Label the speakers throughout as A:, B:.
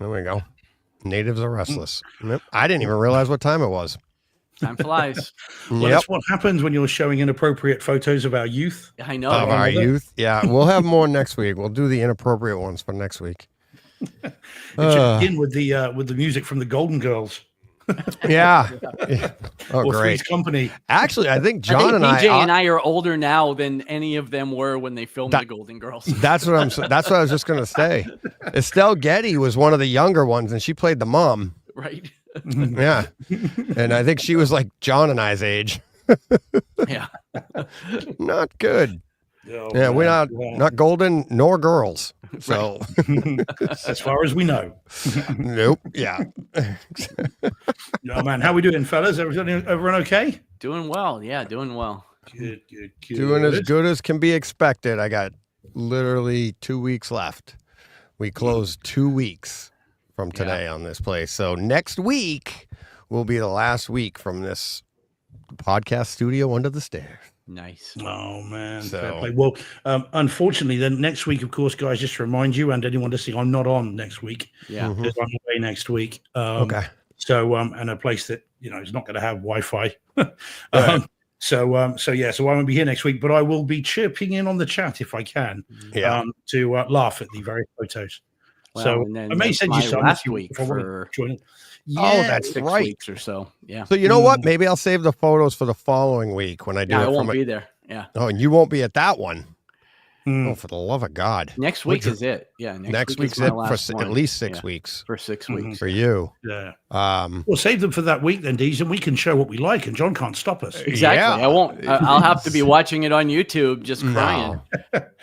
A: There we go. Natives are restless. Yep. I didn't even realize what time it was.
B: Time flies.
C: Well, that's what happens when you're showing inappropriate photos of our youth.
B: I know.
A: Of our youth. Yeah, we'll have more next week. We'll do the inappropriate ones for next week.
C: It should begin with the music from the Golden Girls.
A: Yeah. Oh,
C: or
A: great.
C: Three's Company.
A: Actually, I think John and
B: BJ and I are older now than any of them were when they filmed the Golden Girls.
A: That's what I was just going to say. Estelle Getty was one of the younger ones, and she played the mom.
B: Right.
A: Yeah. And I think she was like John and I's age.
B: Yeah.
A: Not good.
C: Oh,
A: yeah, we're not golden nor girls. So
C: as far as we know.
A: Nope. Yeah.
C: Oh man, how we doing, fellas? Everyone okay?
B: Doing well. Yeah, doing well.
C: Good.
A: Doing as good as can be expected. I got literally 2 weeks left. We closed 2 weeks from today on this place. So next week will be the last week from this podcast studio under the stairs.
B: Nice.
C: Oh man. So, well, unfortunately, then next week, of course, guys, just to remind you and anyone listening, I'm not on next week.
B: Yeah.
C: I'm away next week.
A: Okay.
C: So, and a place that is not going to have Wi-Fi. So I won't be here next week, but I will be chirping in on the chat if I can.
A: Yeah.
C: To laugh at the various photos.
B: Well,
C: so
B: I
C: may send you some
B: last week for
A: that's
B: 6
A: right.
B: weeks or so. Yeah.
A: So you know what? Maybe I'll save the photos for the following week when I do it.
B: I won't be there. Yeah.
A: Oh, and you won't be at that one. Oh, for the love of God.
B: Next week is it. Yeah.
A: Next week's it for at least 6 weeks.
B: For 6 weeks.
A: For you.
C: Yeah.
A: We'll
C: save them for that week then, Deej, and we can show what we like, and John can't stop us.
B: Exactly. Yeah. I won't. I'll have to be watching it on YouTube, just crying.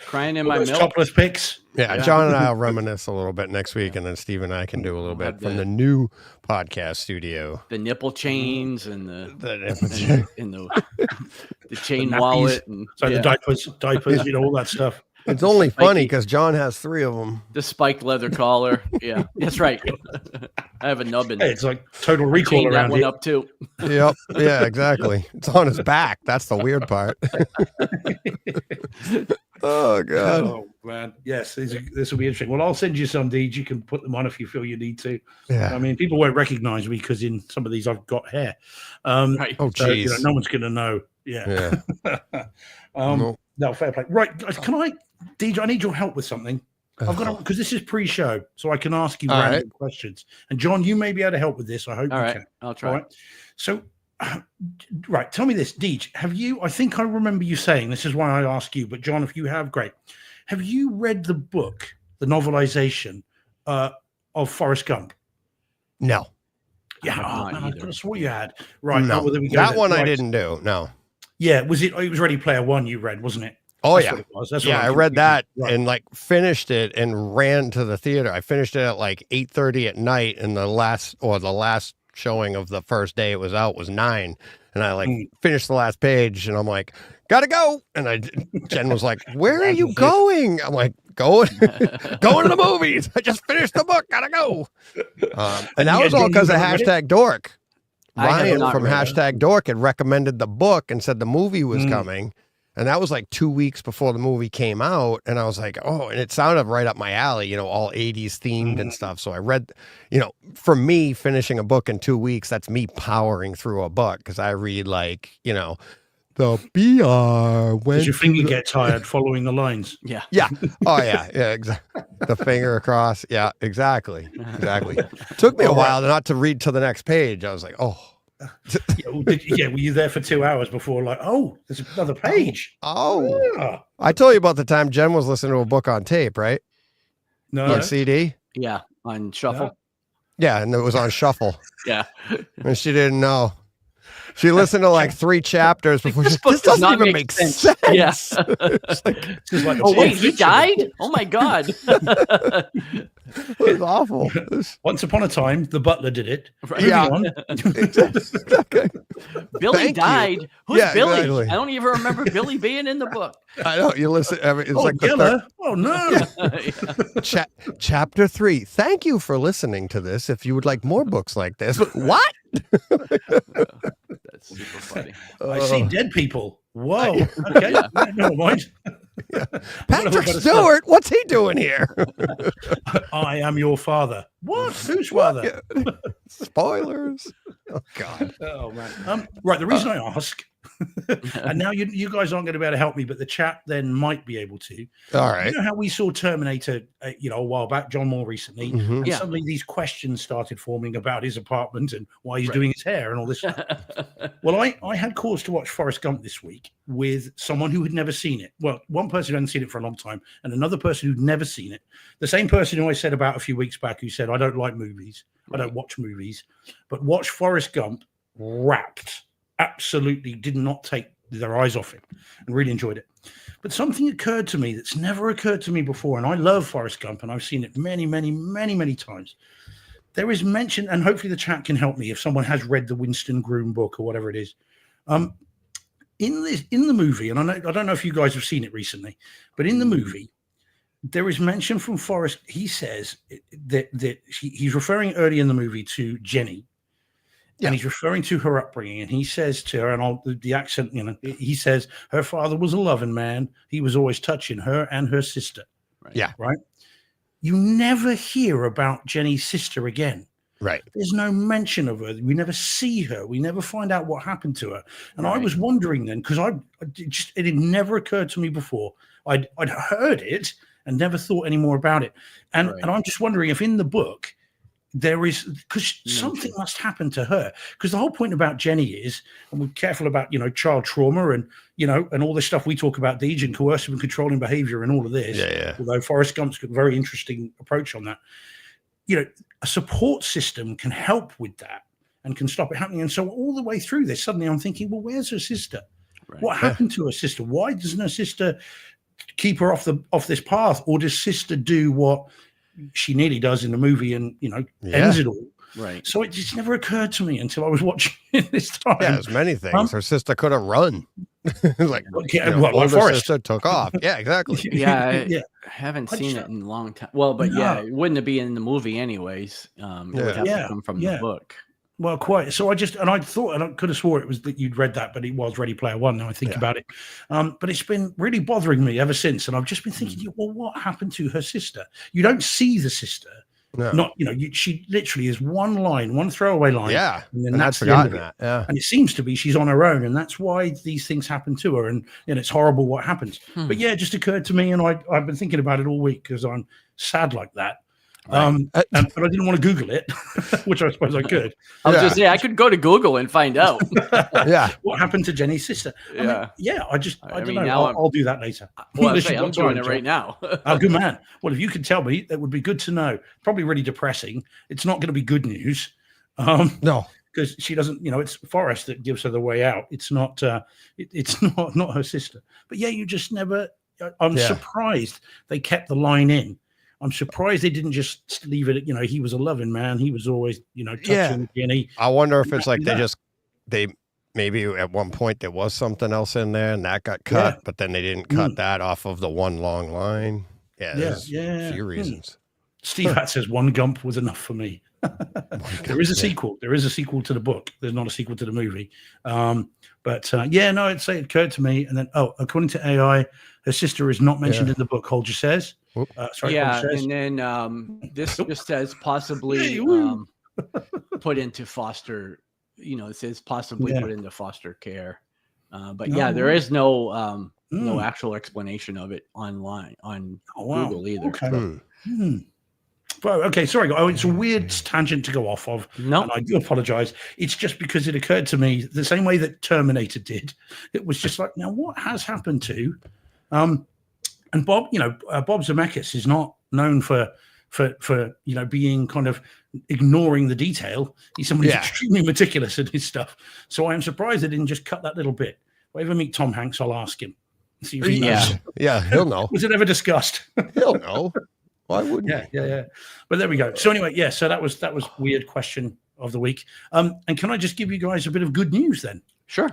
B: Crying in my milk.
C: Topless pics.
A: Yeah, John and I will reminisce a little bit next week, and then Steve and I can do a little bit from the new podcast studio.
B: The nipple chains and the chain
C: nappies,
B: wallet and
C: the diapers, all that stuff.
A: It's only funny because John has 3 of them.
B: The spiked leather collar. Yeah, that's right. I have a nubbin.
C: Hey, it's like Total Recall around
B: that one
C: here.
B: up too.
A: Yep. Yeah, exactly. It's on his back. That's the weird part. Oh God.
C: Oh man. Yes, this will be interesting. Well, I'll send you some, Deej. You can put them on if you feel you need to.
A: Yeah.
C: I mean, people won't recognize me because in some of these I've got hair.
B: Right.
A: Oh, geez.
C: No one's going to know. Yeah. No, fair play. Right, guys, Deej, I need your help with something. I've got because this is pre-show, so I can ask you random questions. And John, you may be able to help with this. I hope you can.
B: I'll try.
C: All right. So, right, tell me this, Deej. Have you? I think I remember you saying this is why I ask you. But John, if you have, great. Have you read the book, the novelization of Forrest Gump?
A: No.
C: Yeah, I could have swore you had. Right,
A: no.
C: Well, there we go.
A: That one I didn't do. No.
C: Yeah, was it? It was Ready Player One. You read, wasn't it?
A: Oh,
C: That's
A: yeah.
C: what it was. That's
A: I read that and finished it and ran to the theater. I finished it at 8:30 at night, and the last showing of the first day it was out was 9. And I finished the last page, and I'm like, gotta go. And Jen was like, where are you going? I'm like, going to the movies. I just finished the book. Gotta go. And that was all because of #Dork. Ryan from #Dork had recommended the book and said the movie was coming. And that was 2 weeks before the movie came out. And I was like, oh, and it sounded right up my alley, all 80s themed and stuff. So I read, for me, finishing a book in 2 weeks, that's me powering through a book because I read the BR.
C: Does your finger get tired following the lines?
B: Yeah.
A: Yeah. Oh, yeah. Yeah, exactly. The finger across. Yeah, exactly. Exactly. Took me a while not to read to the next page. I was like, oh.
C: Were you there for 2 hours before there's another page?
A: I told you about the time Jen was listening to a book on tape, right?
C: No.
A: On CD?
B: Yeah, on shuffle.
A: Yeah, and it was on shuffle.
B: Yeah.
A: And she didn't know. She listened to 3 chapters before this doesn't even make sense.
B: Yeah.
C: Oh
B: wait, he died? Oh my God.
A: It was awful.
C: Once upon a time, the butler did it.
A: Yeah.
C: Exactly.
B: Billy died. Who's Billy?
A: Exactly.
B: I don't even remember Billy being in the book.
A: I know. You listen. It's
C: the oh no.
A: Chapter 3. Thank you for listening to this. If you would like more books like this. What?
B: That's super funny.
C: I see dead people. Whoa. Okay. Never mind.
A: Yeah. Patrick Stewart, what's he doing here?
C: I am your father. What? Whose father?
A: Spoilers. Oh God.
C: Oh man. Right. The reason I ask, and now you guys aren't going to be able to help me, but the chat then might be able to.
A: All right.
C: You know how we saw Terminator, a while back, John more recently, and suddenly these questions started forming about his apartment and why he's doing his hair and all this stuff. Well, I had cause to watch Forrest Gump this week with someone who had never seen it. Well, one person who hadn't seen it for a long time, and another person who'd never seen it. The same person who I said about a few weeks back, who said, I don't like movies. I don't watch movies, but watch Forrest Gump wrapped. Absolutely did not take their eyes off it and really enjoyed it. But something occurred to me that's never occurred to me before, and I love Forrest Gump, and I've seen it many, many, many, many times. There is mention, and hopefully the chat can help me if someone has read the Winston Groom book or whatever it is. In the movie, and I don't know if you guys have seen it recently, but in the movie, there is mention from Forrest. He says that he's referring early in the movie to Jenny, and he's referring to her upbringing. And he says to her, and the accent, he says her father was a loving man. He was always touching her and her sister.
B: Right.
A: Yeah.
C: Right. You never hear about Jenny's sister again.
A: Right.
C: There's no mention of her. We never see her. We never find out what happened to her. And I was wondering then, because it had never occurred to me before. I'd heard it and never thought any more about it. And I'm just wondering if in the book there is, because something must happen to her. Because the whole point about Jenny is, and we're careful about, child trauma and, and all this stuff we talk about, Deej, and coercive and controlling behavior and all of this.
A: Yeah.
C: Although Forrest Gump's got a very interesting approach on that. A support system can help with that and can stop it happening. And so all the way through this, suddenly I'm thinking, well, where's her sister? Right. What happened to her sister? Why doesn't her sister keep her off this path? Or does sister do what she nearly does in the movie and, ends it all?
B: Right.
C: So it just never occurred to me until I was watching it this time.
A: Yeah, there's many things. Her sister could have run. Like,
C: older
A: sister took off. Yeah, exactly.
B: I haven't seen it in a long time. Well, but it wouldn't be in the movie anyways. It would have to come from the book.
C: Well, quite. So I thought, and I could have swore it was that you'd read that, but it was Ready Player One. Now I think about it. But it's been really bothering me ever since. And I've just been thinking, well, what happened to her sister? You don't see the sister. No. Not, she literally is one line, one throwaway line.
A: Yeah.
C: And that's the end of it. Yeah. And it seems to be she's on her own. And that's why these things happen to her. And it's horrible what happens. But yeah, it just occurred to me. And I've been thinking about it all week because I'm sad like that. Right. But I didn't want to Google it, which I suppose I could.
B: I was just saying I could go to Google and find out.
C: What happened to Jenny's sister? I don't know.
B: Now
C: I'll do that later.
B: Well, I'm doing it right now.
C: Oh, good man. Well, if you could tell me, that would be good to know. Probably really depressing. It's not going to be good news.
A: No,
C: because she doesn't. It's Forrest that gives her the way out. It's not. It's not her sister. But yeah, you just never. I'm surprised they kept the line in. I'm surprised they didn't just leave it at, he was a loving man. He was always, touching Jenny.
A: I wonder if it's like they maybe at one point there was something else in there and that got cut, but then they didn't cut that off of the one long line. There's a few reasons.
C: Steve Hatt says one Gump was enough for me. There is a sequel. There is a sequel to the book. There's not a sequel to the movie. I'd say it occurred to me. And then, according to AI, her sister is not mentioned in the book. Holger says.
B: And then this just says possibly put into foster. It says possibly put into foster care. There is no actual explanation of it online on Google either.
C: Okay. Okay, sorry. It's a weird tangent to go off of. No, and I do apologize. It's just because it occurred to me the same way that Terminator did. It was just like, now what has happened to, and Bob, Bob Zemeckis is not known for being kind of ignoring the detail. He's somebody who's extremely meticulous in his stuff. So I am surprised they didn't just cut that little bit. If I ever meet Tom Hanks, I'll ask him. See if he knows.
A: Yeah, he'll know.
C: Was it ever discussed?
A: He'll know. Why wouldn't
C: Yeah. But there we go. So anyway, so that was weird question of the week. And can I just give you guys a bit of good news then?
B: Sure.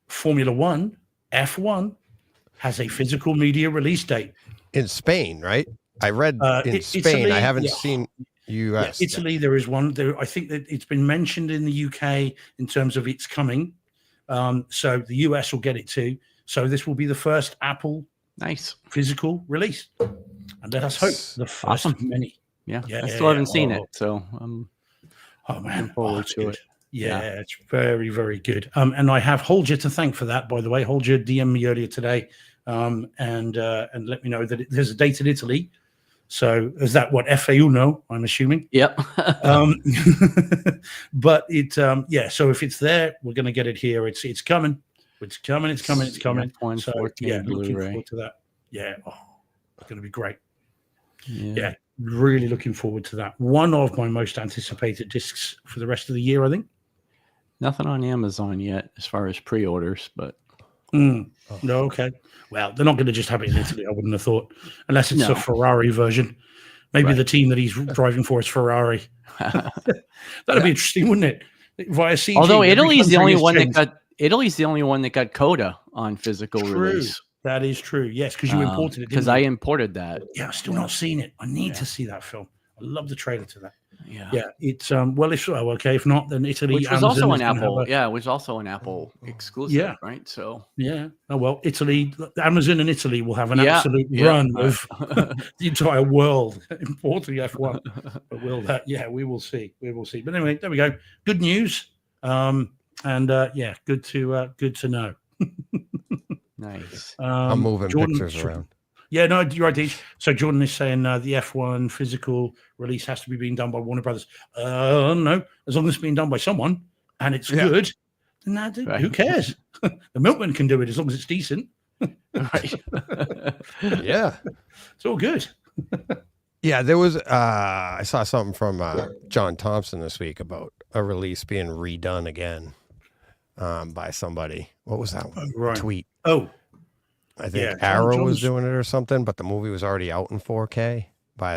C: Formula One, F1 has a physical media release date
A: in Spain, right? I read in Spain. Italy, I haven't seen US.
C: Italy, there is one. I think that it's been mentioned in the UK in terms of it's coming. So the US will get it too. So this will be the first Apple physical release, and let us hope the first of many.
B: Yeah, I still haven't seen it, so I'm looking forward to it.
C: Yeah, it's very, very good. And I have Holger to thank for that, by the way. Holger DM'd me earlier today, and let me know that there's a date in Italy. So is that what F1? I'm assuming.
B: Yep.
C: But it, So if it's there, we're going to get it here. It's coming. It's coming. So looking forward to that. Yeah, it's going to be great. Yeah, really looking forward to that. One of my most anticipated discs for the rest of the year, I think.
B: Nothing on Amazon yet as far as pre-orders, but.
C: No, okay. Well, they're not going to just have it in Italy, I wouldn't have thought, unless it's a Ferrari version. Maybe the team that he's driving for is Ferrari. That'd be interesting, wouldn't it? Via CG.
B: Although Italy's the only one that got Coda on physical release.
C: That is true. Yes, because you imported it.
B: Because I imported that.
C: Yeah, I've still not seen it. I need to see that film. I love the trailer to that.
B: Yeah.
C: It's if not, then Italy.
B: Which was also an Apple. It was also an Apple exclusive. Yeah. Right. So.
C: Yeah. Oh well, Italy, Amazon, and Italy will have an absolute run of the entire world importing F1. But we will see. We will see. But anyway, there we go. Good news. Good to know.
B: Nice.
A: I'm moving pictures around.
C: Yeah, no, you're right, Deej. So Jordan is saying the F1 physical release has to be being done by Warner Brothers. No, as long as it's being done by someone and it's good, then who cares? The Milkman can do it as long as it's decent.
B: Right.
A: Yeah.
C: It's all good.
A: Yeah, there was I saw something from John Thompson this week about a release being redone again by somebody. What was that one? Tweet. I think Arrow was doing it or something, but the movie was already out in 4K by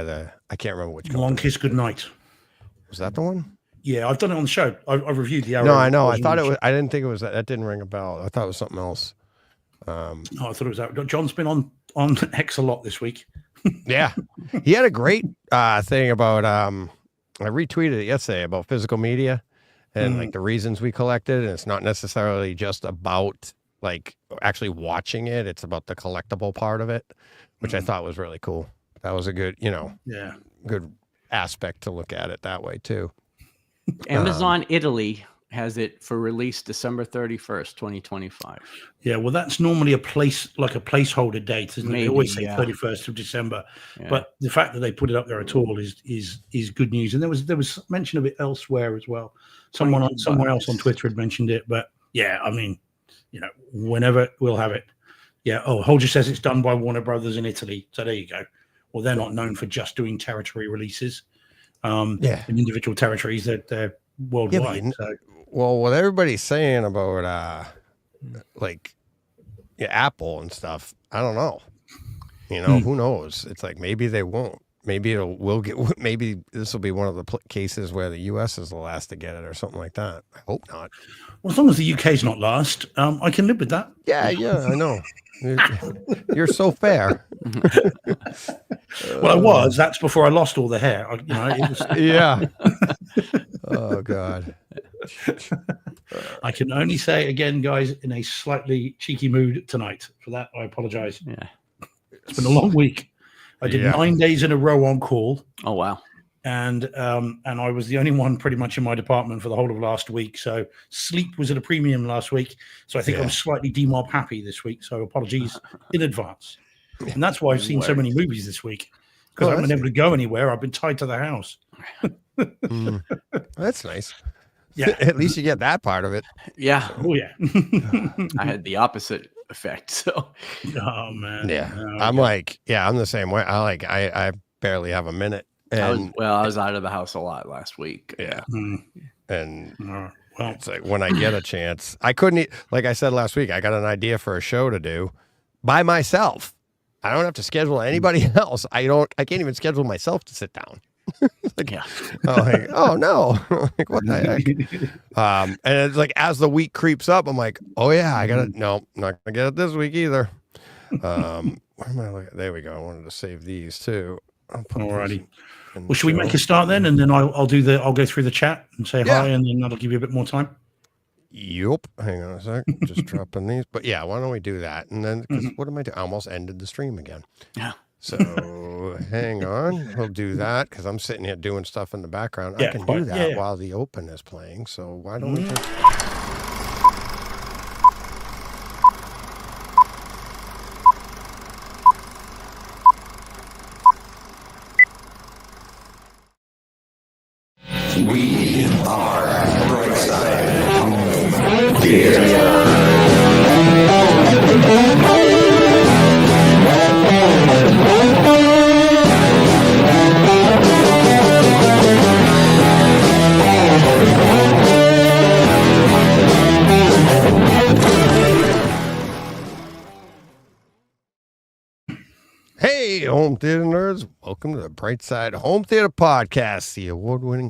A: I can't remember which company.
C: Long Kiss Goodnight.
A: Was that the one?
C: Yeah, I've done it on the show. I've reviewed the Arrow.
A: No, I know. I thought it was. I didn't think it was that. That didn't ring a bell. I thought it was something else.
C: I thought it was that. John's been on X a lot this week.
A: Yeah, he had a great thing about. I retweeted it yesterday about physical media and like the reasons we collected, and it's not necessarily just about like actually watching it. It's about the collectible part of it, which I thought was really cool. That was a good, good aspect to look at it that way too.
B: Amazon Italy has it for release December 31st, 2025.
C: Yeah, well, that's normally a placeholder date, isn't it? They always say 31st of December. Yeah. But the fact that they put it up there at all is good news. And there was mention of it elsewhere as well. Somewhere else on Twitter had mentioned it. But yeah, I mean, whenever we'll have it. Yeah. Oh, Holger says it's done by Warner Brothers in Italy. So there you go. Well, they're not known for just doing territory releases. In individual territories, they're worldwide.
A: Well, what everybody's saying about Apple and stuff, I don't know. Who knows? It's like maybe they won't. Maybe maybe this will be one of the cases where the U.S. is the last to get it or something like that. I hope not.
C: Well, as long as the UK's not last, I can live with that.
A: Yeah, I know. You're so fair.
C: Well, I was. That's before I lost all the hair.
A: Yeah. Oh God.
C: I can only say again, guys, in a slightly cheeky mood tonight. For that, I apologize.
B: Yeah.
C: It's been a long week. I did 9 days in a row on call.
B: Oh wow.
C: And I was the only one pretty much in my department for the whole of last week. So sleep was at a premium last week. So I think I'm slightly demob happy this week. So apologies in advance. And that's why I've seen so many movies this week. Because I haven't been able to go anywhere. I've been tied to the house.
A: That's nice.
C: Yeah.
A: At least you get that part of it.
B: Yeah.
C: Oh yeah.
B: I had the opposite effect. So
C: oh man.
A: Yeah. I'm the same way. I barely have a minute. And
B: I was out of the house a lot last week.
A: Yeah. And it's like when I get a chance, I couldn't, like I said last week, I got an idea for a show to do by myself. I don't have to schedule anybody else. I can't even schedule myself to sit down. Oh no. Like, what the heck? And it's like, as the week creeps up, I'm like, oh yeah, I'm not gonna get it this week either. Where am I looking? There we go. I wanted to save these too.
C: Alrighty. Well, should we make a start then, and then I'll go through the chat and say hi, and then that'll give you a bit more time.
A: Yup. Hang on a sec. Just dropping these. But yeah, why don't we do that? And then, because what am I doing? I almost ended the stream again.
B: Yeah.
A: So hang on. We'll do that because I'm sitting here doing stuff in the background. I can do that while the open is playing. So why don't we just...
D: We are Brightside Theater.
A: Hey, home theater nerds. Welcome to the Brightside Home Theater Podcast, the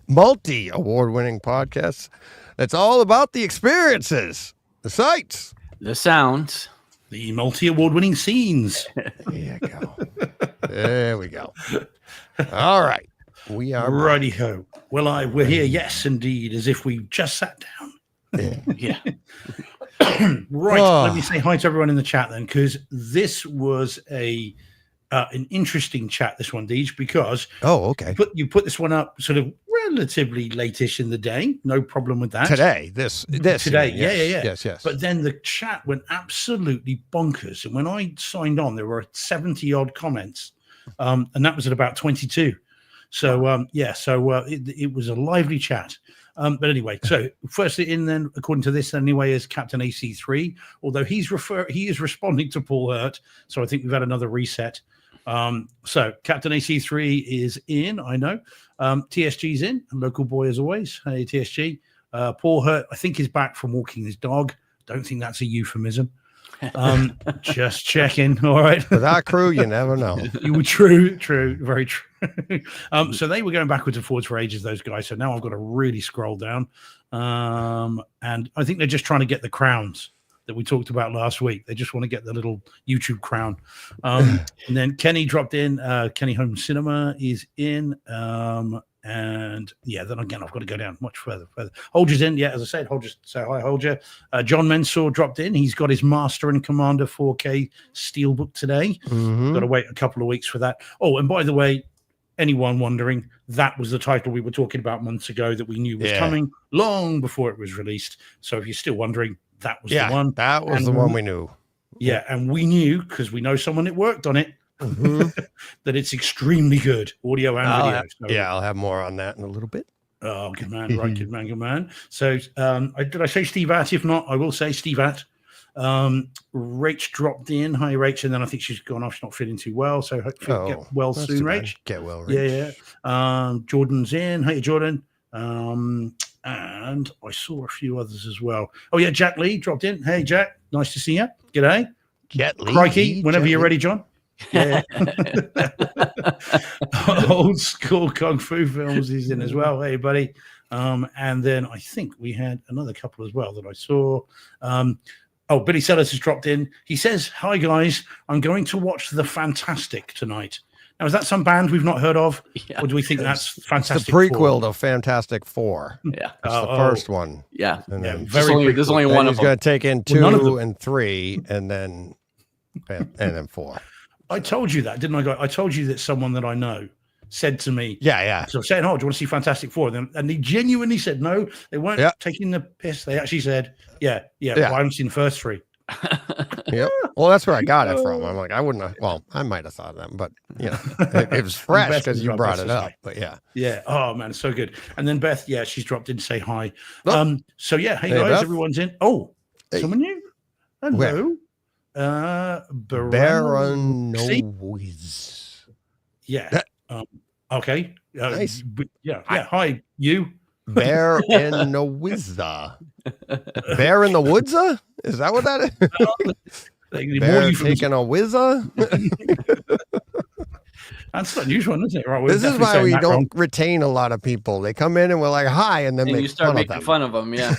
A: multi-award-winning podcast that's all about the experiences, the sights,
B: the sounds,
C: the multi-award-winning scenes.
A: There you go. There we go. All right. We are
C: righty-ho. Well, we're here, yes, indeed, as if we just sat down.
B: Yeah.
C: Right. Let me say hi to everyone in the chat then, because this was an interesting chat, this one, Deej, because you put this one up sort of relatively late-ish in the day. No problem with that.
A: Today.
C: Yes. But then the chat went absolutely bonkers. And when I signed on, there were 70-odd comments, and that was at about 22. So, it was a lively chat. But anyway, so firstly in then, according to this anyway, is Captain AC3, although he is responding to Paul Hurt. So I think we've had another reset. So Captain AC3 is in, I know. TSG's in, local boy as always. Hey, TSG. Paul Hurt, I think, is back from walking his dog. Don't think that's a euphemism. Just checking. All right.
A: With our crew, you never know.
C: You were true, very true. So they were going backwards and forwards for ages, those guys. So now I've got to really scroll down. And I think they're just trying to get the crowns that we talked about last week. They just want to get the little YouTube crown. And then Kenny dropped in. Kenny Home Cinema is in. And yeah, then again, I've got to go down much further. Holger's in. Yeah, as I said, Holger, say hi, Holger. John Mensor dropped in. He's got his Master and Commander 4K Steelbook today. Got to wait a couple of weeks for that. Oh, and by the way, anyone wondering, that was the title we were talking about months ago that we knew was coming long before it was released. So if you're still wondering, that was the one.
A: That was the one we knew.
C: Yeah, and we knew, because we know someone that worked on it, that it's extremely good, audio and video.
A: So, I'll have more on that in a little bit.
C: Oh, good man. Right, good man. So did I say Steve Att? If not, I will say Steve Att. Rach dropped in. Hi, Rach. And then I think she's gone off. She's not feeling too well. So hopefully get well soon, Rach.
A: Get well, Rach.
C: Yeah. Jordan's in. Hey, Jordan. And I saw a few others as well. Oh, yeah, Jack Lee dropped in. Hey, Jack. Nice to see you. G'day.
A: Jet Lee.
C: Crikey, whenever you're ready, John. Yeah. Old school Kung Fu films is in as well. Hey, buddy. And then I think we had another couple as well that I saw. Billy Sellers has dropped in. He says, hi, guys. I'm going to watch The Fantastic tonight. Now, is that some band we've not heard of? Yeah. Or do we think that's Fantastic
A: It's the prequel to Fantastic Four.
B: Yeah.
A: It's the first one.
B: Yeah.
A: And then
B: there's only one of them.
A: He's going to take in 2 and 3 and then 4.
C: I told you that, didn't I? I told you that someone that I know said to me,
A: yeah.
C: So saying, oh, do you want to see Fantastic Four? And they genuinely said, no, they weren't taking the piss. They actually said, yeah. Well, I haven't seen the first 3.
A: Yep. Well, that's where I got it from. I'm like, I wouldn't have, well, I might have thought of that, but it was fresh because you brought it up. But yeah.
C: Oh man, it's so good. And then Beth, she's dropped in to say hi.
A: Oh.
C: So yeah, hey guys,
A: Beth.
C: everyone's in. Oh, someone new. Hello.
A: Baronoise.
C: Yeah. Okay.
A: Nice.
C: Hi, you.
A: Bear in the Wizza. Bear in the Woodsa? Is that what that is? Bear taking a Wizza?
C: That's not unusual, isn't it? Right,
A: this is why we don't retain a lot of people. They come in and we're like, hi, and then
B: you start making fun of them. Yeah.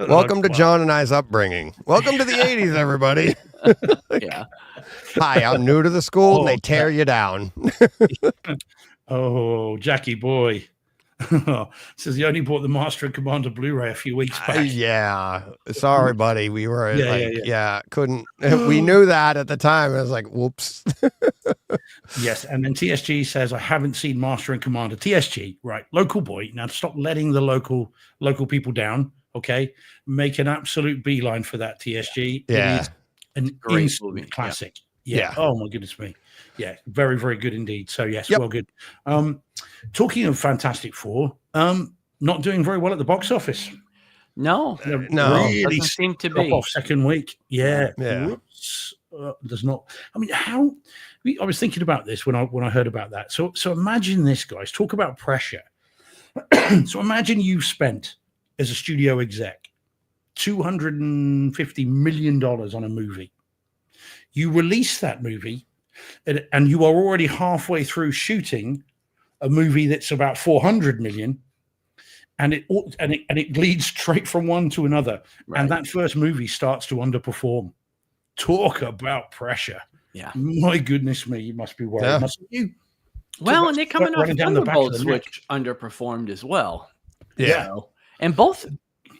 A: Welcome to John and I's upbringing. Welcome to the 80s, everybody.
B: Yeah.
A: Hi, I'm new to the school, and they tear you down.
C: Oh, Jackie boy. Says he only bought the Master and Commander Blu-ray a few weeks back.
A: Yeah. Sorry, buddy. We were couldn't. We knew that at the time. I was like, whoops.
C: Yes. And then TSG says, I haven't seen Master and Commander. TSG, right. Local boy. Now stop letting the local people down. Okay. Make an absolute beeline for that, TSG.
A: Yeah.
C: It is an instant classic. Yeah. Oh my goodness me. Yeah. Very, very good indeed. So yes, well good. Talking of Fantastic Four, not doing very well at the box office.
B: No,
C: really
B: doesn't seem to be
C: off second week. Yeah. Does not. I mean, I was thinking about this when I heard about that. So imagine this, guys. Talk about pressure. So imagine you've spent as a studio exec $250 million on a movie. You release that movie, and you are already halfway through shooting a movie that's about 400 million, and it leads straight from one to another, and that first movie starts to underperform. Talk about pressure. Yeah, my goodness me, you must be worried. Must you?
B: Well, and they're coming off Thunderbolts, which underperformed as well.
A: Yeah,
B: and both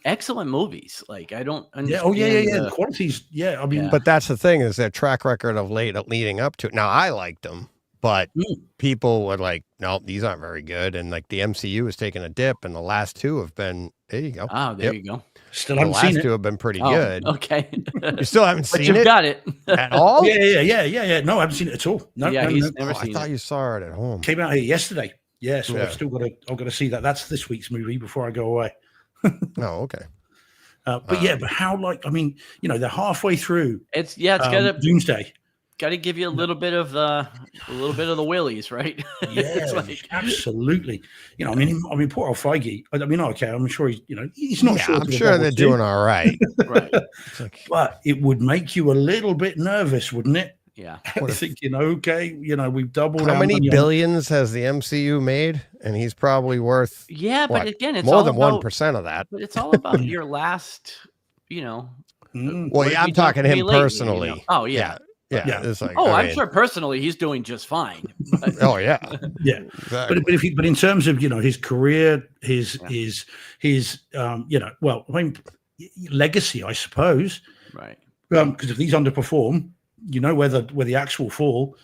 B: excellent movies. Like, I don't understand.
C: The qualities. Yeah, I mean,
A: but that's the thing, is their track record of leading up to it. Now, I liked them, but people were like, no, these aren't very good. And like the MCU has taken a dip, and the last two have been, there you go.
B: Oh, there you go.
C: Still haven't seen it.
A: The last two have been pretty good.
B: Okay.
A: You still haven't seen it?
B: But you've got it.
A: At all?
C: Yeah. No, I haven't seen it at all. No,
B: he's never seen it.
A: I thought you saw it at home.
C: Came out here yesterday. Yeah, so I've got to see that. That's this week's movie before I go away.
A: Oh, okay.
C: But how, like, I mean, they're halfway through.
B: It's got
C: Doomsday.
B: Got to give you a little bit of the willies, right?
C: Yeah, absolutely. I mean, poor old Feige. I mean, okay, I'm sure he's not sure.
A: I'm sure they're doing all right.
B: Right.
C: But it would make you a little bit nervous, wouldn't it?
B: Yeah.
C: Thinking, okay, we've doubled.
A: How many billions has the MCU made? And he's probably worth
B: but again, it's
A: more
B: all
A: than
B: about,
A: 1% of that.
B: But it's all about your last,
A: Well, I'm talking him personally.
B: Oh yeah.
A: Yeah. It's like,
B: I'm sure personally he's doing just fine.
A: Oh yeah.
C: Yeah. Exactly. But in terms of his career, his legacy, I suppose.
B: Right.
C: Because if these underperform, where the actual fall,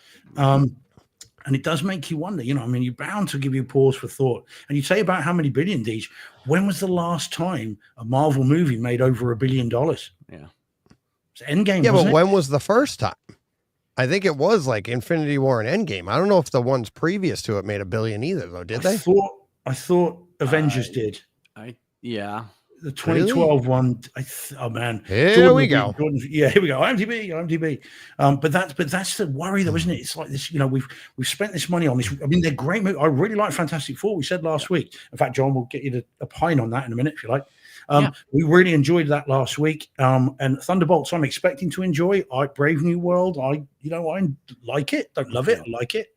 C: and it does make you wonder. I mean, you're bound to give you pause for thought. And you say about how many billion, Deej. When was the last time a Marvel movie made over $1 billion?
B: Yeah.
C: It's Endgame.
A: Yeah, but when was the first time? I think it was like Infinity War and Endgame. I don't know if the ones previous to it made $1 billion either, though. Did they?
C: I thought Avengers did. The 2012 one. Oh man!
A: Here we go.
C: Here we go. IMDb. But that's the worry, though, isn't it? It's like this. We've spent this money on this. I mean, they're great movies. I really like Fantastic Four. We said last week. In fact, John will get you to opine on that in a minute if you like. We really enjoyed that last week. And Thunderbolts, I'm expecting to enjoy. Brave New World. I like it. Don't love it. I like it.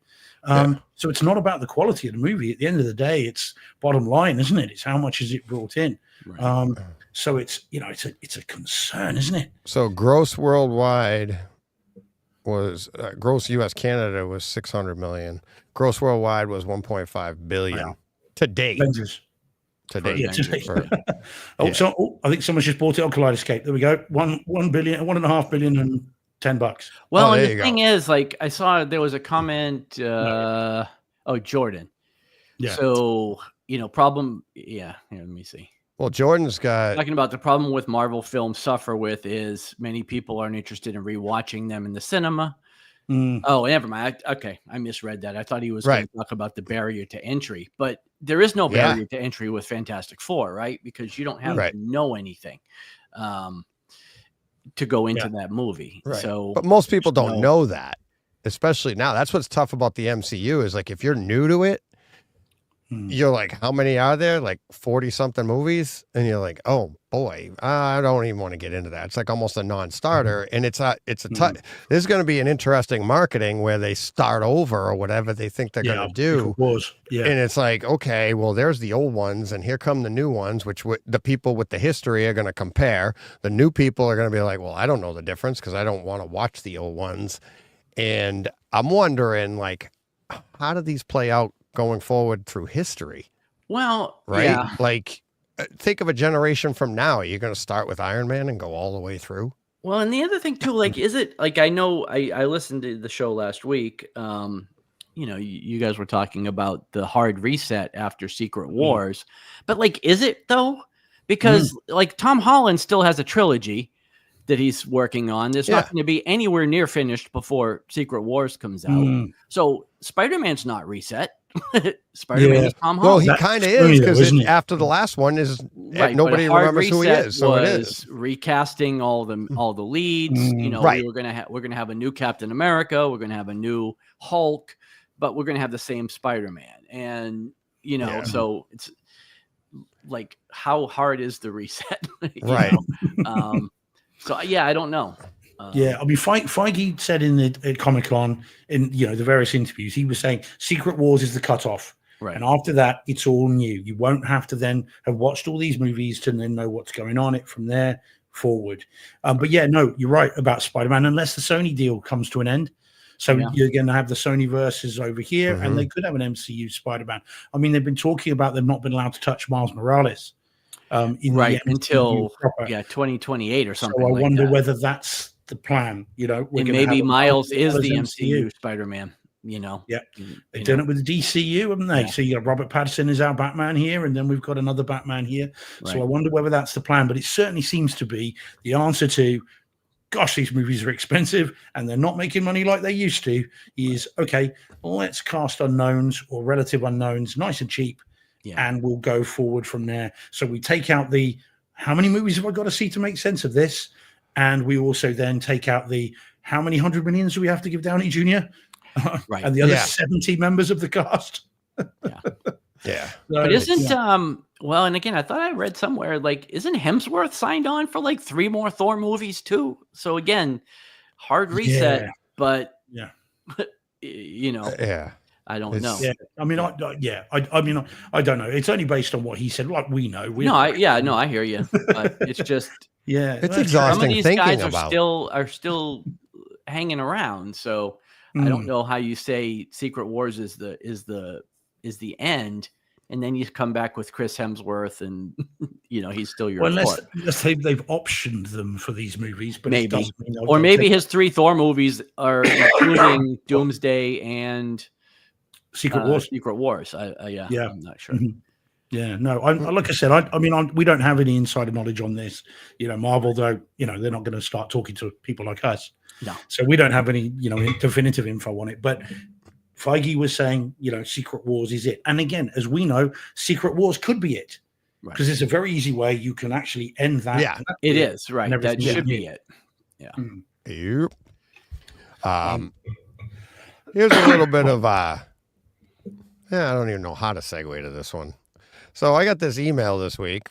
C: So it's not about the quality of the movie. At the end of the day, it's bottom line, isn't it? It's how much is it brought in. Right. So it's it's a concern, isn't it?
A: So gross worldwide was gross U.S. Canada was 600 million. Gross worldwide was 1.5 billion to date.
C: Avengers.
A: To date.
C: So I think someone just bought it on Kaleidoscope. There we go. 1 billion, 1.5 billion, and $10.
B: Well, and the thing is, like, I saw there was a comment. Jordan.
C: Yeah.
B: So problem. Yeah. Here, let me see.
A: Well, Jordan's got
B: talking about the problem with Marvel films suffer with is many people aren't interested in rewatching them in the cinema. Oh, never mind. Okay, I misread that. I thought he was going to talk about the barrier to entry, but there is no barrier to entry with Fantastic Four, right? Because you don't have to know anything to go into that movie.
A: Right.
B: So,
A: but most people don't know that, especially now. That's what's tough about the MCU is like if you're new to it, you're like, how many are there? Like 40 something movies, and you're like, oh boy, I don't even want to get into that. It's like almost a non-starter, and it's a there's going to be an interesting marketing where they start over or whatever they think they're going to do. And it's like, okay, well, there's the old ones, and here come the new ones, which the people with the history are going to compare. The new people are going to be like, well, I don't know the difference because I don't want to watch the old ones, and I'm wondering, like, how do these play out going forward through history?
B: Well,
A: right?
B: yeah.
A: Like, think of a generation from now. You're going to start with Iron Man and go all the way through.
B: Well, and the other thing too, like, is it like, I know I listened to the show last week. You know, you guys were talking about the hard reset after Secret Wars, but like, is it though? Because like Tom Holland still has a trilogy that he's working on. There's not going to be anywhere near finished before Secret Wars comes out. So Spider-Man's not reset. Spider-Man is Tom Holland.
A: Well, he kind of is, because after the last one is nobody remembers who he is. So it is
B: recasting all the leads. You know, we're gonna have a new Captain America. We're gonna have a new Hulk, but we're gonna have the same Spider-Man. And you know, so it's like, how hard is the reset? Right. So yeah, I don't know.
C: Yeah, I mean, Feige said in the Comic-Con, in the various interviews, he was saying Secret Wars is the cutoff, right? And after that, it's all new. You won't have to then have watched all these movies to then know what's going on it from there forward. But yeah, no, you're right about Spider-Man, unless the Sony deal comes to an end. So you're going to have the Sony verses over here, and they could have an MCU Spider-Man. I mean, they've been talking about them not being allowed to touch Miles Morales.
B: Until 2028 or something.
C: So I wonder whether that's the plan. And
B: maybe Miles is the MCU Spider-Man.
C: They've done it with the DCU, haven't they? So you got Robert Pattinson is our Batman here, and then we've got another Batman here. So I wonder whether that's the plan, but it certainly seems to be the answer to, gosh, these movies are expensive and they're not making money like they used to, is okay, let's cast unknowns or relative unknowns nice and cheap. And we'll go forward from there. So we take out the, how many movies have I got to see to make sense of this? And we also then take out the, how many $100 million do we have to give Downey Jr.? And the other 70 members of the cast.
B: But isn't, well, and again, I thought I read somewhere, like, isn't Hemsworth signed on for like 3 more Thor movies too? So again, hard reset, but I don't know.
C: Yeah, I mean, I don't know. It's only based on what he said. Like we know.
B: I hear you. But it's just
A: it's exhausting.
B: Some of these guys are still hanging around. So I don't know how you say Secret Wars is the end, and then you come back with Chris Hemsworth, and he's still your
C: unless they've optioned them for these movies, but
B: maybe or maybe his 3 Thor movies are including Doomsday and Secret Wars. I'm not sure.
C: Yeah, no. Like I said, I mean, we don't have any insider knowledge on this. Marvel, though, they're not going to start talking to people like us.
B: No.
C: So we don't have any, definitive info on it. But Feige was saying, Secret Wars is it. And again, as we know, Secret Wars could be it, because it's a very easy way you can actually end that.
B: Yeah, it is right. That should be it. Yeah.
A: Yep. Here's a little bit of I don't even know how to segue to this one. So I got this email this week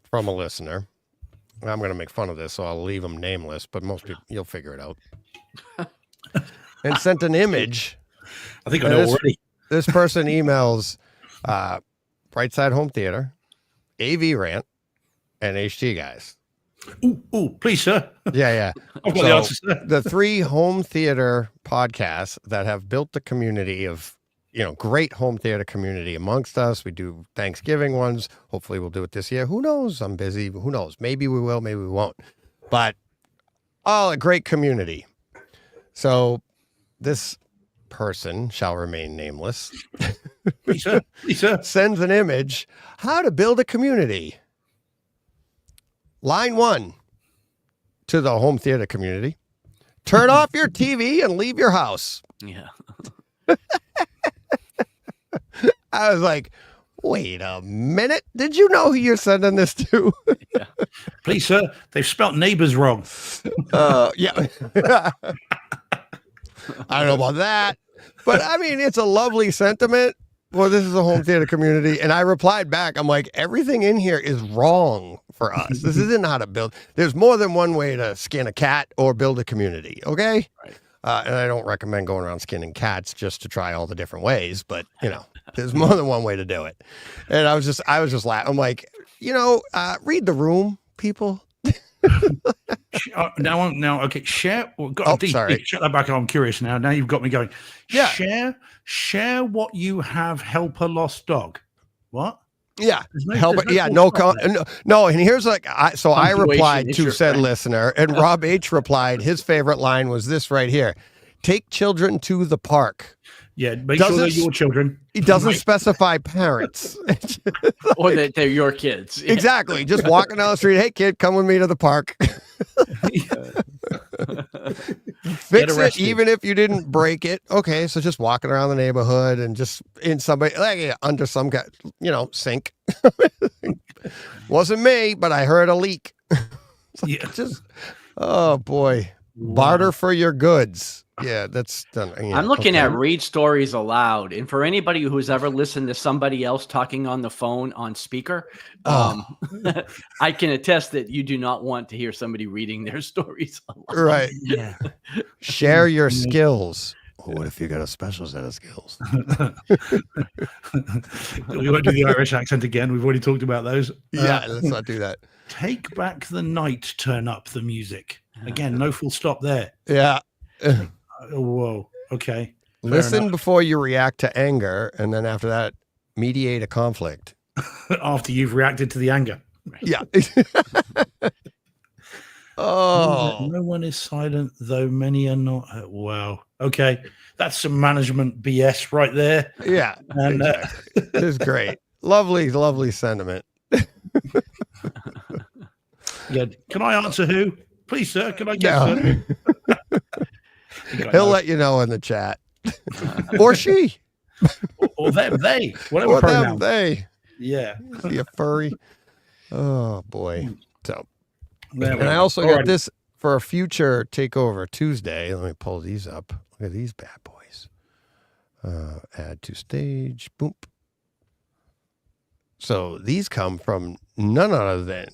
A: from a listener. I'm going to make fun of this, so I'll leave them nameless, but most people, you'll figure it out. And sent an image.
C: I think I know already.
A: This person emails Brightside Home Theater, AV Rant, and HT Guys.
C: Ooh, please, sir.
A: Yeah.
C: I've got the answers.
A: The 3 home theater podcasts that have built the community of, great home theater community amongst us. We do Thanksgiving ones. Hopefully we'll do it this year. Who knows? I'm busy. Who knows? Maybe we will, maybe we won't. But a great community. So this person shall remain nameless.
C: Lisa.
A: Sends an image. How to build a community. Line 1 to the home theater community. Turn off your TV and leave your house.
B: Yeah.
A: I was like, wait a minute. Did you know who you're sending this to?
C: Yeah. Please, sir. They've spelt neighbors wrong.
A: Yeah. I don't know about that. But I mean, it's a lovely sentiment. Well, this is a home theater community. And I replied back. I'm like, everything in here is wrong for us. This isn't how to build. There's more than one way to skin a cat or build a community. Okay.
B: Right.
A: And I don't recommend going around skinning cats just to try all the different ways, but there's more than one way to do it. And I was just laughing. I'm like, read the room, people.
C: Now, okay. Share.
A: Sorry.
C: Shut that back. I'm curious now. Now you've got me going.
A: Yeah.
C: Share what you have. Help a lost dog. What?
A: Yeah. No. And here's like, I replied to said listener, and Rob H replied, his favorite line was this right here: take children to the park.
C: Yeah, make sure they're your children.
A: He doesn't specify parents.
B: Or that they're your kids.
A: Exactly. Just walking down the street. Hey, kid, come with me to the park. Fix it even if you didn't break it. Okay, so just walking around the neighborhood and just in somebody, like under some guy, sink. Wasn't me, but I heard a leak. Oh boy. Wow. Barter for your goods. Yeah, that's done.
B: I'm looking at read stories aloud, and for anybody who's ever listened to somebody else talking on the phone on speaker, I can attest that you do not want to hear somebody reading their stories aloud.
A: Right. Yeah. Share your skills. What if you got a special set of skills?
C: We won't do the Irish accent again. We've already talked about those.
A: Yeah, let's not do that.
C: Take back the night, turn up the music. Again, no full stop there.
A: Yeah.
C: Whoa. Okay.
A: Listen before you react to anger, and then after that, mediate a conflict.
C: After you've reacted to the anger.
A: Yeah. Oh.
C: No one is silent, though many are not. Wow. Okay. That's some management BS right there.
A: Yeah. And exactly. It is great. Lovely, lovely sentiment.
C: Yeah. Can I answer who? Please, sir. Can I get sir?
A: He'll let you know in the chat. Or she.
C: Or them, they. Whatever
A: or
C: pronoun.
A: Them, they.
C: Yeah.
A: See a furry. Oh, boy. So,
C: and
A: I also got this for a future Takeover Tuesday. Let me pull these up. Look at these bad boys. Add to stage. Boom. So these come from none other than,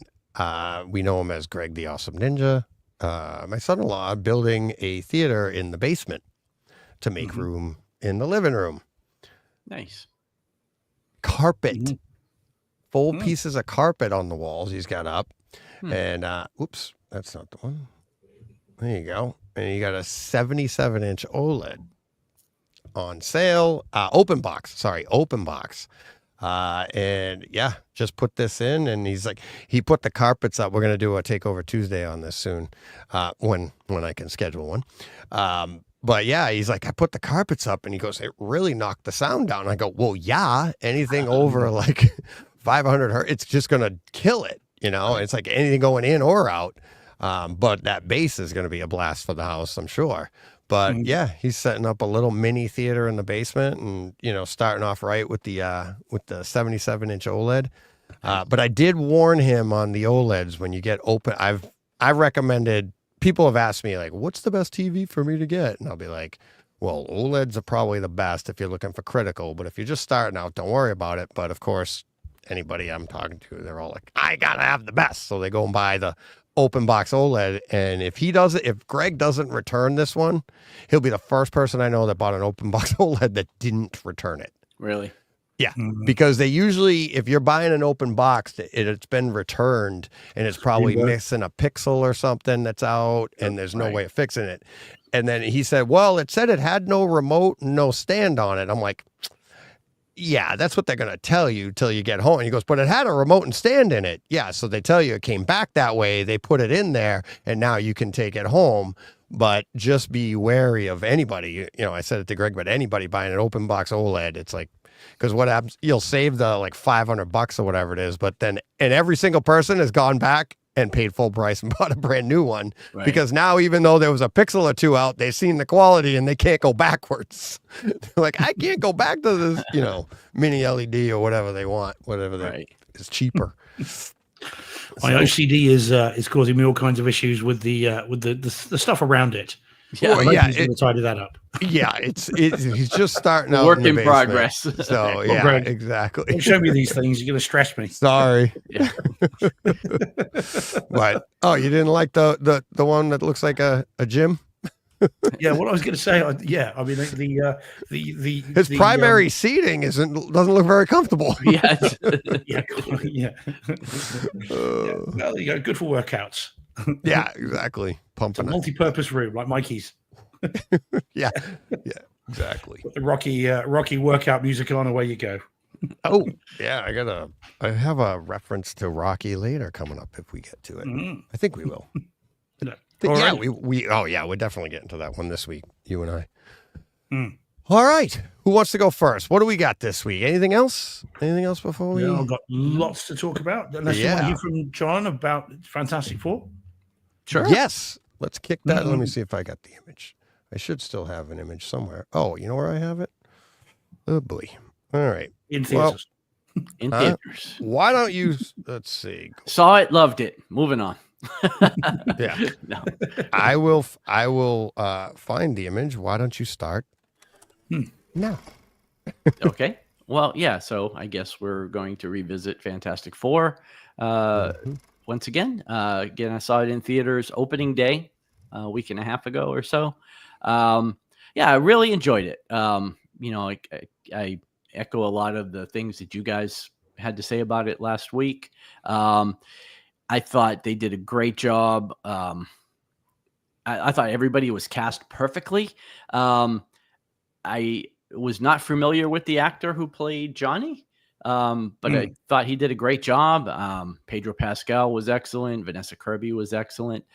A: we know him as Greg the Awesome Ninja. My son-in-law building a theater in the basement to make room in the living room.
B: Nice.
A: Carpet. Full pieces of carpet on the walls he's got up. And, oops, that's not the one. There you go. And you got a 77-inch OLED on sale. Open box. And yeah, just put this in, and he's like, he put the carpets up. We're going to do a Takeover Tuesday on this soon, when I can schedule one. But yeah, he's like, I put the carpets up, and he goes, it really knocked the sound down. I go, well, yeah, anything over like 500 hertz, it's just going to kill it. It's like anything going in or out. But that bass is going to be a blast for the house, I'm sure. But yeah, he's setting up a little mini theater in the basement, and starting off right with the 77-inch OLED. But I did warn him on the OLEDs when you get open. I recommended. People have asked me like, what's the best TV for me to get? And I'll be like, well, OLEDs are probably the best if you're looking for critical. But if you're just starting out, don't worry about it. But of course, anybody I'm talking to, they're all like, I gotta have the best. So they go and buy the open box OLED. And if Greg doesn't return this one, he'll be the first person I know that bought an open box OLED that didn't return it.
B: Really?
A: Yeah. Because they usually, if you're buying an open box, it's been returned and it's probably missing a pixel or something that's out, and there's no way of fixing it. And then he said, well, it said it had no remote, no stand on it. I'm like, yeah, that's what they're going to tell you till you get home. And he goes, but it had a remote and stand in it. Yeah, so they tell you it came back that way. They put it in there, and now you can take it home. But just be wary of anybody. I said it to Greg, but anybody buying an open box OLED, it's like, because what happens, you'll save the like $500 or whatever it is, but then, and every single person has gone back and paid full price and bought a brand new one, because now, even though there was a pixel or two out, they've seen the quality and they can't go backwards. Like, I can't go back to this, mini LED or whatever they want, is cheaper.
C: My OCD is causing me all kinds of issues with the stuff around it.
A: Yeah,
C: he's going to tidy that up.
A: Yeah, he's just starting out.
B: Work in progress.
A: So yeah,
C: Greg,
A: exactly.
C: Don't show me these things. You're going to stress me.
A: Sorry.
B: Yeah.
A: But you didn't like the one that looks like a gym?
C: Yeah, what I was going to say. Yeah, I mean
A: his primary seating doesn't look very comfortable.
B: Yeah.
C: Yeah. Well, there you go. Good for workouts.
A: Yeah, exactly. Pumping.
C: It's a multi-purpose room like Mikey's.
A: Yeah, exactly.
C: Put the Rocky workout music on, away you go.
A: Oh, yeah, I have a reference to Rocky later coming up if we get to it. I think we will. Yeah, we're definitely getting to that one this week, you and I. All right. Who wants to go first? What do we got this week? Anything else? Anything else before we...
C: Yeah, I've got lots to talk about. Unless you want to hear from John about Fantastic Four.
B: Sure.
A: Yes. Let's kick that. Let me see if I got the image. I should still have an image somewhere. Oh, you know where I have it? Oh, boy. All right.
C: In theaters.
B: In theaters.
A: Why don't you... Let's see.
B: Saw it, loved it. Moving on.
A: Yeah. No. I will find the image. Why don't you start? No.
B: Okay. Well, yeah. So I guess we're going to revisit Fantastic Four once again. Again, I saw it in theaters opening day a week and a half ago or so. Yeah, I really enjoyed it. I echo a lot of the things that you guys had to say about it last week. I thought they did a great job. I thought everybody was cast perfectly. I was not familiar with the actor who played Johnny, but I thought he did a great job. Pedro Pascal was excellent. Vanessa Kirby was excellent.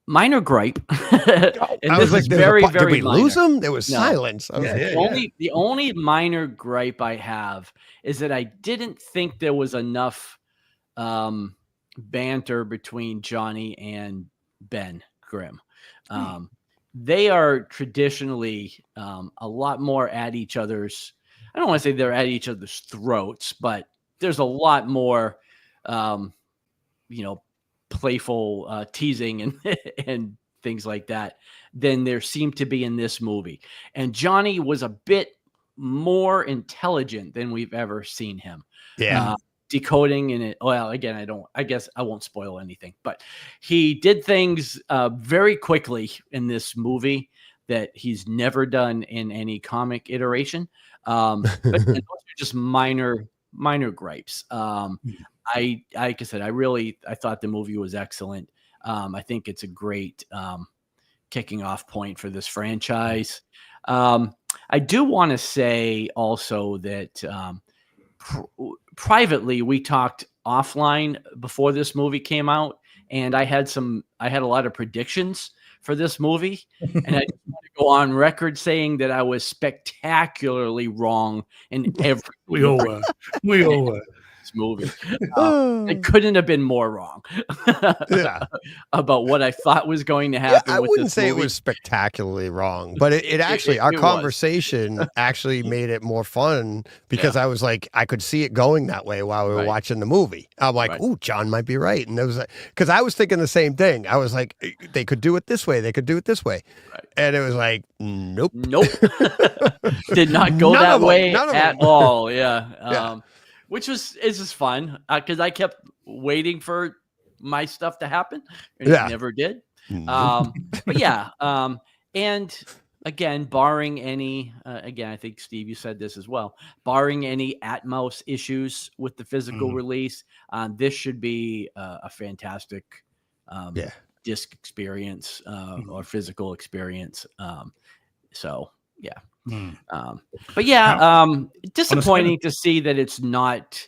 B: Minor gripe. And
A: I
B: this
A: was like,
B: is very, very
A: did we
B: minor.
A: lose him? There was silence.
B: The only minor gripe I have is that I didn't think there was enough banter between Johnny and Ben Grimm. They are traditionally a lot more at each other's. I don't want to say they're at each other's throats, but there's a lot more, playful teasing and things like that than there seemed to be in this movie. And Johnny was a bit more intelligent than we've ever seen him.
A: Yeah.
B: Decoding in it. Well, again, I guess I won't spoil anything, but he did things very quickly in this movie that he's never done in any comic iteration. But those are just minor gripes. Like I said, I thought the movie was excellent. I think it's a great kicking off point for this franchise. I do want to say also that privately, we talked offline before this movie came out, and I had a lot of predictions for this movie, and I just want to go on record saying that I was spectacularly wrong in every.
C: We all were.
B: Movie. It couldn't have been more wrong about what I thought was going to happen.
A: I wouldn't say it was spectacularly wrong, but it actually, our conversation actually made it more fun because I was like, I could see it going that way while we were watching the movie. I'm like, oh, John might be right. And it was like, because I was thinking the same thing. I was like, they could do it this way. They could do it this way. And it was like, nope.
B: Did not go that way at all. Yeah. Which is just fun because I kept waiting for my stuff to happen and it never did. But yeah, and again, barring any, I think Steve, you said this as well, barring any Atmos issues with the physical release, this should be a fantastic disc experience or physical experience. So yeah. But yeah, disappointing to see that it's not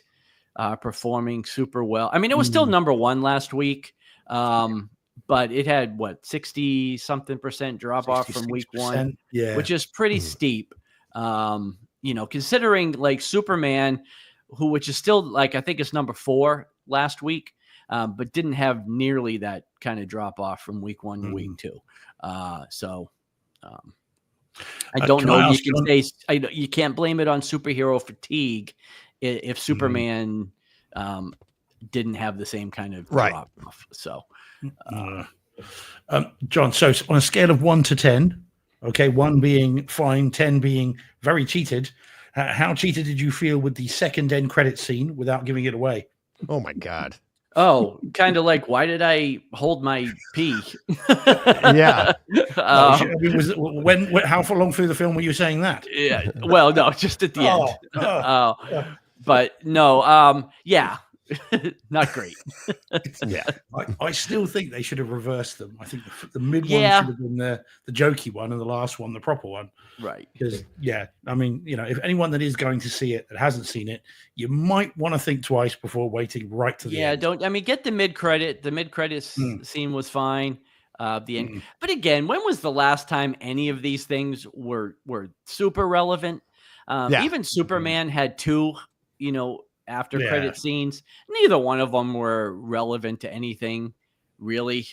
B: performing super well. I mean, it was still number one last week, but it had 60-something% drop off from week one, which is pretty steep. Considering like Superman, which is still like I think it's number 4 last week, but didn't have nearly that kind of drop off from week 1 to week 2. I don't know. You can say you can't blame it on superhero fatigue if Superman didn't have the same kind of drop off. So,
C: John, so on a scale of 1 to 10, okay, 1 being fine, 10 being very cheated, how cheated did you feel with the second end credit scene without giving it away?
A: Oh my God.
B: Oh, kind of like, why did I hold my pee?
A: Yeah.
C: How far long through the film were you saying that?
B: Yeah. Well, no, just at the end. But no. Yeah. not great.
A: Yeah.
C: I still think they should have reversed them. I think the mid one should have been the jokey one, and the last one the proper one.
B: Right.
C: Because I mean, if anyone that is going to see it that hasn't seen it, you might want to think twice before waiting right to the end.
B: Get the mid credit. The mid credits scene was fine. The end. But again, when was the last time any of these things were super relevant? Even Superman had 2, after credit scenes. Neither one of them were relevant to anything, really.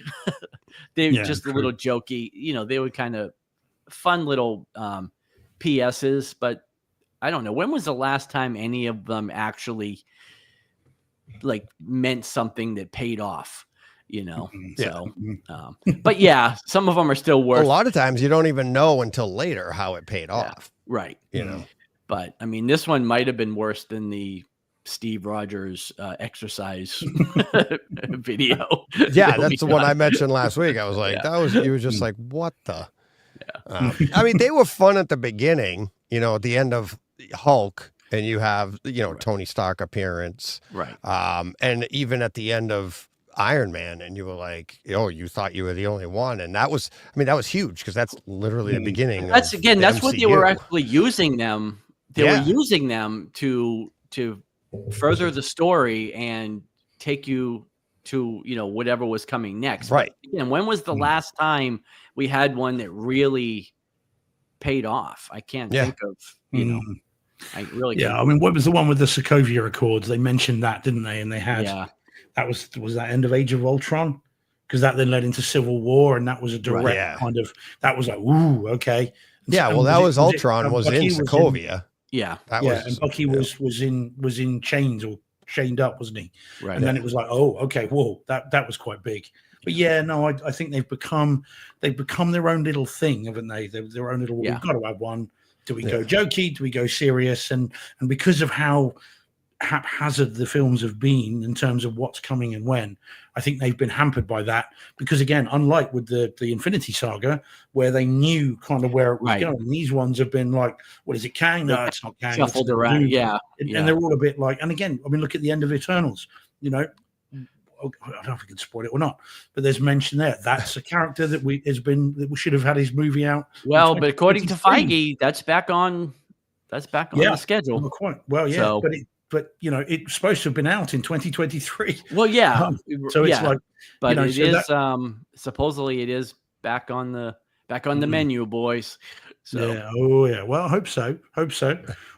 B: They were just a little jokey. They were kind of fun little PSs, but I don't know. When was the last time any of them actually meant something that paid off? So, but some of them are still worth.
A: A lot of times you don't even know until later how it paid off.
B: Right. But I mean, this one might have been worse than the Steve Rogers exercise video.
A: Yeah, that's the one I mentioned last week. I was like, you were just like, what the? Yeah. I mean, they were fun at the beginning, at the end of Hulk, and you have, Tony Stark appearance.
B: Right.
A: And even at the end of Iron Man, and you were like, you thought you were the only one. And that was huge, because that's literally the beginning.
B: That's what they were actually using them. They were using them to further the story and take you to whatever was coming next.
A: Right.
B: And when was the last time we had one that really paid off? I can't think of I really can't.
C: I mean, what was the one with the Sokovia Accords? They mentioned that, didn't they? And they had that was that end of Age of Ultron, because that then led into Civil War, and that was a direct kind of, that was like, ooh, okay.
A: And that was Ultron was in Sokovia.
C: And Bucky was in chains, or chained up, wasn't he?
B: Right.
C: And then it was like, oh, okay, whoa, that was quite big. But I think they've become their own little thing, haven't they? They're their own little. We've got to have one. Do we go jokey? Do we go serious? And because of how haphazard the films have been in terms of what's coming and when, I think they've been hampered by that. Because again, unlike with the Infinity Saga, where they knew kind of where it was going, these ones have been like, what is it, Kang? No, it's not Kang.
B: Shuffled around,
C: and they're all a bit like. And again, I mean, look at the end of Eternals. I don't know if we can spoil it or not, but there's mention there. That's a character that we should have had his movie out.
B: Well, but according to Feige, that's back on the schedule.
C: Not quite. Well, yeah, but it's supposed to have been out in 2023.
B: Well,
C: so it's like,
B: but it is supposedly it is back on the menu, boys. So
C: Well, I hope so.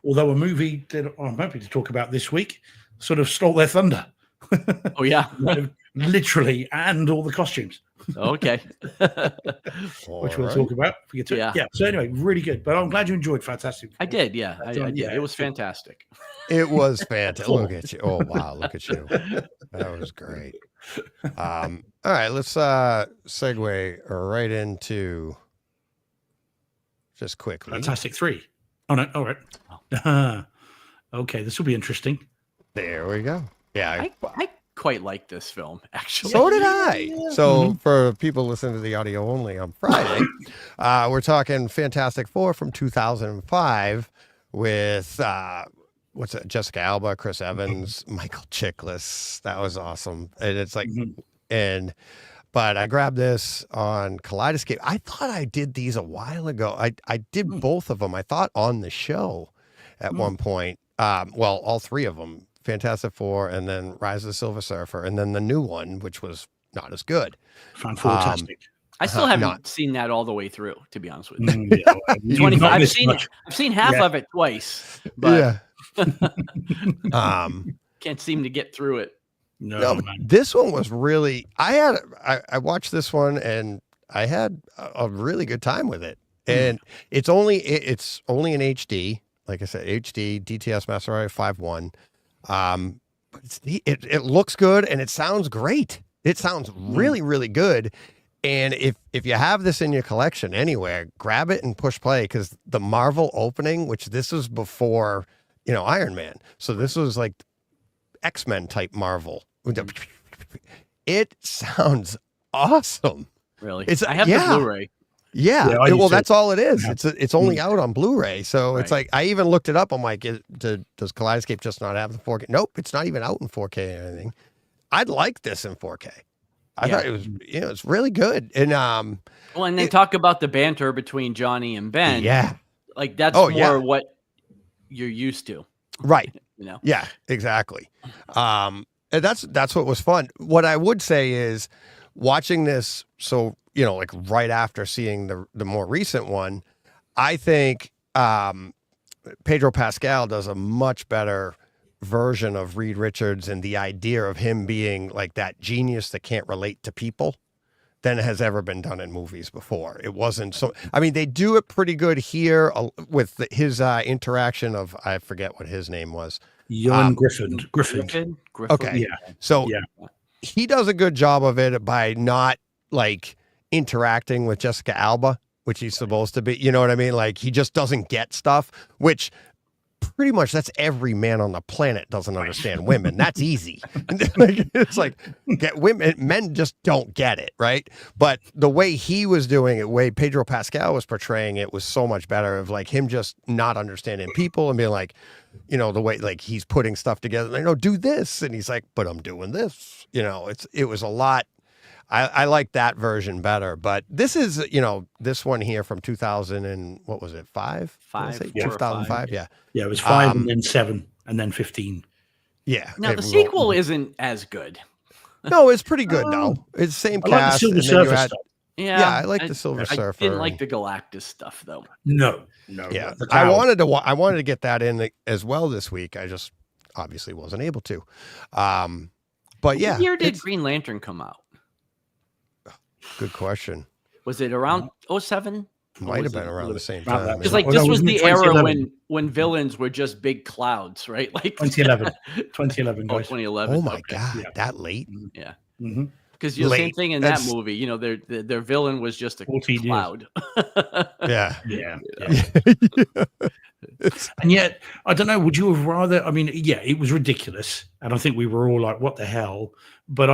C: Although a movie that I'm happy to talk about this week sort of stole their thunder.
B: Oh yeah,
C: literally, and all the costumes.
B: Okay,
C: which we'll talk about. So anyway, really good. But I'm glad you enjoyed. Fantastic.
B: I did. Yeah, I did. It was fantastic.
A: It was fantastic. Look at you. Oh wow, look at you. That was great. All right, let's segue right into just quickly.
C: Fantastic 3. Oh no. All right. Okay, this will be interesting.
A: There we go. Yeah,
B: I quite like this film, actually.
A: So did I. So for people listening to the audio only on Friday, we're talking Fantastic Four from 2005 with Jessica Alba, Chris Evans, Michael Chiklis. That was awesome. And it's like, but I grabbed this on Kaleidoscape. I thought I did these a while ago. I did both of them, I thought, on the show at one point. Well, all 3 of them. Fantastic Four, and then Rise of the Silver Surfer, and then the new one, which was not as good.
C: Fantastic.
B: I still haven't seen that all the way through, to be honest with you. 25. I've seen half of it twice, but can't seem to get through it.
A: No, this one was really. I watched this one and I had a really good time with it, and it's only in HD. Like I said, HD DTS Master Race 5.1. But it looks good and it sounds great. It sounds really, really good. And if you have this in your collection anywhere, grab it and push play, because the Marvel opening, which this was before, Iron Man. So this was like X-Men type Marvel. It sounds awesome.
B: Really? I have the Blu-ray.
A: Yeah, well, that's all it is.
C: Yeah.
A: It's only out on Blu-ray, so it's like I even looked it up. I'm like, does Kaleidoscape just not have the 4K? Nope, it's not even out in 4K or anything. I'd like this in 4K. I thought it was, it's really good. And
B: well, and they talk about the banter between Johnny and Ben.
A: Yeah,
B: like that's more what you're used to,
A: right?
B: You know.
A: Yeah, exactly. And that's what was fun. What I would say is watching this. So like right after seeing the more recent one, I think Pedro Pascal does a much better version of Reed Richards and the idea of him being like that genius that can't relate to people than has ever been done in movies before. It wasn't so. I mean, they do it pretty good here with his interaction of, I forget what his name was.
C: Ewan Griffin.
A: Okay.
C: Yeah.
A: So he does a good job of it by not like interacting with Jessica Alba, which he's supposed to be. You know what I mean? Like he just doesn't get stuff, which pretty much that's every man on the planet doesn't understand women. That's easy. It's like men just don't get it, right? But the way he was doing it, the way Pedro Pascal was portraying it was so much better of like him just not understanding people and being like, the way like he's putting stuff together, do this. And he's like, but I'm doing this, it was a lot. I like that version better, but this is, this one here from 2000 and what was it? 2005. Yeah.
C: Yeah. It was 5 and then 7 and then 15.
A: Yeah.
B: Now the sequel isn't as good.
A: No, it's pretty good though. It's the same cast.
C: Like the Silver Surfer stuff.
A: Yeah, I like the Silver Surfer.
B: I didn't like the Galactus stuff though.
C: No.
A: Yeah, I wanted to get that in as well this week. I just obviously wasn't able to. But yeah,
B: what year did Green Lantern come out?
A: Good question.
B: Was it around 07?
A: Might have been around the same time.
B: Because like this was the era when villains were just big clouds, right? Like
C: 2011. 2011.
B: Oh, 2011.
A: Oh my God, that late?
B: Yeah.
C: Mm-hmm.
B: Because the same thing in that movie, their villain was just a cloud.
A: Yeah.
C: And yet, I don't know, would you have rather, I mean, yeah, it was ridiculous. And I think we were all like, what the hell? But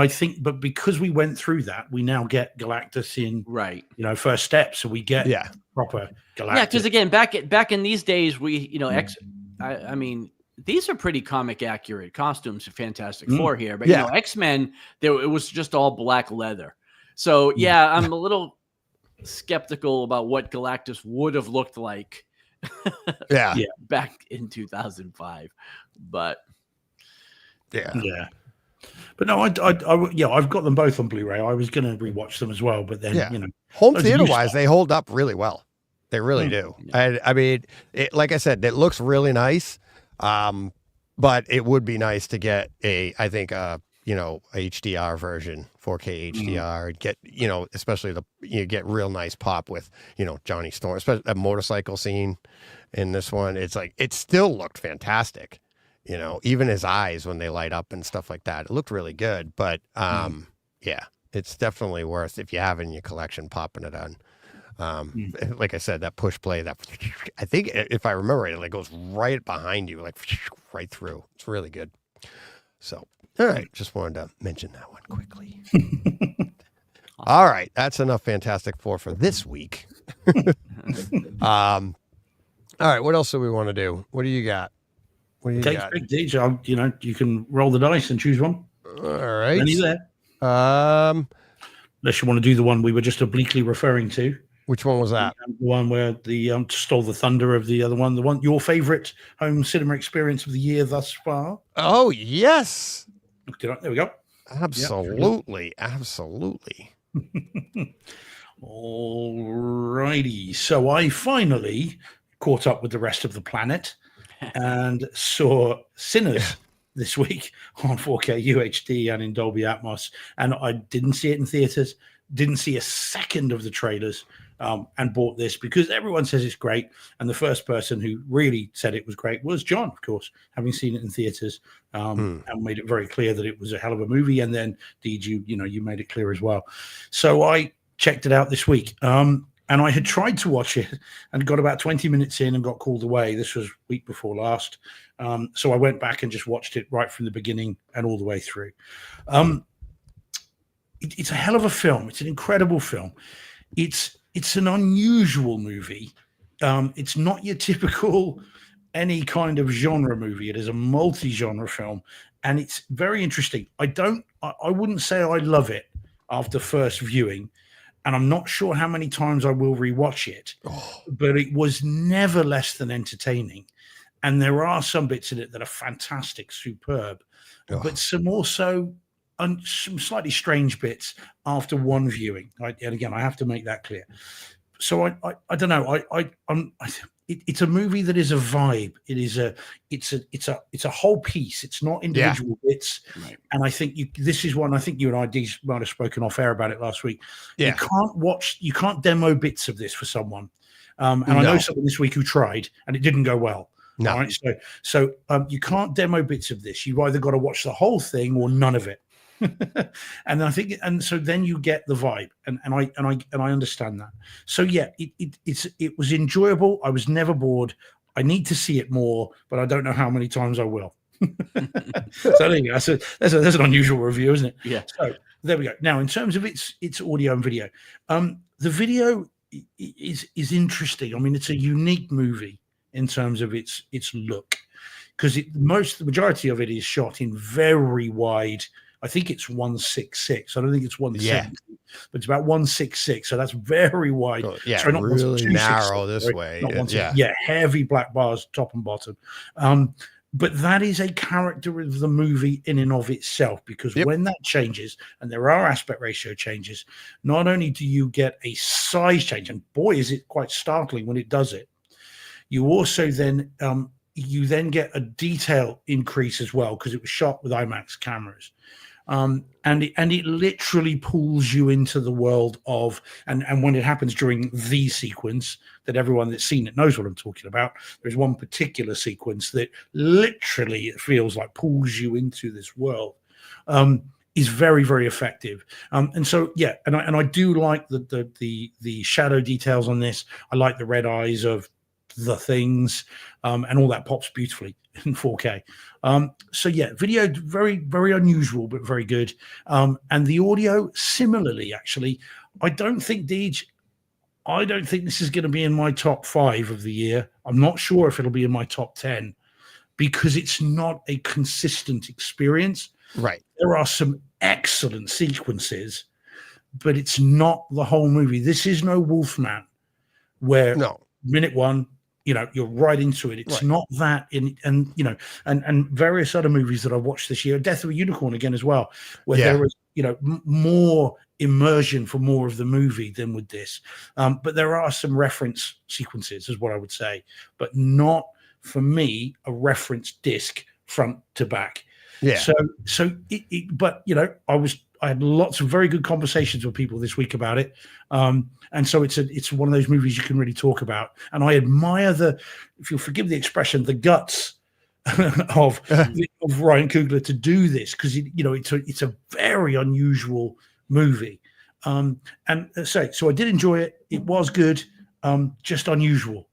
C: because we went through that, we now get Galactus in, First Step. So we get proper Galactus.
B: Yeah, because again, back in these days, we, I mean, these are pretty comic accurate costumes for Fantastic Four here. But, X-Men, it was just all black leather. So, yeah, I'm a little skeptical about what Galactus would have looked like. Back in 2005, but
C: but no, I've got them both on Blu-ray. I was going to rewatch them as well, but then
A: home theater wise, they hold up really well. They really do. I mean, like I said, it looks really nice, but it would be nice to get a HDR version, 4K HDR, get, especially you get real nice pop with, Johnny Storm, especially that motorcycle scene in this one. It's like, it still looked fantastic, even his eyes when they light up and stuff like that. It looked really good, but it's definitely worth, if you have in your collection, popping it on. Like I said, that push play, that I think if I remember it like goes right behind you, like right through. It's really good. So, all right, just wanted to mention that one quickly. All right, that's enough Fantastic Four for this week. All right, what else do we want to do? What do you got?
C: Big DJ, you can roll the dice and choose one.
A: All right.
C: Any there? Unless you want to do the one we were just obliquely referring to.
A: Which one was that?
C: The one where the stole the thunder of the other one. The one, your favorite home cinema experience of the year thus far.
A: Oh yes.
C: Looked it up. There we go.
A: Absolutely, absolutely.
C: All righty. So I finally caught up with the rest of the planet and saw Sinners this week on 4K UHD and in Dolby Atmos. And I didn't see it in theaters, didn't see a second of the trailers, and bought this because everyone says it's great. And the first person who really said it was great was John, of course, having seen it in theaters, and made it very clear that it was a hell of a movie. And then Deej, you made it clear as well. So I checked it out this week. And I had tried to watch it and got about 20 minutes in and got called away. This was week before last. So I went back and just watched it right from the beginning and all the way through. It's a hell of a film. It's an incredible film. It's it's an unusual movie. It's not your typical any kind of genre movie. It is a multi-genre film, and it's very interesting. I wouldn't say I love it after first viewing, and I'm not sure how many times I will rewatch it, but it was never less than entertaining. And there are some bits in it that are fantastic, superb, but some also some slightly strange bits after one viewing. And again, I have to make that clear. So I don't know. It's a movie that is a vibe. It's a whole piece. It's not individual bits. Right. And I think this is one. I think you and I, Deej, might have spoken off air about it last week. Yeah. You can't demo bits of this for someone. And I know someone this week who tried, and it didn't go well. No. Right? So you can't demo bits of this. You've either got to watch the whole thing or none of it. And I think, and so then you get the vibe, and I understand that. So yeah, it was enjoyable. I was never bored. I need to see it more, but I don't know how many times I will. So there you go. That's an unusual review, isn't it? Yeah. So there we go. Now, in terms of its audio and video, the video is interesting. I mean, it's a unique movie in terms of its look, because the majority of it is shot in very wide. I think it's 166. I don't think it's 170, but it's about 166. So that's very wide.
A: Oh, yeah, sorry, not really narrow this way.
C: Heavy black bars, top and bottom. But that is a character of the movie in and of itself, because when that changes, and there are aspect ratio changes, not only do you get a size change, and boy, is it quite startling when it does it, you also then get a detail increase as well, because it was shot with IMAX cameras. And it literally pulls you into the world of, and when it happens during the sequence that everyone that's seen it knows what I'm talking about. There's one particular sequence that literally, it feels like, pulls you into this world. Is very, very effective. And so, yeah, and I do like the shadow details on this. I like the red eyes of the things, and all that pops beautifully in 4K. So yeah, video, very, very unusual, but very good. And the audio, similarly, actually, I don't think this is going to be in my top 5 of the year. I'm not sure if it'll be in my top 10, because it's not a consistent experience. Right. There are some excellent sequences, but it's not the whole movie. This is no Wolfman, where minute 1, you're right into it. It's not that and various other movies that I watched this year, Death of a Unicorn again as well, where there was, more immersion for more of the movie than with this. But there are some reference sequences, is what I would say, but not for me a reference disc front to back. Yeah. But I had lots of very good conversations with people this week about it. And so it's one of those movies you can really talk about. And I admire if you'll forgive the expression, the guts of Ryan Coogler to do this, because it's a very unusual movie. So I did enjoy it. It was good, just unusual.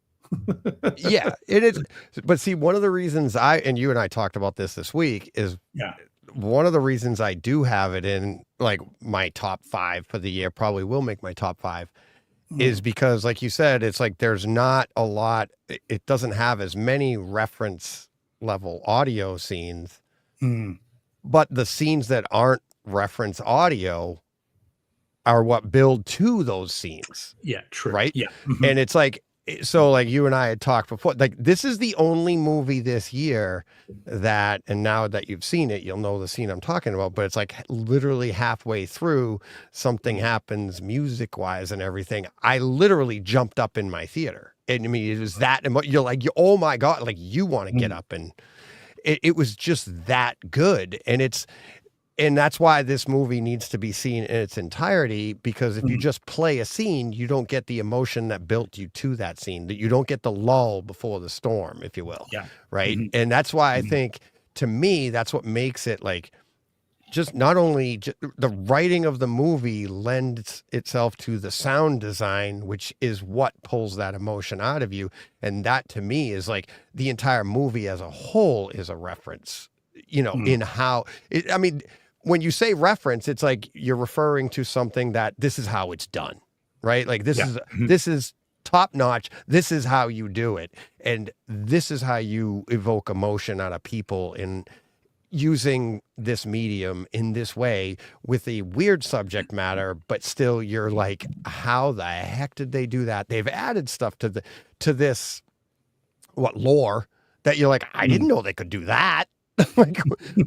A: Yeah, it is. But see, one of the reasons you and I talked about this week is one of the reasons I do have it in like my top 5 for the year, probably will make my top 5, is because, like you said, it's like there's not a lot. It doesn't have as many reference level audio scenes, but the scenes that aren't reference audio are what build to those scenes.
C: Yeah, true.
A: Right?
C: Yeah.
A: And it's like, so like you and I had talked before, like this is the only movie this year that, and now that you've seen it, you'll know the scene I'm talking about, but it's like literally halfway through, something happens music wise and everything. I literally jumped up in my theater. And I mean, it was that, and you're like, oh my God, like you want to get up, and it was just that good. And that's why this movie needs to be seen in its entirety, because if you just play a scene, you don't get the emotion that built you to that scene, that you don't get the lull before the storm, if you will. Yeah. Right. And that's why I think, to me, that's what makes it like, just not only the writing of the movie lends itself to the sound design, which is what pulls that emotion out of you. And that to me is like the entire movie as a whole is a reference, in how I mean, when you say reference, it's like you're referring to something that this is how it's done. right? Like this is top notch. This is how you do it. And this is how you evoke emotion out of people in using this medium in this way with a weird subject matter, but still you're like, how the heck did they do that? They've added stuff to this lore that you're like, I didn't know they could do that. Like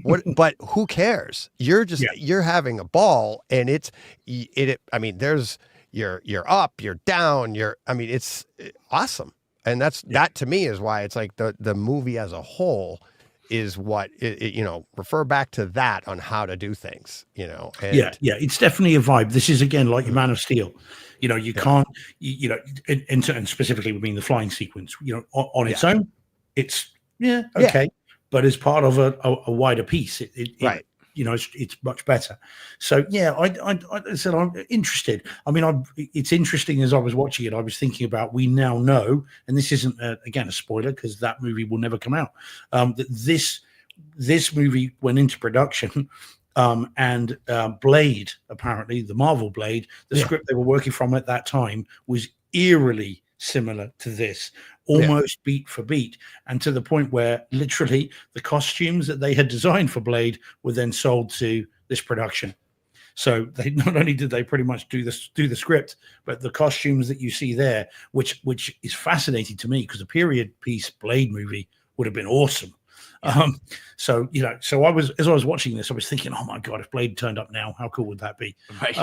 A: what? But who cares? You're just you're having a ball, and I mean, there's you're up, you're down, it's awesome, and that to me is why it's like the movie as a whole is what refer back to that on how to do things, and
C: it's definitely a vibe. This is again like your Man of Steel. You can't, and specifically we mean the flying sequence. On its own, it's okay. But as part of a wider piece, it's much better. So I said I'm interested. I mean, it's interesting as I was watching it. I was thinking about, we now know, and this isn't again a spoiler because that movie will never come out. That this movie went into production, and Blade, apparently the Marvel Blade, the script they were working from at that time was eerily similar to this, almost beat for beat, and to the point where literally the costumes that they had designed for Blade were then sold to this production. So they not only did they pretty much do the script, but the costumes that you see there, which is fascinating to me, because a period piece Blade movie would have been awesome. So I was, as I was watching this, I was thinking, oh my God, if Blade turned up now, how cool would that be?
B: Right.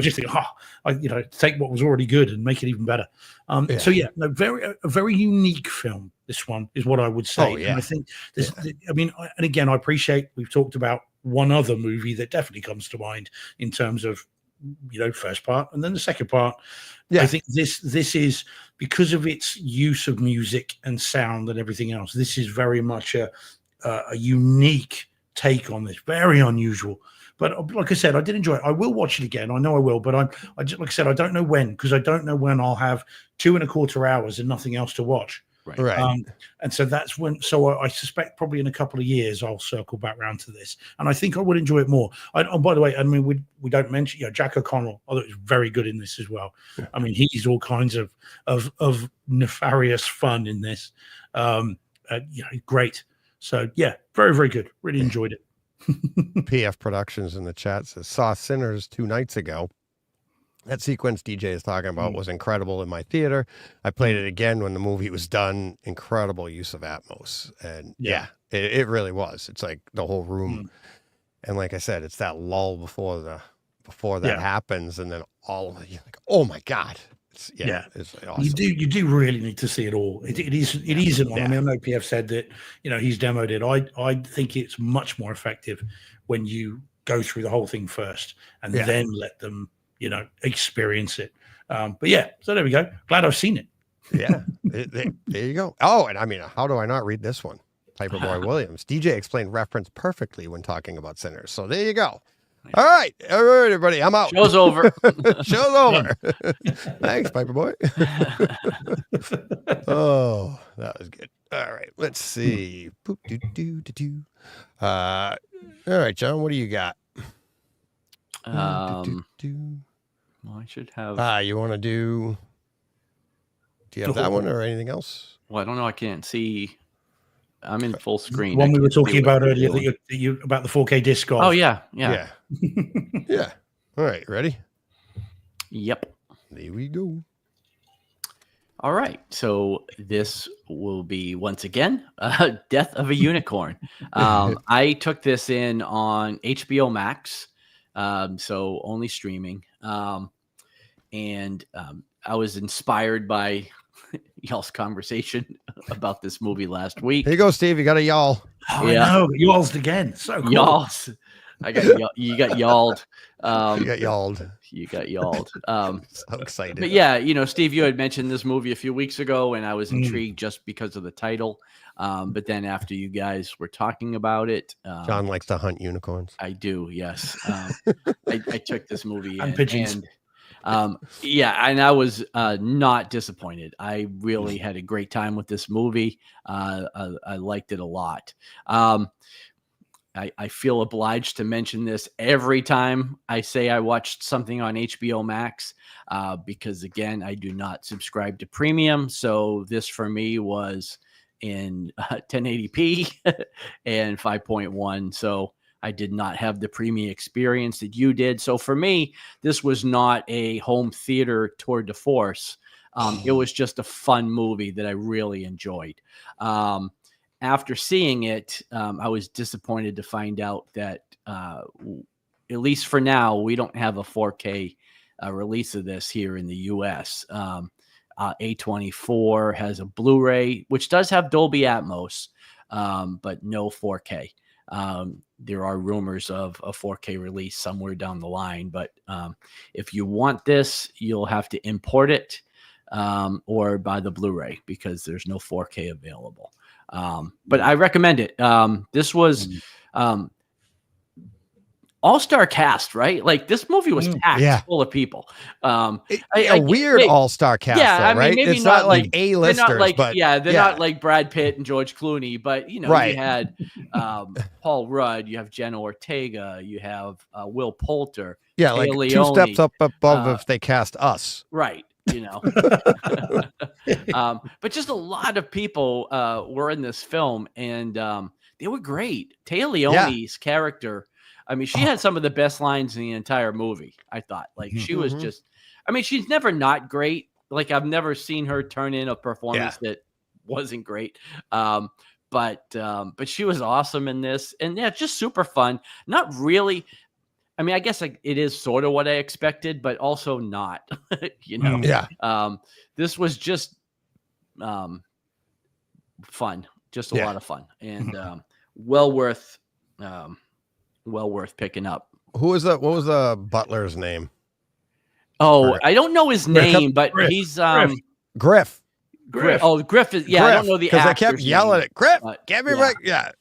C: Just thinking, take what was already good and make it even better. So a very unique film. This one is what I would say.
A: Oh, yeah.
C: And I think this, and again, I appreciate we've talked about one other movie that definitely comes to mind in terms of, first part and then the second part. I think this is, because of its use of music and sound and everything else, this is very much a unique take on this, very unusual. But like I said, I did enjoy it. I will watch it again. I know I will, but I just, like I said, I don't know when, because I don't know when I'll have 2.25 hours and nothing else to watch.
A: Right.
C: And so that's when. So I suspect probably in a couple of years I'll circle back around to this, and I think I would enjoy it more. By the way, I mean we don't mention Jack O'Connell. I thought he was very good in this as well. Yeah. I mean, he's all kinds of nefarious fun in this. Great. So very, very good. Really enjoyed it.
A: PF Productions in the chat says, saw Sinners 2 nights ago. That sequence DJ is talking about was incredible in my theater. I played it again when the movie was done. Incredible use of Atmos. And it really was. It's like the whole room. And like I said, it's that lull before that happens. And then all of it, you're like, oh my God. It's awesome. You do really need to see it all. It isn't one. I mean, I know PF said that, he's demoed it. I think it's much more effective when you go through the whole thing first and then let them, experience it. So there we go. Glad I've seen it. There you go. Oh, and I mean, how do I not read this one? Piper Boy Williams. DJ explained reference perfectly when talking about Sinners. So there you go. All right, everybody, I'm out.
B: Show's over.
A: Show's over. Thanks, Piper Boy. Oh, that was good. All right, let's see. All right, John, what do you got?
B: Well, I should have.
A: You want to do? Do you have that one or anything else?
B: Well, I don't know. I can't see. I'm in full screen.
C: One we were talking about earlier, that you about the 4K disc golf.
B: Oh yeah.
A: Yeah. All right, ready?
B: Yep.
A: There we go.
B: All right. So this will be once again Death of a Unicorn. I took this in on HBO Max, so only streaming. And I was inspired by y'all's conversation about this movie last week.
A: Here you go, Steve. You got a y'all.
C: Oh, yeah. I know. Y'all's again. So cool.
B: Y'all's. You got y'alled.
A: You got y'alled.
B: You got y'alled.
A: So excited.
B: But Steve, you had mentioned this movie a few weeks ago, and I was intrigued just because of the title. But then after you guys were talking about it,
A: John likes to hunt unicorns.
B: I do, yes. I took this movie
C: and pigeons.
B: And I was not disappointed. I really had a great time with this movie. I liked it a lot. I feel obliged to mention this every time I say I watched something on HBO Max, because again, I do not subscribe to premium. So this for me was in 1080p and 5.1. So I did not have the premium experience that you did. So for me, this was not a home theater tour de force. It was just a fun movie that I really enjoyed. After seeing it, I was disappointed to find out that, at least for now, we don't have a 4K release of this here in the US. A24 has a Blu-ray, which does have Dolby Atmos, but no 4K. There are rumors of a 4K release somewhere down the line, but if you want this, you'll have to import it or buy the Blu-ray because there's no 4K available. But I recommend it. This was all-star cast, right? Like this movie was packed full of people.
A: A weird all-star cast, though, right?
B: Maybe
A: it's not like A-listers, but
B: they're not like Brad Pitt and George Clooney, but you know, you had Paul Rudd, you have Jenna Ortega, you have Will Poulter,
A: like
B: Leone,
A: 2 steps up above if they cast us,
B: right? You know, but just a lot of people were in this film, and they were great. Taya Leone's character, I mean, she had some of the best lines in the entire movie. I thought, like, she was just, I mean, she's never not great. Like, I've never seen her turn in a performance that wasn't great. But she was awesome in this, and just super fun. Not really. I mean, I guess like it is sort of what I expected, but also not, you know? This was just, fun, just a lot of fun, and, well worth picking up.
A: What was the butler's name?
B: Oh, I don't know his name, but
C: Griff.
B: he's,
A: Griff.
B: Oh, Griff is, I don't know the actor's
A: because I kept yelling at Griff. Get me back.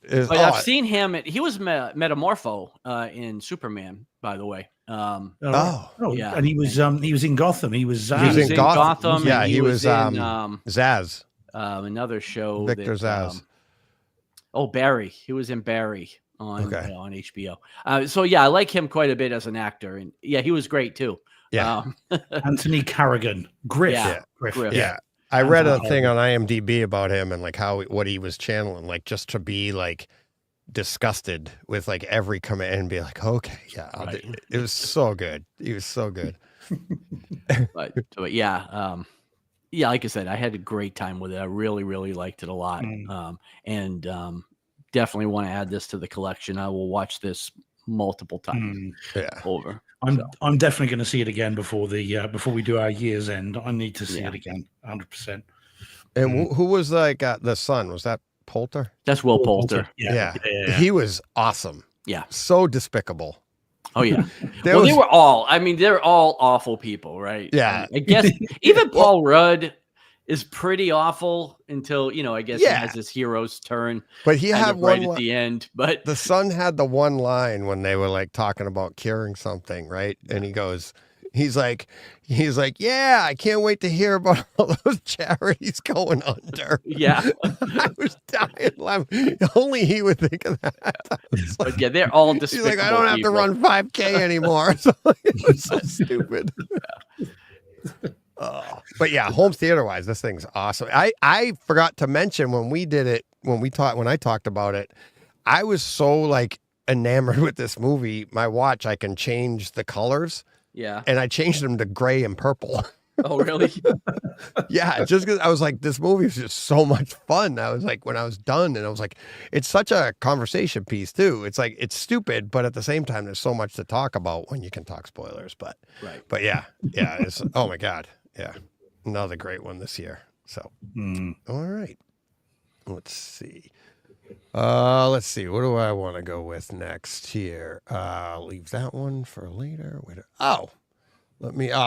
B: But I've seen him. He was Metamorpho in Superman, by by the way.
C: And he was in Gotham. He was
B: Zaz. He was in Gotham.
A: Yeah,
B: he was in
A: Zaz.
B: Another show.
A: Victor Zaz.
B: Barry. He was in Barry on HBO. So I like him quite a bit as an actor, and he was great too.
C: Anthony Carrigan. Griff.
B: Griff.
A: Yeah. I read a thing on IMDb about him and like what he was channeling, like just to be like disgusted with like every command and be like, okay, I'll do it. It was so good. He was so good.
B: but like I said, I had a great time with it. I really, really liked it a lot. And definitely want to add this to the collection. I will watch this multiple times over.
C: I'm definitely going to see it again before we do our year's end. I need to see it again, 100%.
A: And who was like the son? Was that Poulter?
B: That's Will Poulter.
A: Yeah. He was awesome. Yeah, so despicable.
B: Oh yeah. They were all. I mean, they're all awful people, right?
A: Yeah.
B: I guess even Paul Rudd is pretty awful until, I guess he has his hero's turn.
A: But he had one
B: right at the end. But
A: the son had the one line when they were like talking about curing something, right? And he's like, yeah, I can't wait to hear about all those charities going under.
B: Yeah.
A: I was dying laughing. Only he would think of that.
B: But they're all despicable.
A: He's like, I don't have to run 5K anymore. So it was so stupid. But home theater wise, this thing's awesome. I forgot to mention when we did it, when I talked about it, I was so like enamored with this movie. My watch, I can change the colors.
B: Yeah.
A: And I changed them to gray and purple.
B: Oh, really?
A: Yeah. Just because I was like, this movie is just so much fun. I was like, when I was done, and I was like, it's such a conversation piece too. It's like, it's stupid, but at the same time, there's so much to talk about when you can talk spoilers. But it's, oh my God. Yeah. Another great one this year. So, all right. Let's see. What do I want to go with next here? I'll leave that one for later. I'll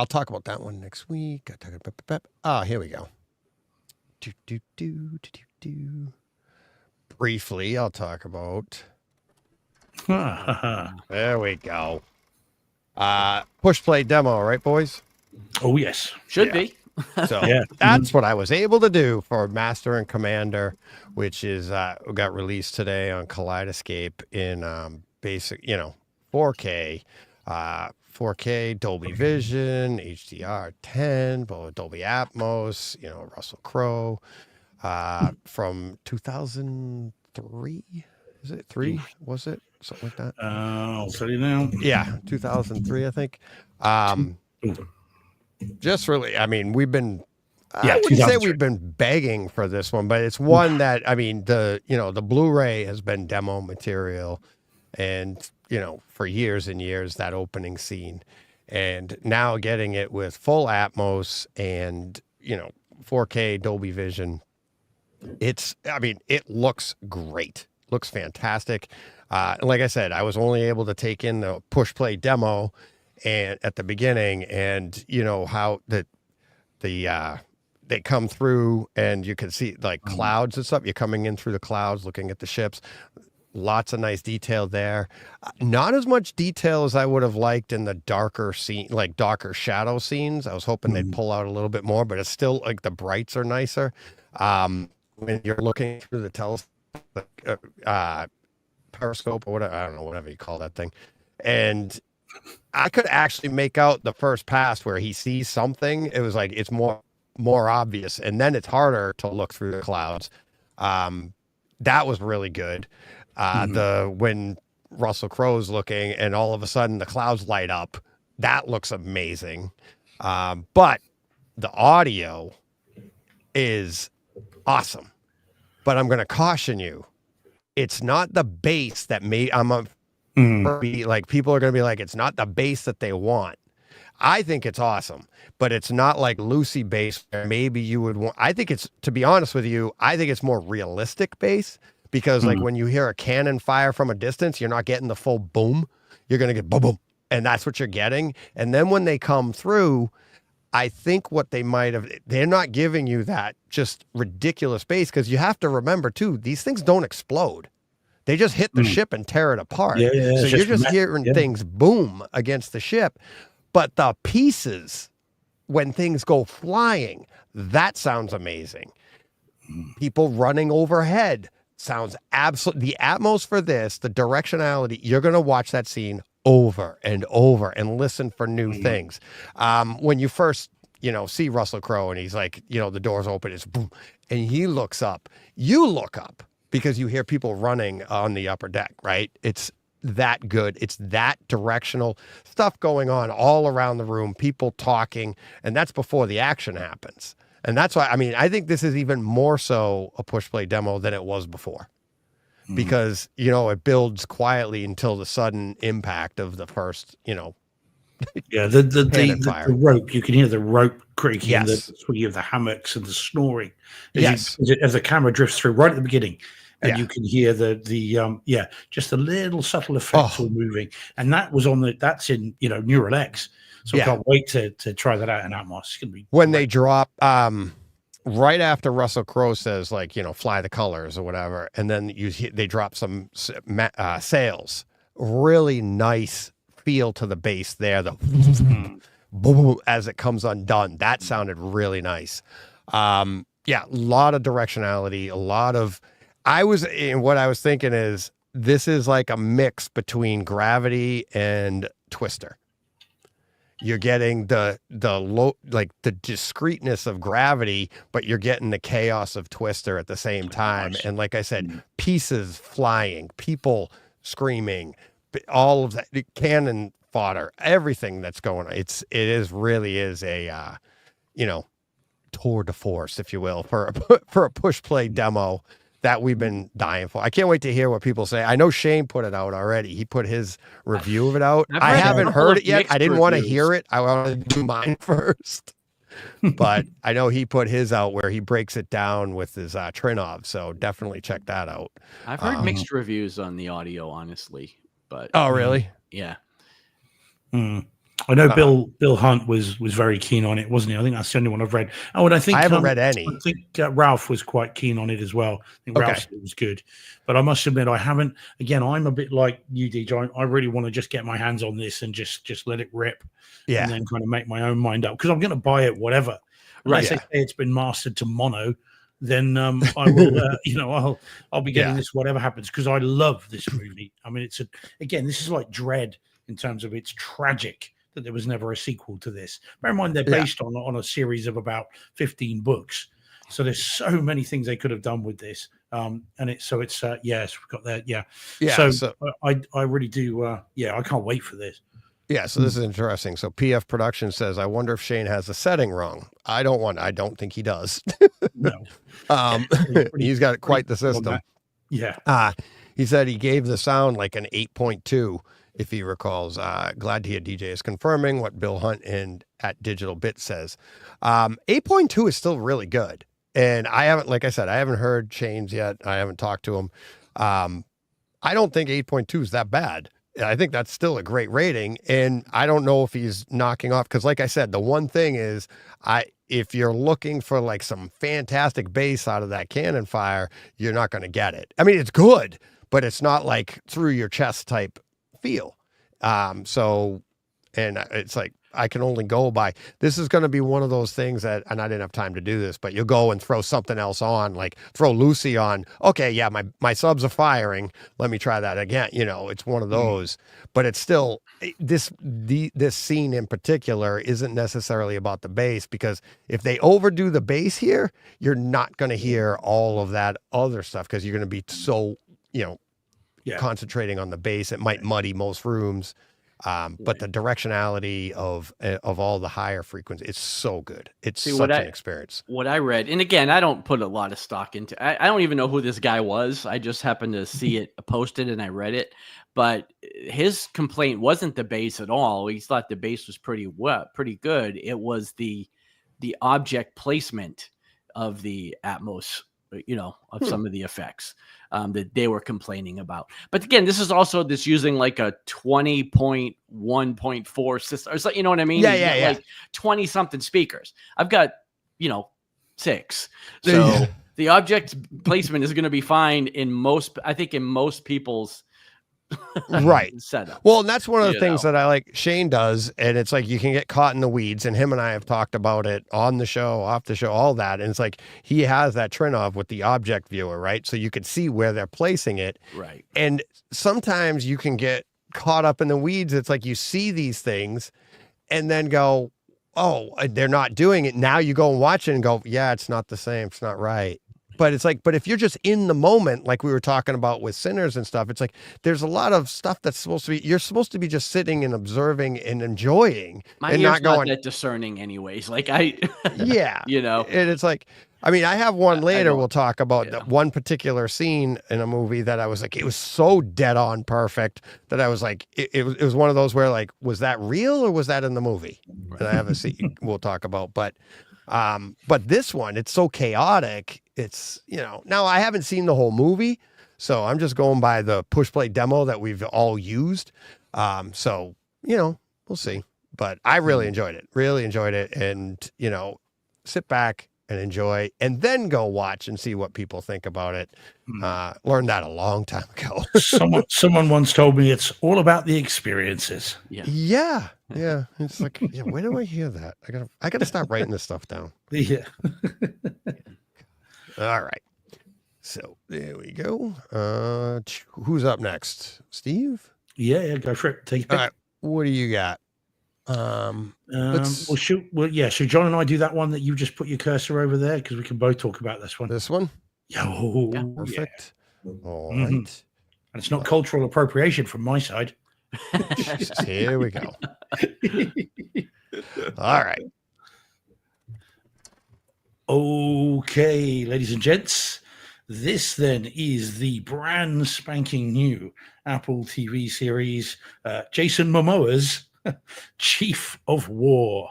A: talk about that one next week. Here we go. Briefly, I'll talk about. There we go. Push play demo, right, boys?
C: Oh yes,
B: should be.
A: So that's what I was able to do for Master and Commander, which is got released today on Kaleidoscape in basic, 4K, 4K, Dolby Vision, HDR10, Dolby Atmos, Russell Crowe, from 2003. Is it 3? Was it something like that?
C: I'll tell you now.
A: Yeah, 2003, I think. Just really, I mean, we've been. I wouldn't say we've been begging for this one, but it's one that, I mean, the Blu-ray has been demo material, and for years and years, that opening scene, and now getting it with full Atmos and 4K Dolby Vision. It looks great. Looks fantastic. Like I said, I was only able to take in the push play demo and at the beginning, and how they come through and you can see like clouds and stuff. You're coming in through the clouds, looking at the ships. Lots of nice detail there. Not as much detail as I would have liked in the darker scene, like darker shadow scenes. I was hoping they'd pull out a little bit more, but it's still like the brights are nicer. When you're looking through the periscope or whatever, I don't know, whatever you call that thing. And I could actually make out the first pass where he sees something. It was like, it's more obvious. And then it's harder to look through the clouds. That was really good. When Russell Crowe's looking and all of a sudden the clouds light up, that looks amazing. But the audio is awesome. But I'm going to caution you. It's not the bass that people are going to be like, it's not the bass that they want. I think it's awesome, but it's not like Lucy bass where maybe you would want. I think it's, to be honest with you, I think it's more realistic bass, because like when you hear a cannon fire from a distance, you're not getting the full boom. You're going to get boom, boom. And that's what you're getting. And then when they come through, I think what they might have, they're not giving you that just ridiculous bass, because you have to remember too, these things don't explode. They just hit the ship and tear it apart. So you're just hearing things boom against the ship. But the pieces, when things go flying, that sounds amazing. People running overhead sounds absolutely, the Atmos for this, the directionality, you're going to watch that scene over and over and listen for new things. When you first, see Russell Crowe and he's like, the doors open, it's boom, and he looks up, you look up because you hear people running on the upper deck, right? It's that good. It's that directional stuff going on all around the room, people talking, and that's before the action happens. And that's why, I think this is even more so a push play demo than it was before, because, it builds quietly until the sudden impact of the first, the
C: rope, you can hear the rope creaking, the swinging of the hammocks and the snoring as the camera drifts through right at the beginning. And you can hear just the little subtle effects all moving. And that was that's in, Neural X. So I can't wait to try that out in Atmos. It's gonna be
A: when they drop, right after Russell Crowe says, like, fly the colors or whatever. And then they drop some sails, really nice feel to the bass there. The boom, as it comes undone. That sounded really nice. A lot of directionality, a lot of, what I was thinking is this is like a mix between Gravity and Twister. You're getting the low, like the discreteness of Gravity, but you're getting the chaos of Twister at the same time. And like I said, pieces flying, people screaming, all of that, cannon fodder, everything that's going on. It really is a, tour de force, if you will, for a push play demo that we've been dying for. I can't wait to hear what people say. I know Shane put it out already. He put his review of it out. I haven't heard it yet. I didn't want to hear it. I wanted to do mine first. But I know he put his out where he breaks it down with his Trinov. So definitely check that out.
B: I've heard mixed reviews on the audio, honestly. But
A: oh, really?
B: Yeah.
C: I know Bill Hunt was very keen on it, wasn't he? I think that's the only one I've read. Oh, and I
A: haven't read any.
C: I think Ralph was quite keen on it as well. I think Ralph said it was good, but I must admit I haven't. Again, I'm a bit like you, DJ. I really want to just get my hands on this and just let it rip, and then kind of make my own mind up, because I'm going to buy it, whatever. unless they say it's been mastered to mono, then I will, I'll be getting this whatever happens, because I love this movie. I mean, this is like Dread in terms of it's tragic that there was never a sequel to this. Bear in mind, they're based on a series of about 15 books. So there's so many things they could have done with this. And it's we've got that. So I really do. I can't wait for this.
A: Yeah, so this is interesting. So PF Production says, I wonder if Shane has the setting wrong. I don't think he does.
C: No.
A: He's got quite the system.
C: Yeah.
A: He said he gave the sound like an 8.2, if he recalls. Glad to hear DJ is confirming what Bill Hunt and at Digital Bit says. 8.2 is still really good. And I haven't heard Shane's yet. I haven't talked to him. I don't think 8.2 is that bad. I think that's still a great rating. And I don't know if he's knocking off, because like I said, the one thing is if you're looking for like some fantastic bass out of that cannon fire, you're not going to get it. I mean, it's good, but it's not like through your chest type feel. And it's like, I can only go by, this is going to be one of those things that, and I didn't have time to do this, but you'll go and throw something else on, like throw Lucy on. Okay. Yeah. My subs are firing. Let me try that again. It's one of those, but it's still this scene in particular isn't necessarily about the bass, because if they overdo the bass here, you're not going to hear all of that other stuff, because you're going to be so, concentrating on the bass. It might muddy most rooms. But the directionality of all the higher frequencies, it's so good. It's such an experience.
B: What I read, and again, I don't put a lot of stock into, I don't even know who this guy was. I just happened to see it posted and I read it, but his complaint wasn't the bass at all. He thought the bass was pretty good. It was the object placement of the Atmos, of some of the effects that they were complaining about. But again, this is also this using like a 20.1.4 system, or so, you know what I mean?
A: Yeah.
B: Like 20 something speakers. I've got, 6. So the object placement is going to be fine in most people's
A: right
B: setup.
A: Well, and that's one of the things that I like Shane does, and it's like you can get caught in the weeds, and him and I have talked about it on the show, off the show, all that, and it's like he has that Trinnov with the object viewer, right? So you can see where they're placing it,
B: right? And
A: sometimes you can get caught up in the weeds. It's like you see these things and then go, oh, they're not doing it. Now you go and watch it and go, yeah, it's not the same, it's not right. But it's like, but if you're just in the moment, like we were talking about with Sinners and stuff, it's like there's a lot of stuff that's you're supposed to be just sitting and observing and enjoying.
B: My
A: and
B: ear's not that discerning anyways. Like and
A: it's like, I mean, I have one later we'll talk about that one particular scene in a movie that I was like, it was so dead on perfect that I was like, it was one of those where like, was that real or was that in the movie? Right. And I have a scene we'll talk about, but this one, it's so chaotic. It's, now I haven't seen the whole movie, so I'm just going by the push play demo that we've all used. So, we'll see, but I really enjoyed it and, sit back and enjoy, and then go watch and see what people think about it. Learned that a long time ago.
C: Someone once told me it's all about the experiences.
A: Yeah. It's like, where do I hear that? I gotta start writing this stuff down.
C: Yeah.
A: All right. So there we go. Who's up next? Steve?
C: Yeah, go for it. Take it.
A: All right. What do you got?
C: Should John and I do that one that you just put your cursor over there, because we can both talk about this one.
A: This one?
C: Yeah,
A: perfect. All right.
C: And it's not cultural appropriation from my side.
A: Jesus, here we go. All right.
C: Okay, ladies and gents, this then is the brand spanking new Apple TV series, Jason Momoa's Chief of War,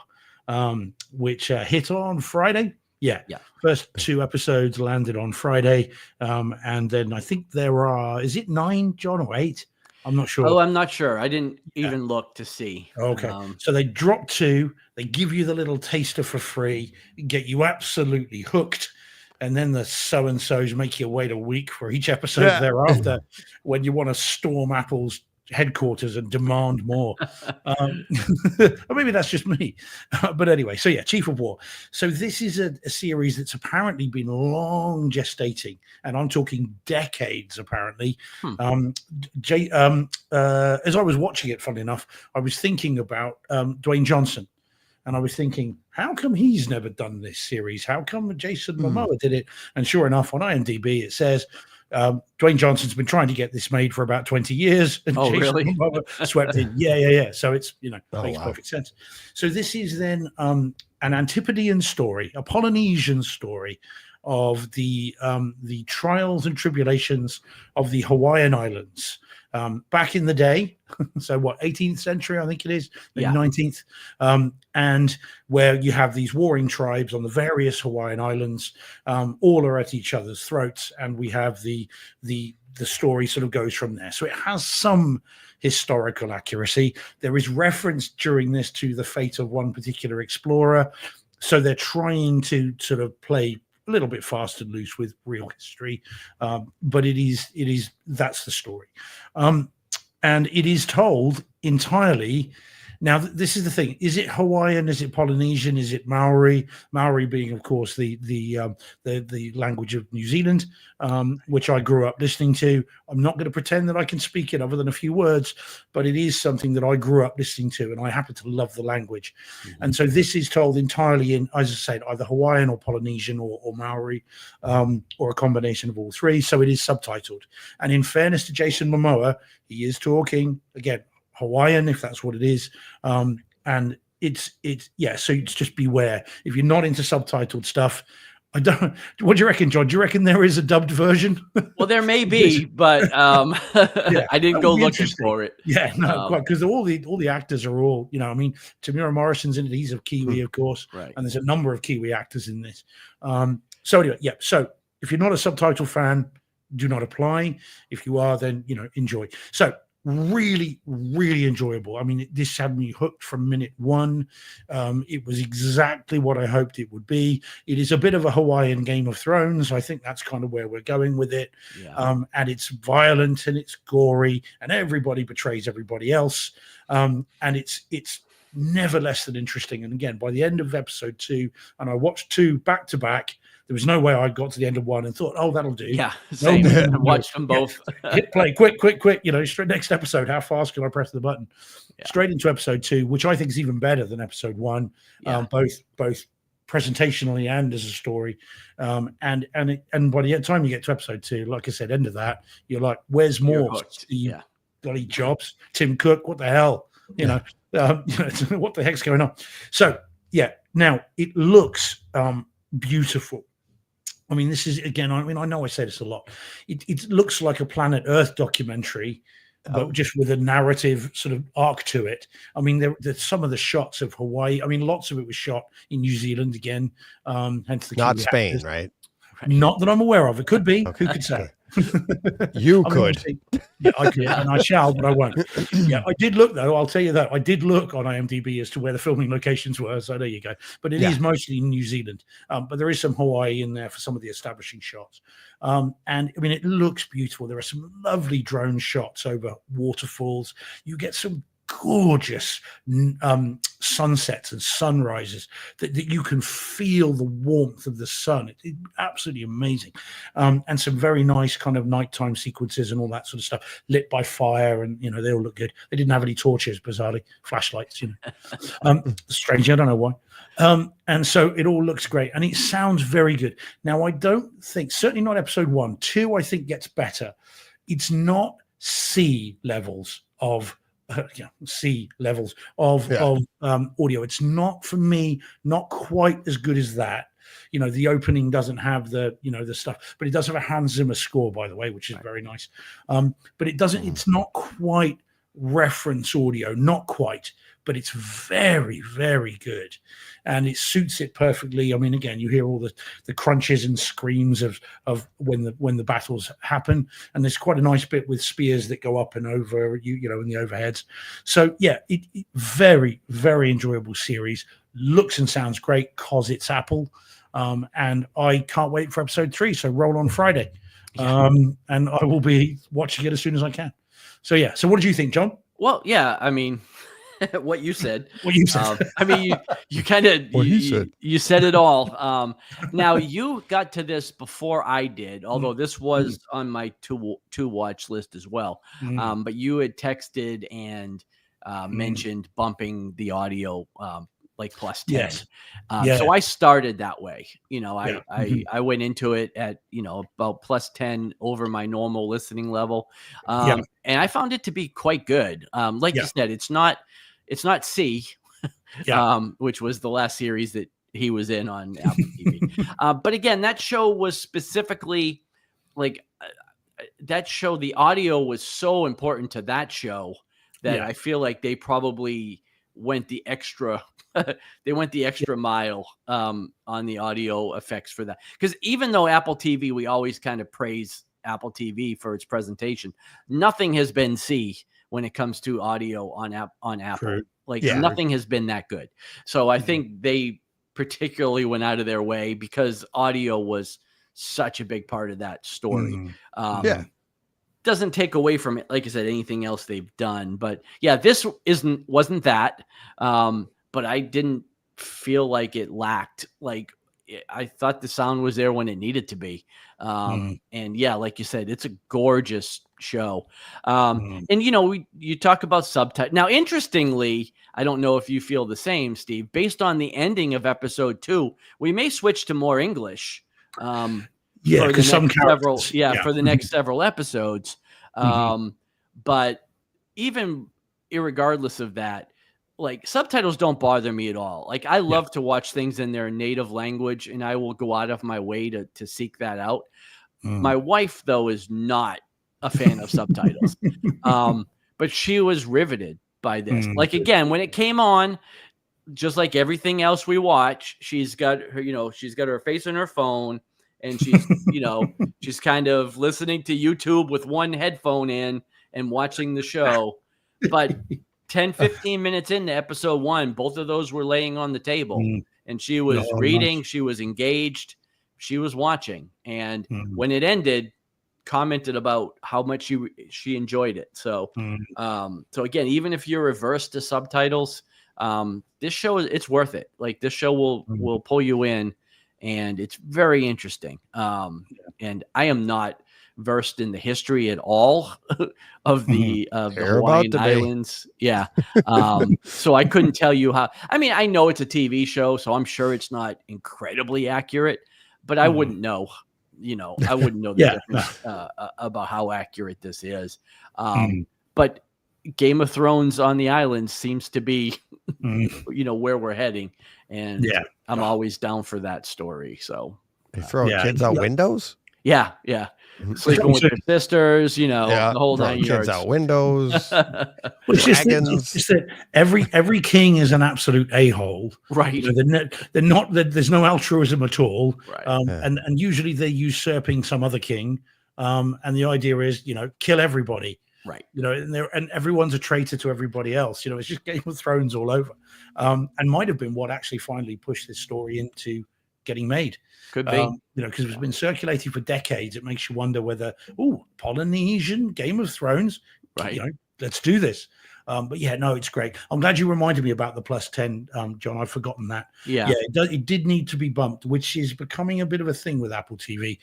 C: which hit on Friday. Yeah. First 2 episodes landed on Friday. And then I think there are, is it 9, John, or 8? I'm not sure.
B: Oh, I'm not sure. I didn't even look to see.
C: Okay. So they drop 2, they give you the little taster for free, get you absolutely hooked. And then the so-and-sos make you wait a week for each episode thereafter when you want to storm Apple's headquarters and demand more. Or maybe that's just me. But anyway, so yeah, Chief of War. So this is a series that's apparently been long gestating, and I'm talking decades apparently. As I was watching it, funny enough, I was thinking about Dwayne Johnson. And I was thinking, how come he's never done this series? How come Jason Momoa did it? And sure enough, on IMDb, it says Dwayne Johnson's been trying to get this made for about 20 years. And Jason Momoa swept in. Yeah. So it's, makes perfect sense. So this is then an Antipodean story, a Polynesian story of the trials and tribulations of the Hawaiian Islands. Back in the day, so 18th century, I think it is, maybe 19th, and where you have these warring tribes on the various Hawaiian islands, all are at each other's throats, and we have the story sort of goes from there. So it has some historical accuracy. There is reference during this to the fate of one particular explorer, so they're trying to sort of play a little bit fast and loose with real history, but it is that's the story, and it is told entirely. Now, this is the thing: is it Hawaiian? Is it Polynesian? Is it Maori? Maori being, of course, the language of New Zealand, which I grew up listening to. I'm not going to pretend that I can speak it other than a few words, but it is something that I grew up listening to, and I happen to love the language. And so this is told entirely in, as I said, either Hawaiian or Polynesian or Maori, or a combination of all three. So it is subtitled. And in fairness to Jason Momoa, he is talking again Hawaiian, if that's what it is, and it's so it's just beware if you're not into subtitled stuff. What do you reckon, John? Do you reckon there is a dubbed version?
B: Well, there may be, but I didn't go looking for it.
C: Yeah, no, because all the actors are all, Tamira Morrison's in it. He's a Kiwi, of course,
B: right? And
C: there's a number of Kiwi actors in this. So anyway, so if you're not a subtitle fan, do not apply. If you are, then enjoy. So really, really enjoyable. I mean, this had me hooked from minute one. It was exactly what I hoped it would be. It is a bit of a Hawaiian Game of Thrones. I think that's kind of where we're going with it. And it's violent and it's gory and everybody betrays everybody else. And it's never less than interesting. And again, by the end of episode 2, and I watched 2 back to back, there was no way I got to the end of 1 and thought, oh, that'll do.
B: Yeah, same. No, watch them both.
C: Hit play, quick. Straight next episode. How fast can I press the button? Straight into episode 2, which I think is even better than episode 1, both presentationally and as a story. And by the time you get to episode 2, like I said, end of that, you're like, where's more? Bloody Jobs, Tim Cook, what the hell? What the heck's going on? So now it looks beautiful. I mean, this is, again, I know I say this a lot. It looks like a Planet Earth documentary, but just with a narrative sort of arc to it. I mean, there's some of the shots of Hawaii. I mean, lots of it was shot in New Zealand again. Hence the
A: not Spain, right?
C: Not that I'm aware of. It could be. Okay. Who could say?
A: You could.
C: I could, and I shall, but I won't. I did look, though. I'll tell you that. I did look on IMDb as to where the filming locations were. So there you go. But it is mostly in New Zealand. But there is some Hawaii in there for some of the establishing shots. And I mean, it looks beautiful. There are some lovely drone shots over waterfalls. You get some gorgeous sunsets and sunrises that you can feel the warmth of the sun. It's absolutely amazing. And some very nice kind of nighttime sequences and all that sort of stuff, lit by fire, and they all look good. They didn't have any torches, bizarrely, flashlights, strangely, I don't know why. And so it all looks great and it sounds very good. Now, I don't think, certainly not episode 1, 2 I think gets better. It's not sea levels of audio. It's not, for me, not quite as good as that. The opening doesn't have the stuff, but it does have a Hans Zimmer score, by the way, which is very nice. But it doesn't. It's not quite reference audio, not quite, but it's very, very good, and it suits it perfectly. I mean, again, you hear all the crunches and screams of when the battles happen, and there's quite a nice bit with spears that go up and over in the overheads. So it very, very enjoyable series. Looks and sounds great because it's Apple, and I can't wait for episode 3. So roll on Friday. and I will be watching it as soon as I can. So yeah. So what did you think, John?
B: Well, yeah, I mean, what you said.
C: What you said.
B: I mean, you kind of you said it all. Now you got to this before I did, although this was on my to watch list as well. But you had texted and mentioned bumping the audio like plus 10.
C: Yes.
B: So I started that way. You know, I went into it at, you know, about plus 10 over my normal listening level. And I found it to be quite good. Like you said, it's not C, which was the last series that he was in on Apple TV. But again, that show was specifically like that show. The audio was so important to that show that I feel like they probably went the extra. They went the extra mile on the audio effects for that. Because even though Apple TV, we always kind of praise Apple TV for its presentation, nothing has been C when it comes to audio on Apple. True. Like nothing has been that good. So I think they particularly went out of their way because audio was such a big part of that story. Doesn't take away from it, like I said, anything else they've done. But yeah, this wasn't that. But I didn't feel like it lacked. Like I thought the sound was there when it needed to be. And yeah, like you said, it's a gorgeous show. And you know, you talk about subtitles. Now, interestingly, I don't know if you feel the same, Steve, based on the ending of episode 2, we may switch to more English.
C: Because some characters,
B: for the next several episodes. But even irregardless of that, like subtitles don't bother me at all. Like I love to watch things in their native language, and I will go out of my way to seek that out. My wife, though, is not a fan of subtitles. But she was riveted by this. Like again, when it came on, just like everything else we watch, she's got her face on her phone, and she's, she's kind of listening to YouTube with one headphone in and watching the show. But 10, 15 minutes into episode 1, both of those were laying on the table, and she was reading, she was engaged, she was watching. And when it ended, commented about how much she enjoyed it. So, so again, even if you're averse to subtitles, this show, it's worth it. Like this show will pull you in, and it's very interesting. And I am not versed in the history at all of the Hawaiian Islands. So I couldn't tell you how. I mean, I know it's a TV show, so I'm sure it's not incredibly accurate, but I wouldn't know. I wouldn't know the difference about how accurate this is. But Game of Thrones on the island seems to be, where we're heading, and I'm always down for that story. So
A: they throw kids out windows.
B: Yeah. Sleeping with their sisters, the whole 9 yards.
A: Kids out windows.
C: It's just that every king is an absolute a-hole,
B: right?
C: They're not. There's no altruism at all,
B: right?
C: And usually they're usurping some other king, and the idea is kill everybody,
B: right?
C: And everyone's a traitor to everybody else. It's just Game of Thrones all over, and might have been what actually finally pushed this story into getting made.
B: Could be,
C: because it's been circulating for decades. It makes you wonder whether, Polynesian Game of Thrones,
B: right?
C: Let's do this. But yeah, no, it's great. I'm glad you reminded me about the plus 10, John. I've forgotten that.
B: Yeah,
C: it did need to be bumped, which is becoming a bit of a thing with Apple TV.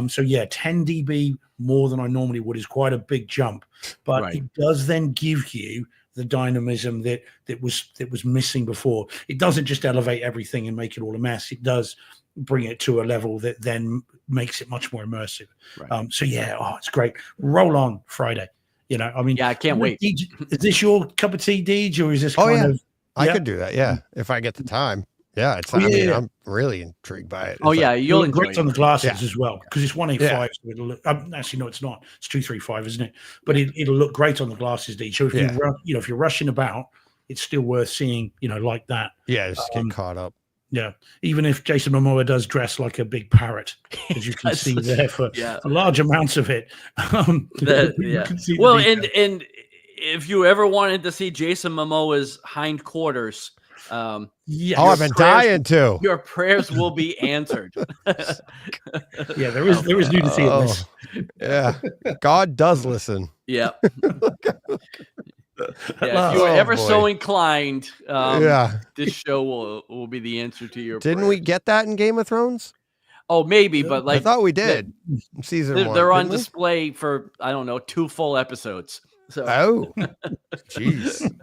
C: So yeah, 10 dB more than I normally would is quite a big jump, but it does then give you the dynamism that was missing before. It doesn't just elevate everything and make it all a mess. It does bring it to a level that then makes it much more immersive. Right. So yeah, it's great. Roll on Friday.
B: I can't wait.
C: Deej, is this your cup of tea, Deej, or is this kind of?
A: I could do that. Yeah, if I get the time. Yeah, it's. I'm really intrigued by it.
B: You'll enjoy
C: it on the glasses as well, because it's 185. So it'll look. Actually, no, it's not. It's 235, isn't it? But it'll look great on the glasses, Deej. So if you're rushing about, it's still worth seeing. Like that.
A: Yeah, just get caught up.
C: Yeah, even if Jason Momoa does dress like a big parrot, as you can see there for large amounts of it.
B: Well, and if you ever wanted to see Jason Momoa's hindquarters,
C: Yeah.
A: Oh, I've been dying to.
B: Your prayers will be answered.
C: Yeah, there is nudity in this.
A: Yeah, God does listen.
B: Yeah. Yeah, if you were ever so inclined, this show will be the answer to your
A: Didn't
B: prayers.
A: we get that in Game of Thrones?
B: Oh, maybe, but
A: I thought we did. Season 1.
B: They're on display for, I don't know, 2 full episodes. So.
A: Oh, jeez.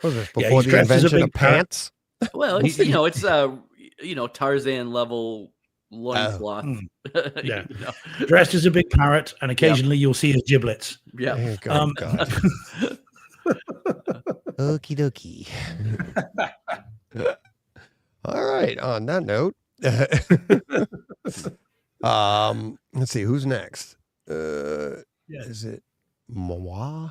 A: Was this before
C: the
A: invention of pants?
B: Well, it's Tarzan level loincloth.
C: Yeah. Dressed as a big parrot, and occasionally you'll see his giblets.
B: Yeah.
A: God. Okie dokie. All right. On that note, let's see who's next. Is it moi?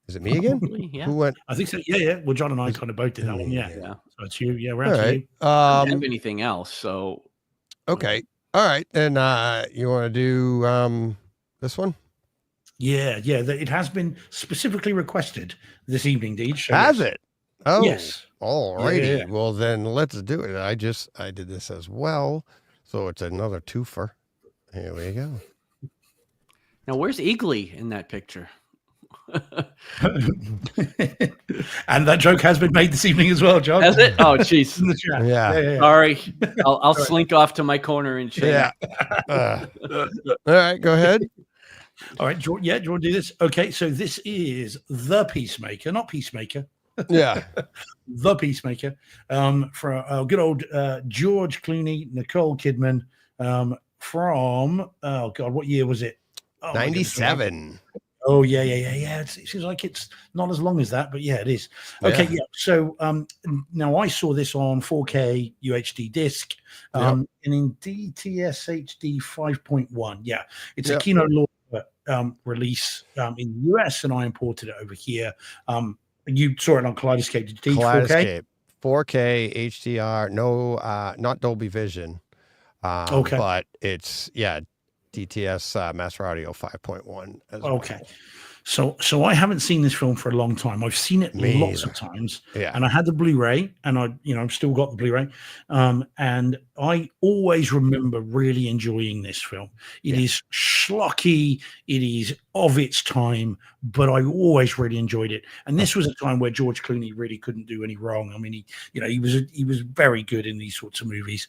A: Is it me again?
B: Yeah.
A: Who went?
C: I think so. Yeah. Well, John and I kind of both did that one. Yeah. So it's you. Yeah, we're on to you.
B: I don't have anything else. So.
A: Okay. All right. And you want to do this one?
C: Yeah. It has been specifically requested this evening, Deej. So
A: Has it? Oh,
C: yes.
A: All righty. Yeah. Well, then let's do it. I did this as well. So it's another twofer. Here we go.
B: Now, where's Eagly in that picture?
C: And that joke has been made this evening as well, John.
B: Has it? Oh, jeez.
C: In the chat.
A: Yeah.
B: Sorry. I'll slink off to my corner and shame.
A: Yeah. All right, go ahead.
C: All right, do you want to do this? Okay, so this is The Peacemaker, not Peacemaker.
A: Yeah.
C: The Peacemaker, for good old George Clooney, Nicole Kidman, from, oh God, what year was it?
A: 97.
C: Oh, yeah. It seems like it's not as long as that, but yeah, it is. Okay, yeah. So now I saw this on 4K UHD disc and in DTS HD 5.1. Yeah, it's a Kino Lorber release in the US, and I imported it over here. You saw it on Kaleidoscape. Did you
A: Kaleidoscape, 4K HDR, no, not Dolby Vision.
C: Okay,
A: but it's DTS Master Audio 5.1 as well.
C: Okay. So I haven't seen this film for a long time. I've seen it lots of times.
A: Yeah.
C: And I had the Blu-ray, and I've still got the Blu-ray. And I always remember really enjoying this film. It is schlocky, it is of its time, but I always really enjoyed it. And this was a time where George Clooney really couldn't do any wrong. I mean, he was very good in these sorts of movies.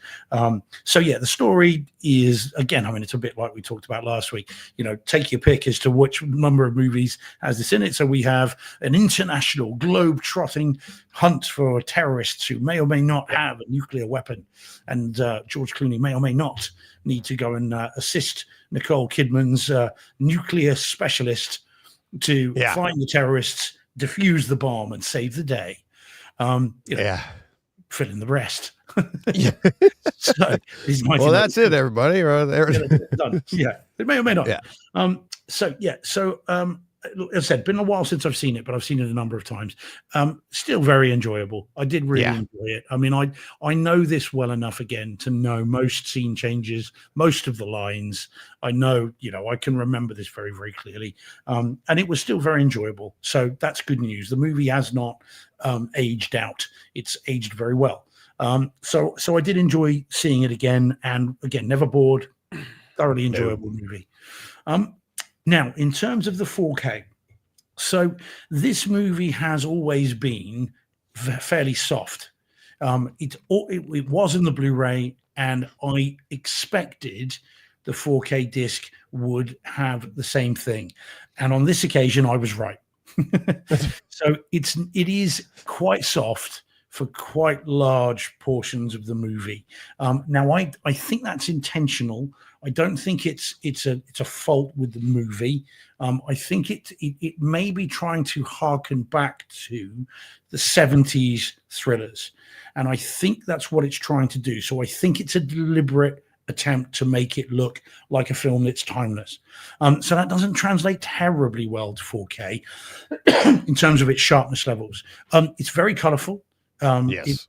C: So yeah, the story is, again, I mean, it's a bit like we talked about last week. Take your pick as to which number of movies has this in it. So we have an international globe-trotting hunt for terrorists who may or may not have a nuclear weapon, and George Clooney may or may not need to go and assist Nicole Kidman's nuclear specialist to find the terrorists, defuse the bomb, and save the day. Fill in the rest. So that's
A: it, everybody. Right there.
C: Done. Yeah, it may or may not. As I said, been a while since I've seen it, but I've seen it a number of times. Still very enjoyable. I did really enjoy it. I mean, I know this well enough again to know most scene changes, most of the lines. I know, I can remember this very, very clearly. And it was still very enjoyable. So that's good news. The movie has not aged out. It's aged very well. So I did enjoy seeing it again, and again, never bored. Thoroughly enjoyable movie. Now, in terms of the 4K, so this movie has always been fairly soft. It was in the Blu-ray, and I expected the 4K disc would have the same thing. And on this occasion, I was right. So it is quite soft for quite large portions of the movie. Now, I think that's intentional. I don't think it's a fault with the movie. I think it may be trying to harken back to the 70s thrillers, and I think that's what it's trying to do. So I think it's a deliberate attempt to make it look like a film that's timeless. So that doesn't translate terribly well to 4K in terms of its sharpness levels. It's very colorful.
A: Yes.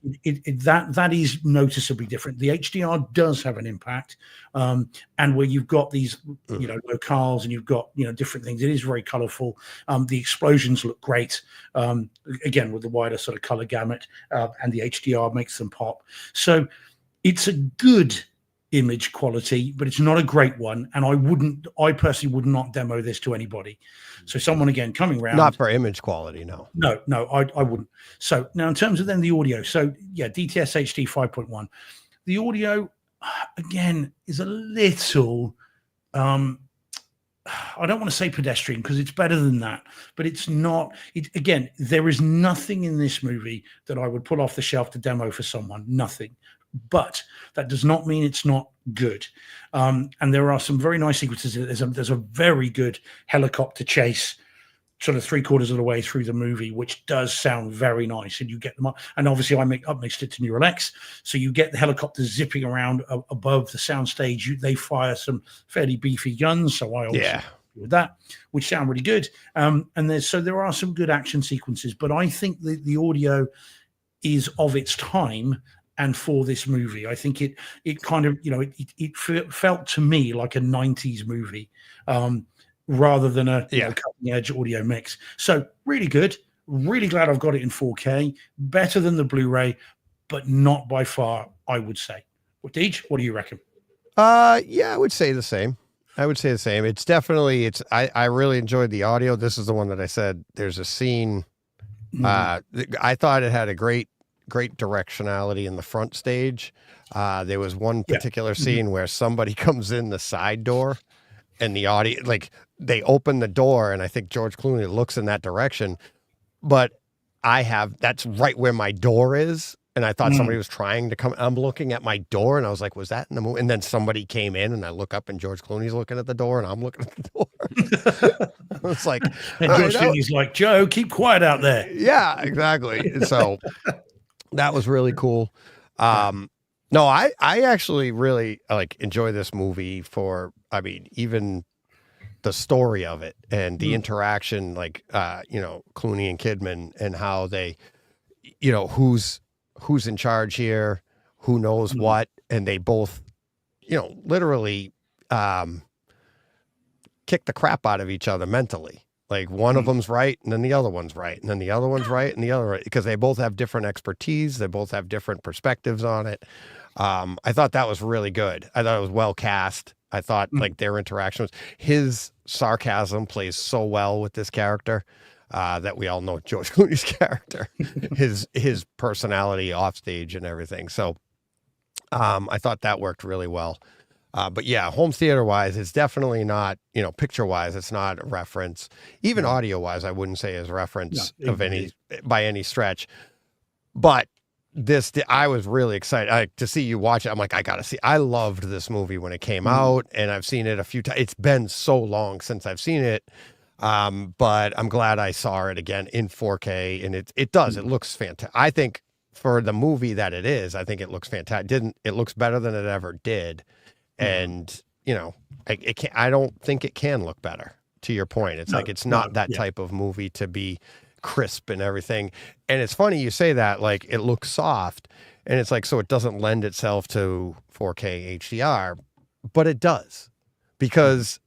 C: That is noticeably different. The HDR does have an impact, and where you've got these, locales, and you've got, different things. It is very colorful. The explosions look great. Again, with the wider sort of color gamut, and the HDR makes them pop. So it's a good image quality, but it's not a great one. And I personally would not demo this to anybody. So someone, again, coming around,
A: not for image quality. No,
C: I wouldn't. So now in terms of then the audio, so yeah, DTS HD 5.1, the audio again is a little, I don't want to say pedestrian, because it's better than that, but it's not. Again, there is nothing in this movie that I would pull off the shelf to demo for someone. Nothing. But that does not mean it's not good. And there are some very nice sequences. There's a very good helicopter chase, sort of 3/4 of the way through the movie, which does sound very nice. And you get them up. And obviously, I mixed it to Neural X, so you get the helicopters zipping around above the soundstage. They fire some fairly beefy guns, so I always with that, which sound really good. And there are some good action sequences, but I think the audio is of its time. And for this movie, I think it kind of, it felt to me like a 90s movie, rather than a cutting edge audio mix. So really good. Really glad I've got it in 4K. Better than the Blu-ray, but not by far, I would say. Well, Deej, what do you reckon?
A: Yeah, I would say the same. It's definitely, I really enjoyed the audio. This is the one that I said there's a scene. I thought it had a great directionality in the front stage. There was one particular scene where somebody comes in the side door, and the audience, like, they open the door, and I think George Clooney looks in that direction, but that's right where my door is. And I thought somebody was trying to come. I'm looking at my door, and I was like, was that in the movie? And then somebody came in, and I look up, and George Clooney's looking at the door, and I'm looking at the door. It's like,
C: and George Clooney's like, Joe, keep quiet out there.
A: Yeah, exactly. So that was really cool. No, I actually really enjoy this movie for, even the story of it and the interaction, Clooney and Kidman, and how they, who's in charge here, who knows what, and they both, literally kick the crap out of each other mentally. Like, one of them's right, and then the other one's right, and then the other one's right, and the other right, because they both have different expertise. They both have different perspectives on it. I thought that was really good. I thought it was well cast. I thought their interactions, his sarcasm plays so well with this character, that we all know George Clooney's character, his personality off stage and everything. So, I thought that worked really well. But yeah, home theater wise, it's definitely not, picture wise, it's not a reference. Even audio wise, I wouldn't say is reference by any stretch. But I was really excited to see you watch it. I'm like, I gotta see. I loved this movie when it came out, and I've seen it a few times. It's been so long since I've seen it. But I'm glad I saw it again in 4K, and it looks fantastic. I think for the movie that it is, I think it looks fantastic. It looks better than it ever did. And, I don't think it can look better, to your point. It's it's not that type of movie to be crisp and everything. And it's funny you say that, like, it looks soft, and it's like, so it doesn't lend itself to 4K HDR, but it does, because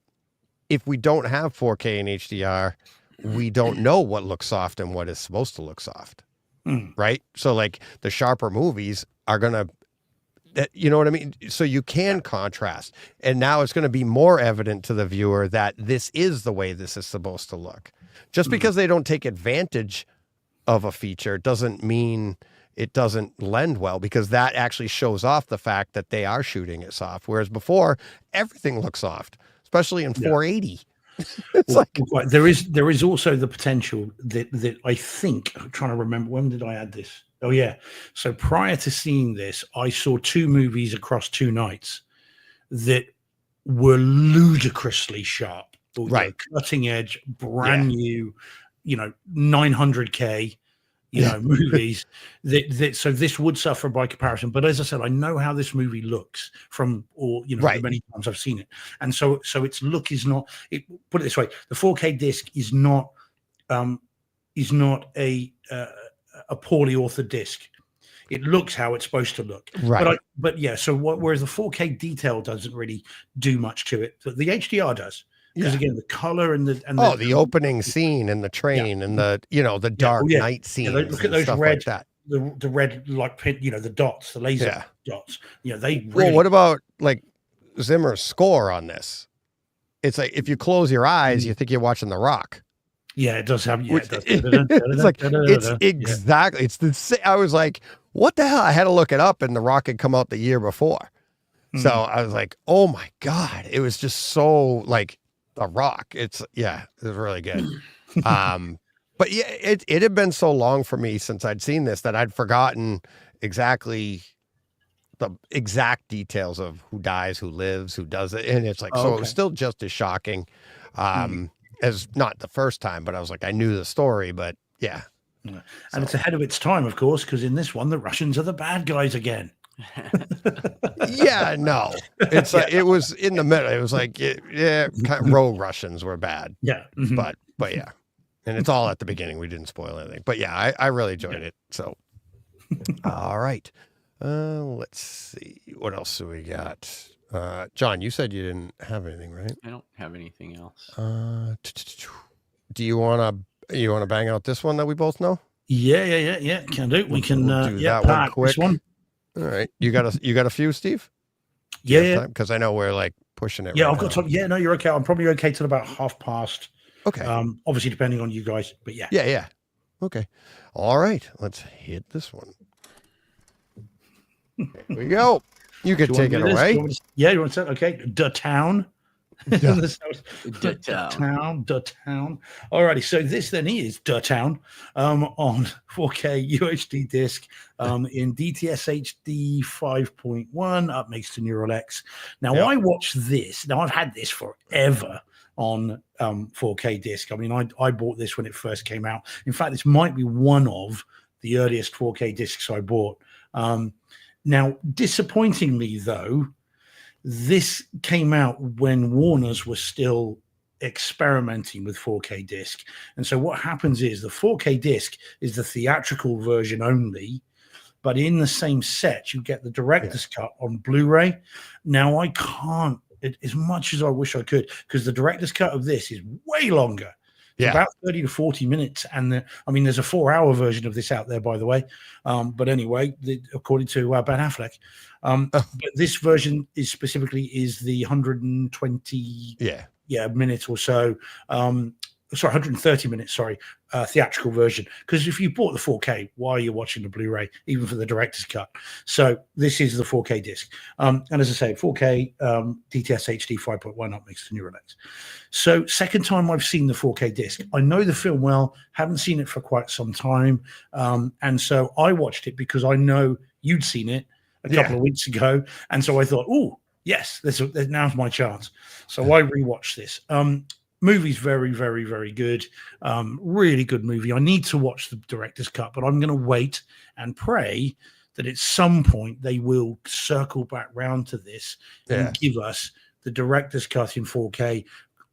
A: if we don't have 4K and HDR, we don't know what looks soft and what is supposed to look soft. Right? So, like, the sharper movies are going to, you know what I mean? So you can contrast. And now it's going to be more evident to the viewer that this is the way this is supposed to look. Just because they don't take advantage of a feature doesn't mean it doesn't lend well, because that actually shows off the fact that they are shooting it soft. Whereas before, everything looks soft, especially in 480.
C: There is also the potential that I think, I'm trying to remember, when did I add this? Oh yeah. So prior to seeing this, I saw 2 movies across 2 nights that were ludicrously sharp,
A: right?
C: Cutting edge, brand new, 900K, movies. So this would suffer by comparison. But as I said, I know how this movie looks from the many times I've seen it, and so its look is not. Put it this way: the 4K disc is not a poorly authored disc. it looks how it's supposed to look.
A: Right.
C: But yeah, so whereas the 4K detail doesn't really do much to it, but the HDR does. Because again, the color and
A: the opening scene and the train and the the dark night scenes.
C: Look at those
A: stuff
C: red,
A: like that.
C: the red like pin, the dots, the laser dots. They really.
A: Well, what about like Zimmer's score on this? It's like if you close your eyes, you think you're watching The Rock.
C: Yeah, it does have. Yeah, it does.
A: It's like it's exactly. It's the same. I was like, what the hell? I had to look it up, and The Rock had come out the year before. So I was like, oh my God, it was just so like The Rock. It was really good. But yeah, it had been so long for me since I'd seen this that I'd forgotten exactly the exact details of who dies, who lives, who does it. And it's like, it was still just as shocking as not the first time, but I was like, I knew the story, but yeah.
C: And it's ahead of its time, of course, because in this one, the Russians are the bad guys again.
A: No, it's like, it was in the middle. It was like, kind of rogue Russians were bad.
C: Yeah.
A: But yeah. And it's all at the beginning. We didn't spoil anything, but yeah, I really enjoyed it. So, all right. Let's see. What else do we got? John, you said you didn't have anything, right?
B: I don't have anything else.
A: Do you want to bang out this one that we both know?
C: Yeah. Can do. We can
A: do that one quick.
C: This one.
A: All right. You got a few, Steve?
C: Yeah.
A: Because I know we're like pushing it.
C: Yeah, I've got time. Yeah, no, you're okay. I'm probably okay till about 5:30.
A: Okay.
C: Obviously depending on you guys, but yeah.
A: Yeah. Okay. All right. Let's hit this one. Here we go. You can take it away.
C: You want to say? Okay. The Town. The Town. Alrighty, so this then is The Town on 4K UHD disc in DTS HD 5.1 up next to Neural X. Now I watched this. Now I've had this forever on 4K disc. I mean, I bought this when it first came out. In fact, this might be one of the earliest 4K discs I bought. Now, disappointingly though, this came out when Warner's was still experimenting with 4K disc. And so what happens is the 4K disc is the theatrical version only, but in the same set, you get the director's cut on Blu-ray. Now, I can't, as much as I wish I could, because the director's cut of this is way longer. It's about 30 to 40 minutes. And there's a 4-hour version of this out there, by the way. But anyway, according to Ben Affleck. But this version is the 120 minutes or so. 130 minutes, theatrical version. Because if you bought the 4K, why are you watching the Blu-ray, even for the director's cut? So this is the 4K disc. And as I say, 4K DTS HD 5.1 up next to Neural X. So second time I've seen the 4K disc. I know the film well, haven't seen it for quite some time. And so I watched it because I know you'd seen it a couple of weeks ago. And so I thought, oh, yes, now's my chance. So I rewatched this. Movie's very, very, very good. Really good movie. I need to watch the director's cut, but I'm going to wait and pray that at some point they will circle back round to this and give us the director's cut in 4K.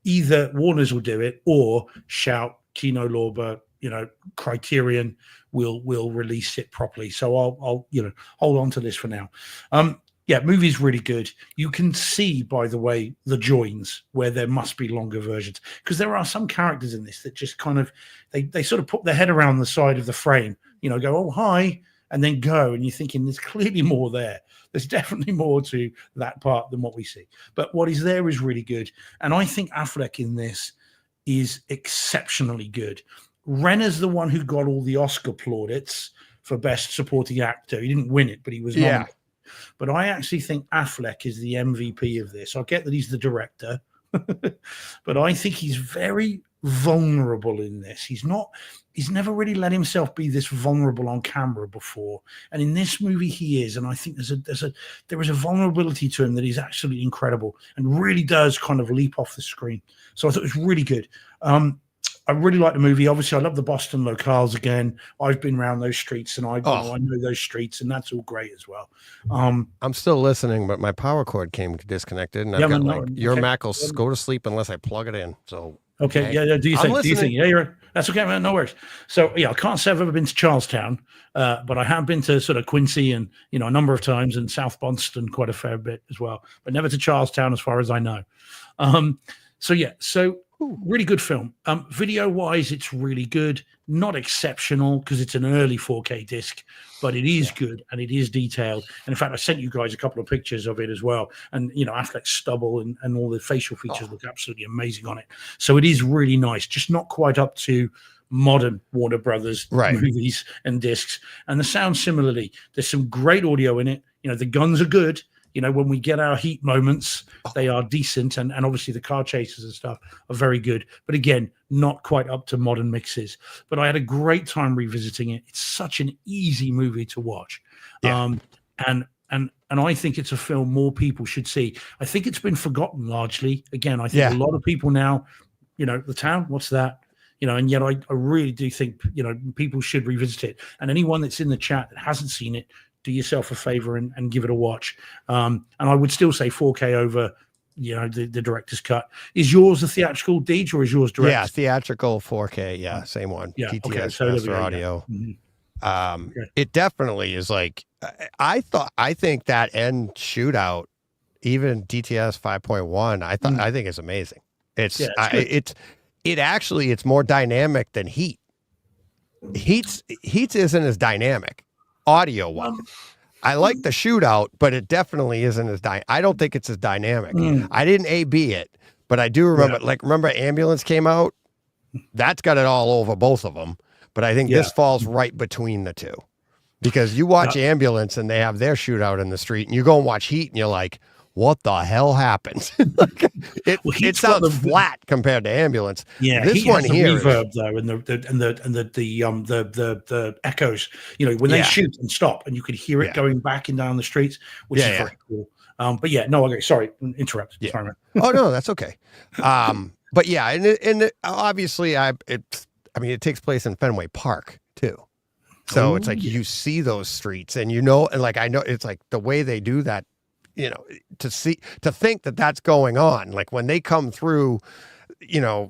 C: Either Warner's will do it or shout Kino Lorber, Criterion will release it properly. So I'll hold on to this for now. Movie's really good. You can see, by the way, the joins where there must be longer versions, because there are some characters in this that just kind of they sort of put their head around the side of the frame, go, oh, hi, and then go, and you're thinking there's clearly more there. There's definitely more to that part than what we see. But what is there is really good. And I think Affleck in this is exceptionally good. Renner's the one who got all the Oscar plaudits for Best Supporting Actor. He didn't win it, but he was nominated. But I actually think Affleck is the MVP of this. I get that he's the director, but I think he's very vulnerable in this. He's never really let himself be this vulnerable on camera before. And in this movie he is. And I think there is a vulnerability to him that is absolutely incredible and really does kind of leap off the screen. So I thought it was really good. I really like the movie. Obviously, I love the Boston locales again. I've been around those streets, and I know those streets, and that's all great as well.
A: I'm still listening, but my power cord came disconnected, and I've got your Mac will go to sleep unless I plug it in. So
C: okay. Do you think? Yeah, That's okay, man. No worries. So yeah, I can't say I've ever been to Charlestown, but I have been to sort of Quincy and a number of times, and South Boston quite a fair bit as well, but never to Charlestown as far as I know. So really good film. Video wise, it's really good. Not exceptional because it's an early 4K disc, but it is good and it is detailed. And in fact, I sent you guys a couple of pictures of it as well. And Affleck's stubble and all the facial features look absolutely amazing on it. So it is really nice, just not quite up to modern Warner Brothers movies and discs. And the sound similarly. There's some great audio in it. The guns are good. When we get our heat moments, they are decent. And obviously the car chases and stuff are very good. But again, not quite up to modern mixes. But I had a great time revisiting it. It's such an easy movie to watch. And I think it's a film more people should see. I think it's been forgotten largely. Again, I think a lot of people now, The Town, what's that? And yet I really do think, people should revisit it. And anyone that's in the chat that hasn't seen it, do yourself a favor and give it a watch. And I would still say 4K over, the director's cut. Is yours the theatrical, Deej, or is yours direct?
A: Yeah, theatrical 4K. Yeah, same one.
C: Yeah,
A: TTS
C: okay,
A: master audio. It definitely is like, I think that end shootout, even DTS 5.1, I think it's amazing. It's more dynamic than Heat. Heat isn't as dynamic audio wise. I like the shootout, but it definitely isn't as I don't think it's as dynamic. I didn't AB it, but I do remember remember Ambulance came out? That's got it all over both of them. But I think this falls right between the two. Because you watch Ambulance and they have their shootout in the street, and you go and watch Heat and you're like, what the hell happened? It sounds flat compared to Ambulance.
C: Yeah,
A: this one here
C: reverb though, and the echoes. When they shoot and stop, and you could hear it going back and down the streets, which is very cool. But okay, sorry, interrupt.
A: Yeah.
C: Sorry, man.
A: Oh no, that's okay. But yeah, and obviously, it takes place in Fenway Park too. So it's like you see those streets, and and like I know it's like the way they do that. To think that that's going on, like when they come through,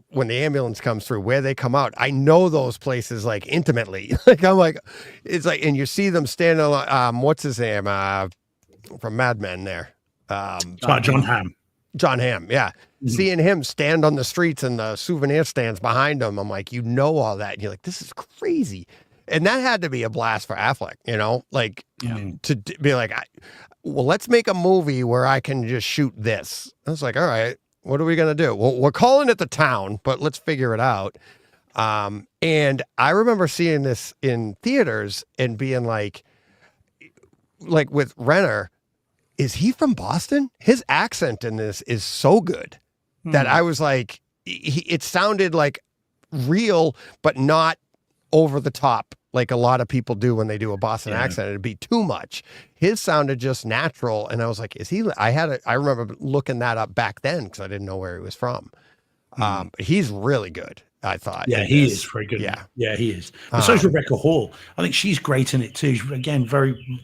A: when the ambulance comes through, where they come out, I know those places like intimately. Like I'm like, it's like, and you see them standing. What's his name? From Mad Men there.
C: John Hamm.
A: John Hamm, yeah. Mm-hmm. Seeing him stand on the streets and the souvenir stands behind him, I'm like, all that, and you're like, this is crazy. And that had to be a blast for Affleck, to be like, well, let's make a movie where I can just shoot this. I was like, all right, what are we going to do? Well, we're calling it The Town, but let's figure it out. And I remember seeing this in theaters and being like with Renner, is he from Boston? His accent in this is so good that I was like, it sounded like real, but not over the top like a lot of people do when they do a Boston accent. It'd be too much. His sounded just natural, and I was like, is he? I remember looking that up back then because I didn't know where he was from. He's really good, I thought.
C: Yeah, he is very good. Yeah, he is. But so is Rebecca Hall. I think she's great in it too. Again, very,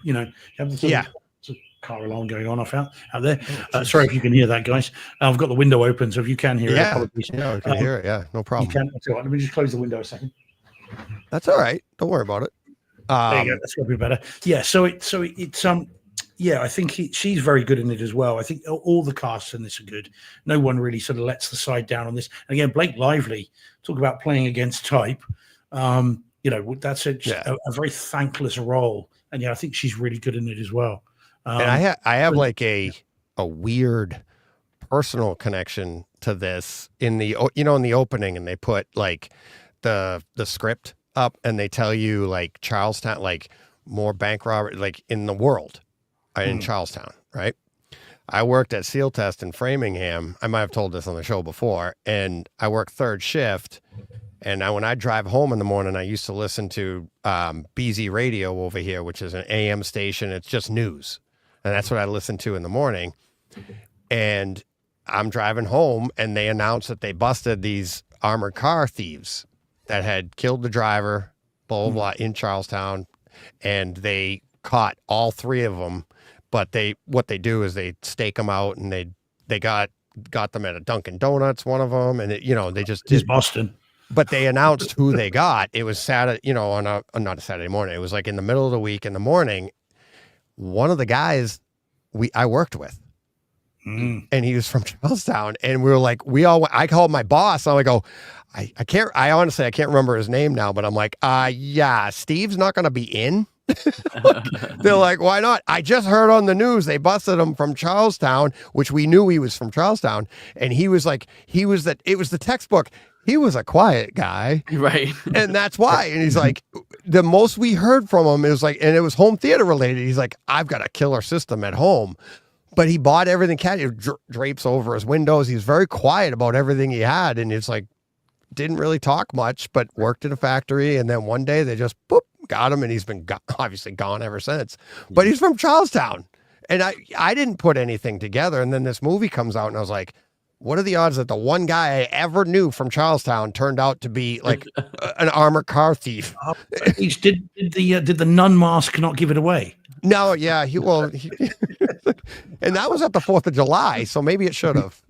C: car alarm going on out there. Sorry if you can hear that, guys. I've got the window open, so if you can hear it, apologies.
A: Yeah, I can hear it. Yeah, no problem.
C: You can. That's all right. Let me just close the window a second.
A: That's all right. Don't worry about it.
C: There you go. That's gonna be better. Yeah. So it's I think she's very good in it as well. I think all the casts in this are good. No one really sort of lets the side down on this. And again, Blake Lively, talk about playing against type. That's a very thankless role, and I think she's really good in it as well.
A: And I have like a weird personal connection to this in the in the opening, and they put like the script up, and they tell you like Charlestown, like more bank robbery like in the world in Charlestown, right? I worked at Seal Test in Framingham. I might have told this on the show before, and I worked third shift. And when I drive home in the morning, I used to listen to BZ Radio over here, which is an AM station. It's just news. And that's what I listen to in the morning. And I'm driving home, and they announced that they busted these armored car thieves that had killed the driver, blah, blah, blah, in Charlestown. And they caught all three of them. But what they do is they stake them out, and they got them at a Dunkin' Donuts, one of them. And, they just did.
C: Boston.
A: but they announced who they got. It was Saturday, you know, on not a Saturday morning. It was like in the middle of the week in the morning. One of the guys I worked with, and he was from Charlestown, and we were like, I called my boss. I'm like, I honestly, I can't remember his name now, but I'm like, yeah, Steve's not going to be in. They're like, why not? I just heard on the news they busted him from Charlestown, which we knew he was from Charlestown. And he was like, it was the textbook. He was a quiet guy.
B: Right.
A: And that's why. And he's like, the most we heard from him is like, and it was home theater related. He's like, I've got a killer system at home. But he bought everything, drapes over his windows. He was very quiet about everything he had. And it's like, didn't really talk much, but worked in a factory. And then one day they just got him, and he's been obviously gone ever since. But he's from Charlestown, and I didn't put anything together. And then this movie comes out, and I was like, what are the odds that the one guy I ever knew from Charlestown turned out to be like an armored car thief?
C: Did the nun mask not give it away?
A: No, yeah, and that was at the 4th of July, so maybe it should have.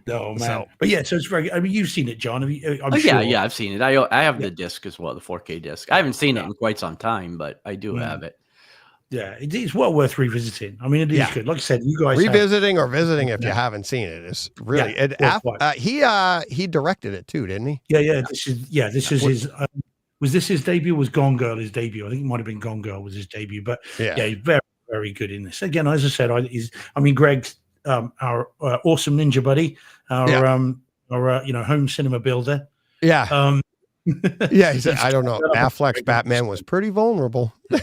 C: No, man. But yeah, so it's very. I mean, you've seen it, John. I'm
B: sure.
C: Yeah,
B: I've seen it. I have the disc as well, the 4K disc. I haven't seen it in quite some time, but I do have it.
C: Yeah, it's well worth revisiting. I mean, it is good. Like I said, you guys
A: revisiting or visiting if you haven't seen it is really. He directed it too, didn't he?
C: Yeah. This is his. Was this his debut? Was Gone Girl his debut? I think it might have been Gone Girl was his debut. But he's very, very good in this. Again, as I said, Greg's our awesome ninja buddy, our home cinema builder.
A: Yeah. He said, I don't know. Affleck's Batman was pretty vulnerable.
C: But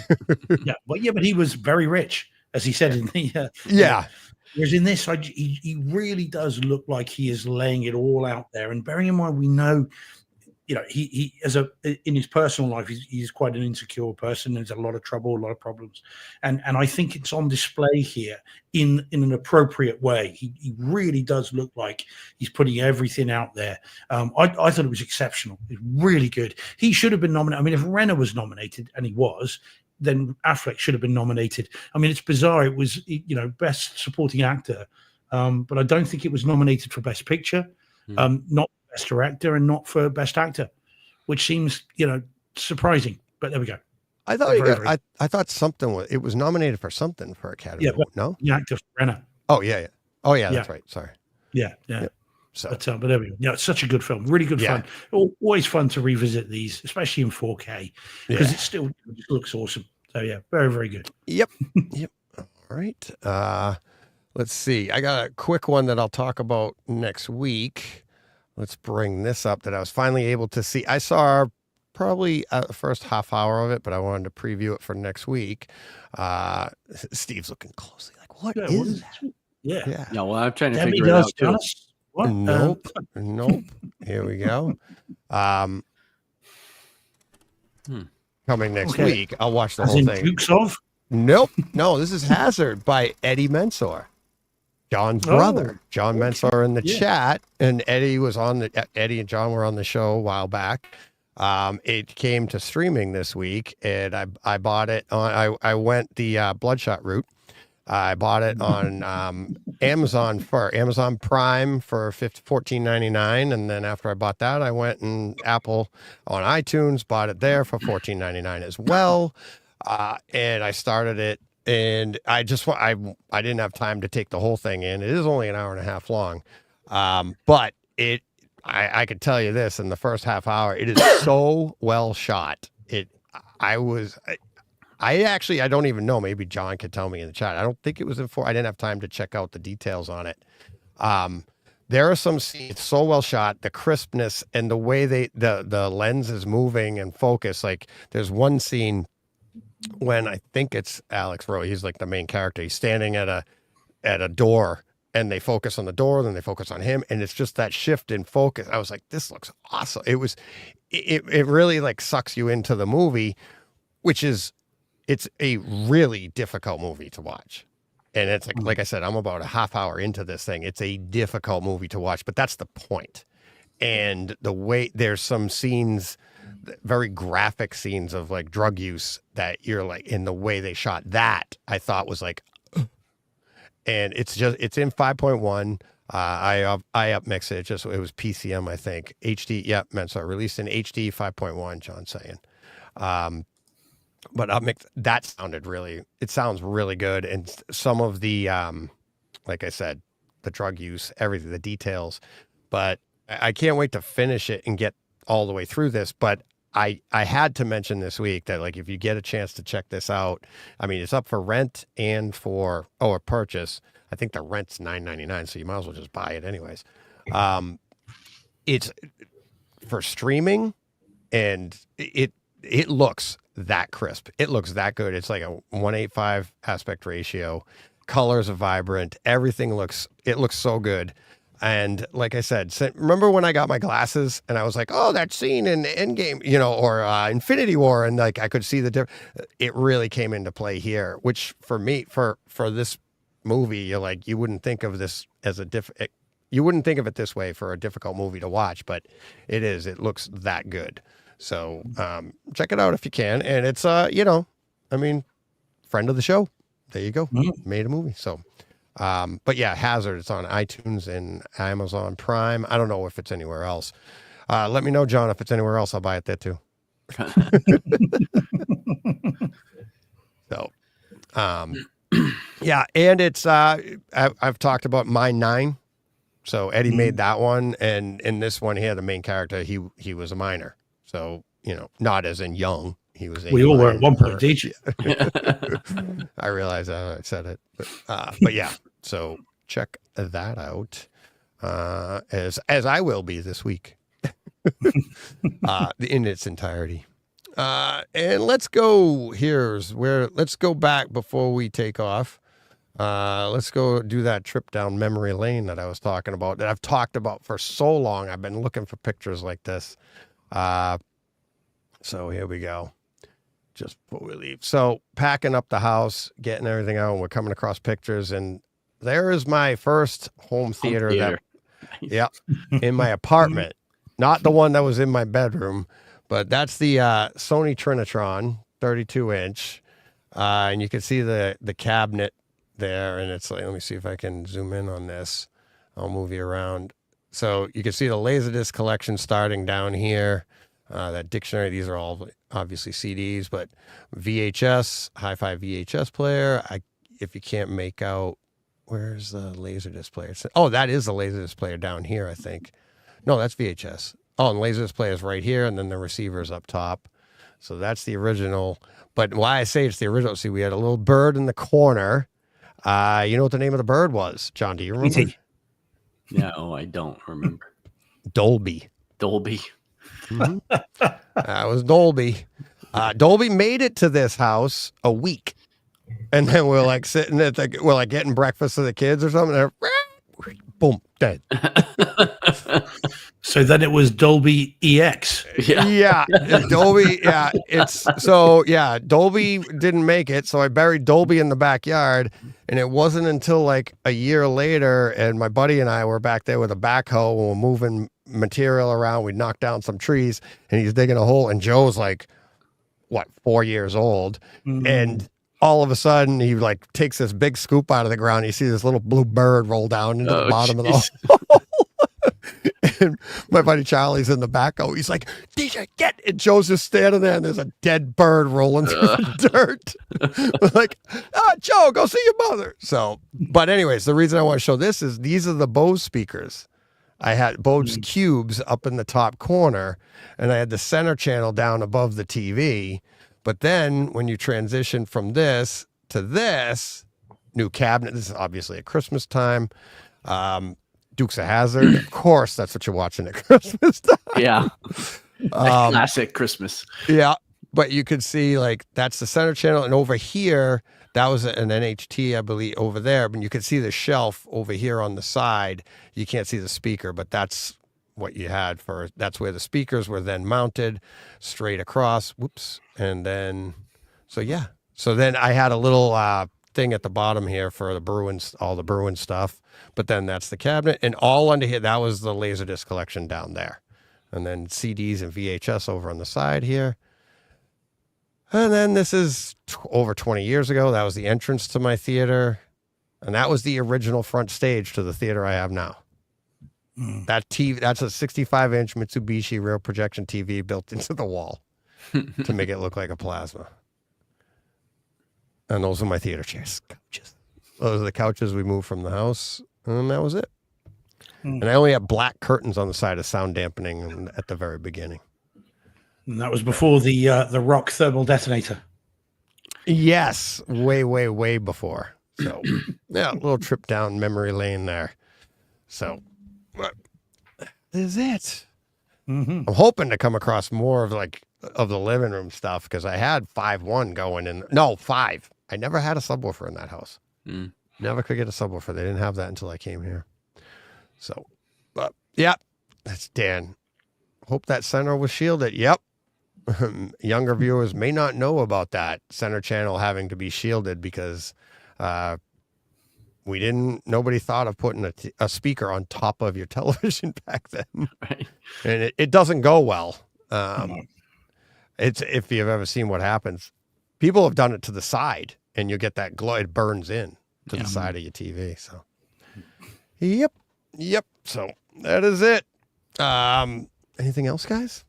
C: he was very rich, as he said in the Whereas in this, he really does look like he is laying it all out there. And bearing in mind, we know, he in his personal life, he's quite an insecure person. There's a lot of trouble, a lot of problems, and I think it's on display here in an appropriate way. He really does look like he's putting everything out there. I thought it was exceptional. It's really good. He should have been nominated. I mean, if Renner was nominated, and he was, then Affleck should have been nominated. I mean, it's bizarre. It was best supporting actor, but I don't think it was nominated for best picture. Not best director, and not for best actor, which seems surprising, but there we go.
A: I thought I thought something was nominated for something for Academy. No,
C: the actor for Renner.
A: That's right. Sorry.
C: Yeah.
A: So,
C: but there we go. It's such a good film, really good fun. Always fun to revisit these, especially in 4K, because it still just looks awesome. So very, very good.
A: Yep. All right. Let's see. I got a quick one that I'll talk about next week. Let's bring this up that I was finally able to see. I saw probably the first half hour of it, but I wanted to preview it for next week. Steve's looking closely like, what is that?
C: Yeah.
B: Well, I'm trying to figure it out too.
C: What?
A: Nope. Here we go. Coming next week. I'll watch the whole thing.
C: Dukes of?
A: Nope. No, this is Hazard by Eddie Mensor. John's brother, John Mensor, in the chat, and Eddie and John were on the show a while back. It came to streaming this week, and I bought it on. I went the Bloodshot route. I bought it on Amazon Prime for $14.99, and then after I bought that, I went and Apple on iTunes, bought it there for $14.99 as well, and I started it. And I didn't have time to take the whole thing in. It is only an hour and a half long. But I could tell you this, in the first half hour, it is so well shot. I don't even know. Maybe John could tell me in the chat. I don't think it was I didn't have time to check out the details on it. There are some scenes so well shot, the crispness and the way the lens is moving and focus. Like there's one scene when I think it's Alex Rowe, he's like the main character. He's standing at a door, and they focus on the door, then they focus on him, and it's just that shift in focus. I was like, this looks awesome. It really like sucks you into the movie, it's a really difficult movie to watch. And it's like I said, I'm about a half hour into this thing. It's a difficult movie to watch, but that's the point. And the way there's some scenes, very graphic scenes of like drug use that you're like, in the way they shot that, I thought was like, and it's in 5.1. I upmix it. It was PCM, I think. HD, yep, meant so. Released in HD 5.1, John's saying. But upmix, that sounds really good. And some of the, like I said, the drug use, everything, the details. But I can't wait to finish it and get all the way through this. But I had to mention this week that, like, if you get a chance to check this out, I mean, it's up for rent and for a purchase. I think the rent's $9.99, so you might as well just buy it anyways. It's for streaming, and it looks that crisp. It looks that good. It's like a 1:8.5 aspect ratio. Colors are vibrant. Everything looks so good. And like I said, remember when I got my glasses and I was like, oh, that scene in Endgame, or Infinity War, and like I could see the difference. It really came into play here, which for me, for this movie, you're like, you wouldn't think of this as you wouldn't think of it this way for a difficult movie to watch, but it is. It looks that good. So check it out if you can. And it's, friend of the show. There you go. Made a movie. So. But yeah, Hazard, it's on iTunes and Amazon Prime. I don't know if it's anywhere else. Let me know, John, if it's anywhere else. I'll buy it there too. So, yeah, and it's I've talked about Mine 9. So Eddie made that one, and in this one here, the main character, he was a minor. So, not as in young. We
C: all were at one point, did you?
A: I realize I said it, but yeah. So check that out, as I will be this week, in its entirety. And let's go. Let's go back before we take off. Let's go do that trip down memory lane that I was talking about, that I've talked about for so long. I've been looking for pictures like this. So here we go. Just before we leave. So packing up the house, getting everything out, and we're coming across pictures, and there is my first home theater. In my apartment, not the one that was in my bedroom, but that's the Sony Trinitron 32-inch. And you can see the cabinet there, and it's like, let me see if I can zoom in on this. I'll move you around. So you can see the Laserdisc collection starting down here. That dictionary, these are all obviously CDs, but VHS, hi-fi VHS player. If you can't make out, where's the Laserdisc player? That is the Laserdisc player down here, I think. No, that's VHS. Oh, and Laserdisc player is right here, and then the receiver's up top. So that's the original. But why I say it's the original, see, we had a little bird in the corner. You know what the name of the bird was, John? Do you remember?
B: No, I don't remember.
A: Dolby.
B: Mm-hmm.
A: That was Dolby. Dolby made it to this house a week, and then we're like sitting we're like getting breakfast for the kids or something. They're, boom, dead.
C: So then it was Dolby EX.
A: Yeah, Dolby. Yeah, Dolby didn't make it, so I buried Dolby in the backyard. And it wasn't until like a year later, and my buddy and I were back there with a backhoe, and we're moving material around. We knocked down some trees, and he's digging a hole. And Joe's like, 4 years old, and all of a sudden he like takes this big scoop out of the ground. You see this little blue bird roll down into the bottom of the hole. And my buddy Charlie's in the backhoe. He's like, DJ, get it. And Joe's just standing there, and there's a dead bird rolling through the dirt. We're like, Joe, go see your mother. So, but anyways, the reason I want to show this is these are the Bose speakers. I had Bose cubes up in the top corner, and I had the center channel down above the TV. But then when you transition from this to this new cabinet, this is obviously at Christmas time. Dukes of Hazzard, of course, that's what you're watching at Christmas time.
B: Yeah, classic Christmas.
A: Yeah, but you could see like that's the center channel, and over here that was an NHT, I believe, over there. But you could see the shelf over here on the side. You can't see the speaker, but that's what you had for. That's where the speakers were then mounted straight across. Whoops, and then so then I had a little thing at the bottom here for the Bruins, all the Bruin stuff. But then that's the cabinet, and all under here, that was the Laserdisc collection down there. And then CDs and VHS over on the side here. And then this is over 20 years ago. That was the entrance to my theater. And that was the original front stage to the theater I have now. That TV, that's a 65-inch Mitsubishi rear projection TV built into the wall to make it look like a plasma. And those are my theater chairs, couches. Those are the couches we moved from the house, and that was it. And I only have black curtains on the side of sound dampening at the very beginning.
C: And that was before the rock thermal detonator.
A: Yes, way before. So, yeah, a little trip down memory lane there. So, that is it. I'm hoping to come across more of the living room stuff because I had 5.1 going in. No, 5. I never had a subwoofer in that house. Never could get a subwoofer. They didn't have that until I came here. So, but yeah, that's Dan. Hope that center was shielded. Yep. Younger viewers may not know about that center channel having to be shielded because nobody thought of putting a speaker on top of your television back then.
B: Right.
A: And it doesn't go well. It's, if you've ever seen what happens, people have done it to the side and you get that glow. It burns in to the side of your TV. So, yep. So that is it. Anything else, guys?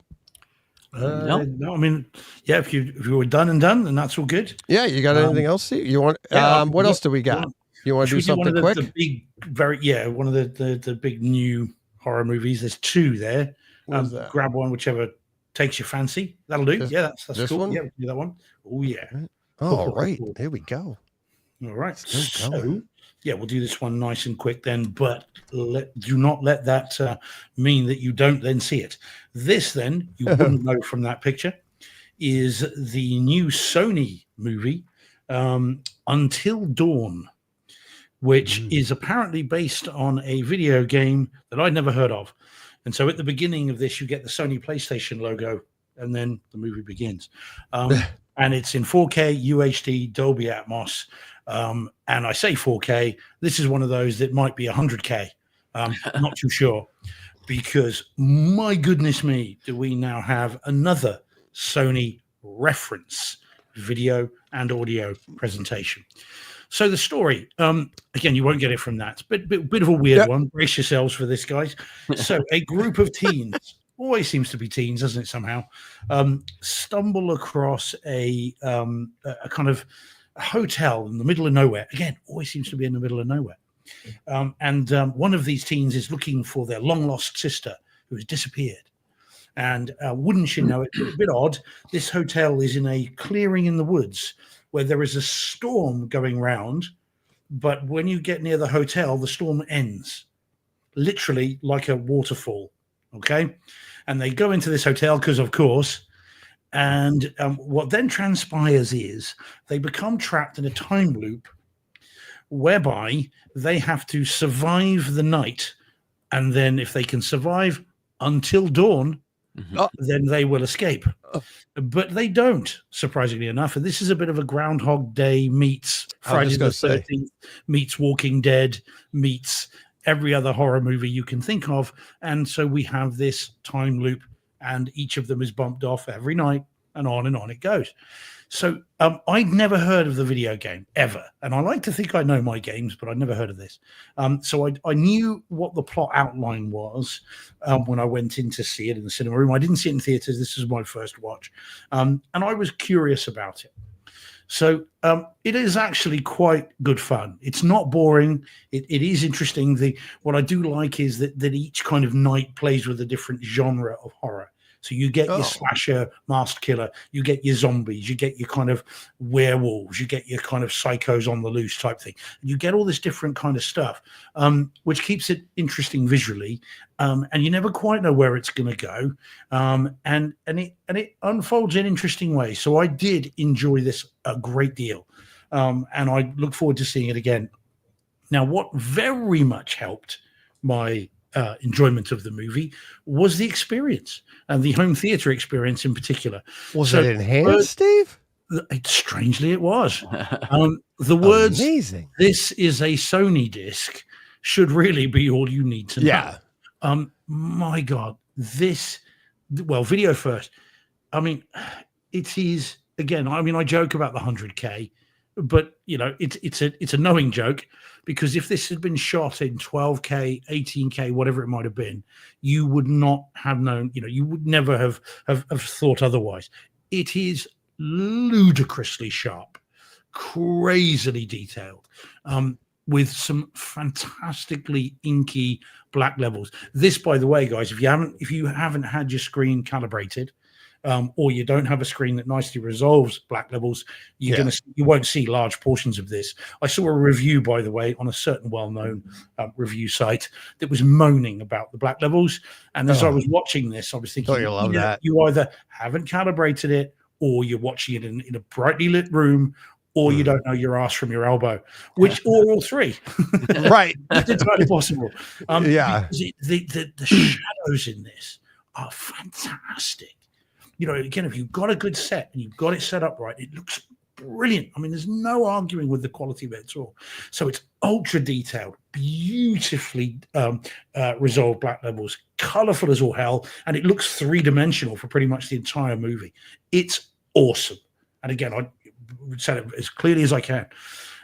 C: No, I mean, yeah. If you were done, then that's all good.
A: Yeah, you got anything else? You want? What else do we got? You want to do something quick?
C: The big, one of the big new horror movies. There's 2 there. Grab one, whichever takes your fancy. That'll do. That's cool.
A: One?
C: Yeah, we'll do that one. Oh yeah.
A: All right, here we go.
C: All right. So yeah, we'll do this one nice and quick then, but do not let that mean that you don't then see it. This then, you wouldn't know from that picture, is the new Sony movie, Until Dawn, which is apparently based on a video game that I'd never heard of. And so at the beginning of this, you get the Sony PlayStation logo, and then the movie begins. And it's in 4K, UHD, Dolby Atmos. And I say 4K, this is one of those that might be 100K. I'm not too sure, because my goodness me, do we now have another Sony reference video and audio presentation. So the story, again, you won't get it from that. It's a bit of a weird one. Brace yourselves for this, guys. So a group of teens, always seems to be teens, doesn't it, somehow, stumble across a kind of hotel in the middle of nowhere. Again, always seems to be in the middle of nowhere. And one of these teens is looking for their long-lost sister who has disappeared. And wouldn't you know it, a bit odd, this hotel is in a clearing in the woods where there is a storm going round, but when you get near the hotel, the storm ends, literally like a waterfall, okay? And they go into this hotel because, of course, and what then transpires is they become trapped in a time loop whereby they have to survive the night, and then if they can survive until dawn, then they will escape. But they don't, surprisingly enough. And this is a bit of a Groundhog Day meets Friday the 13th, meets Walking Dead, meets every other horror movie you can think of. And so we have this time loop, and each of them is bumped off every night, and on it goes. So I'd never heard of the video game ever. And I like to think I know my games, but I'd never heard of this. So I knew what the plot outline was when I went in to see it in the cinema room. I didn't see it in theaters. This was my first watch. And I was curious about it. So it is actually quite good fun. It's not boring. It is interesting. What I do like is that each kind of night plays with a different genre of horror. So you get your slasher, masked killer, you get your zombies, you get your kind of werewolves, you get your kind of psychos on the loose type thing. You get all this different kind of stuff, which keeps it interesting visually, and you never quite know where it's going to go, and it unfolds in interesting ways. So I did enjoy this a great deal, and I look forward to seeing it again. Now, what very much helped my enjoyment of the movie was the experience, and the home theater experience in particular.
A: Was it enhanced, Steve?
C: Strangely, it was. The words,
A: amazing.
C: This is a Sony disc, should really be all you need to know. Yeah. My God, video first. I mean, it is, again, I mean, I joke about the 100K. but you know, it's a knowing joke, because if this had been shot in 12K, 18K, whatever it might have been, you would not have known. You know, you would never have thought otherwise. It is ludicrously sharp, crazily detailed, with some fantastically inky black levels. This, by the way, guys, if you haven't had your screen calibrated, or you don't have a screen that nicely resolves black levels, you won't see large portions of this. I saw a review, by the way, on a certain well-known review site that was moaning about the black levels. And as I was watching this, I was thinking, you either haven't calibrated it, or you're watching it in a brightly lit room, or you don't know your ass from your elbow, or all three.
A: Right.
C: It's entirely possible.
A: Because
C: the shadows in this are fantastic. You know, again, if you've got a good set and you've got it set up right, it looks brilliant. I mean, there's no arguing with the quality of it at all. So it's ultra detailed, beautifully resolved black levels, colorful as all hell, and it looks three-dimensional for pretty much the entire movie. It's awesome. And again, I said it as clearly as I can.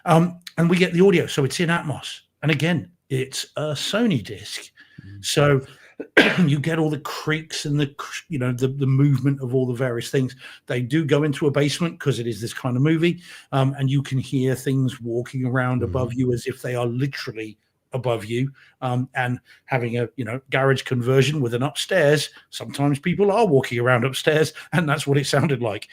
C: And we get the audio, so it's in Atmos. And again, it's a Sony disc. So you get all the creaks and the movement of all the various things. They do go into a basement because it is this kind of movie, and you can hear things walking around above you as if they are literally above you. And having a garage conversion with an upstairs, sometimes people are walking around upstairs, and that's what it sounded like.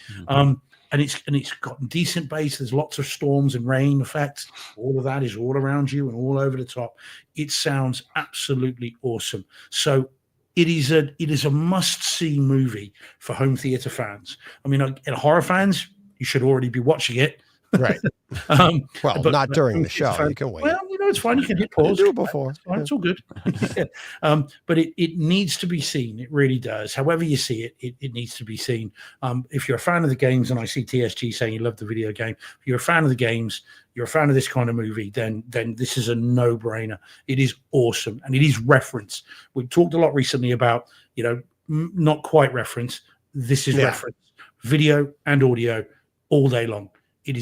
C: And it's got decent bass. There's lots of storms and rain effects. All of that is all around you and all over the top. It sounds absolutely awesome. So it is a must-see movie for home theater fans. I mean, horror fans, you should already be watching it.
A: Right. Well, but not during the show. You can wait.
C: Well, it's fine. You can hit pause.
A: Do it before.
C: It's fine. It's all good. But it needs to be seen. It really does. However you see it, it needs to be seen. If you're a fan of the games, and I see TSG saying you love the video game, if you're a fan of the games, you're a fan of this kind of movie, then this is a no-brainer. It is awesome, and it is reference. We've talked a lot recently about, not quite reference. This is reference. Video and audio all day long. It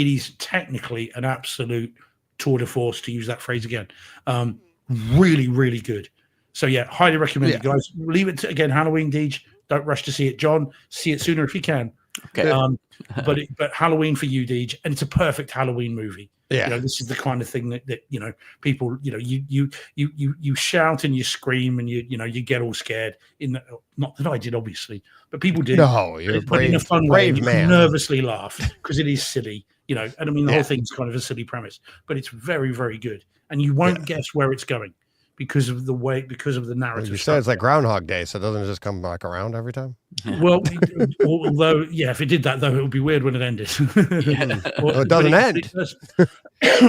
C: is technically an absolute tour de force, to use that phrase again. Really, really good. So yeah, highly recommend it, guys. Leave it to, again, Halloween, Deej. Don't rush to see it. John, see it sooner if you can.
B: Okay.
C: But Halloween for you, Deej, and it's a perfect Halloween movie. Yeah. This is the kind of thing that people, you shout and you scream and you get all scared. Not that I did, obviously, but people did.
A: No, you're brave,
C: in a fun
A: brave
C: way.
A: Man.
C: You nervously laugh because it is silly, and I mean the whole thing's kind of a silly premise, but it's very, very good, and you won't guess where it's going because of the narrative.
A: You said it's like Groundhog Day, so doesn't it just come back around every time?
C: Well, although, if it did that, though, it would be weird when it ended.
A: Well, it doesn't end.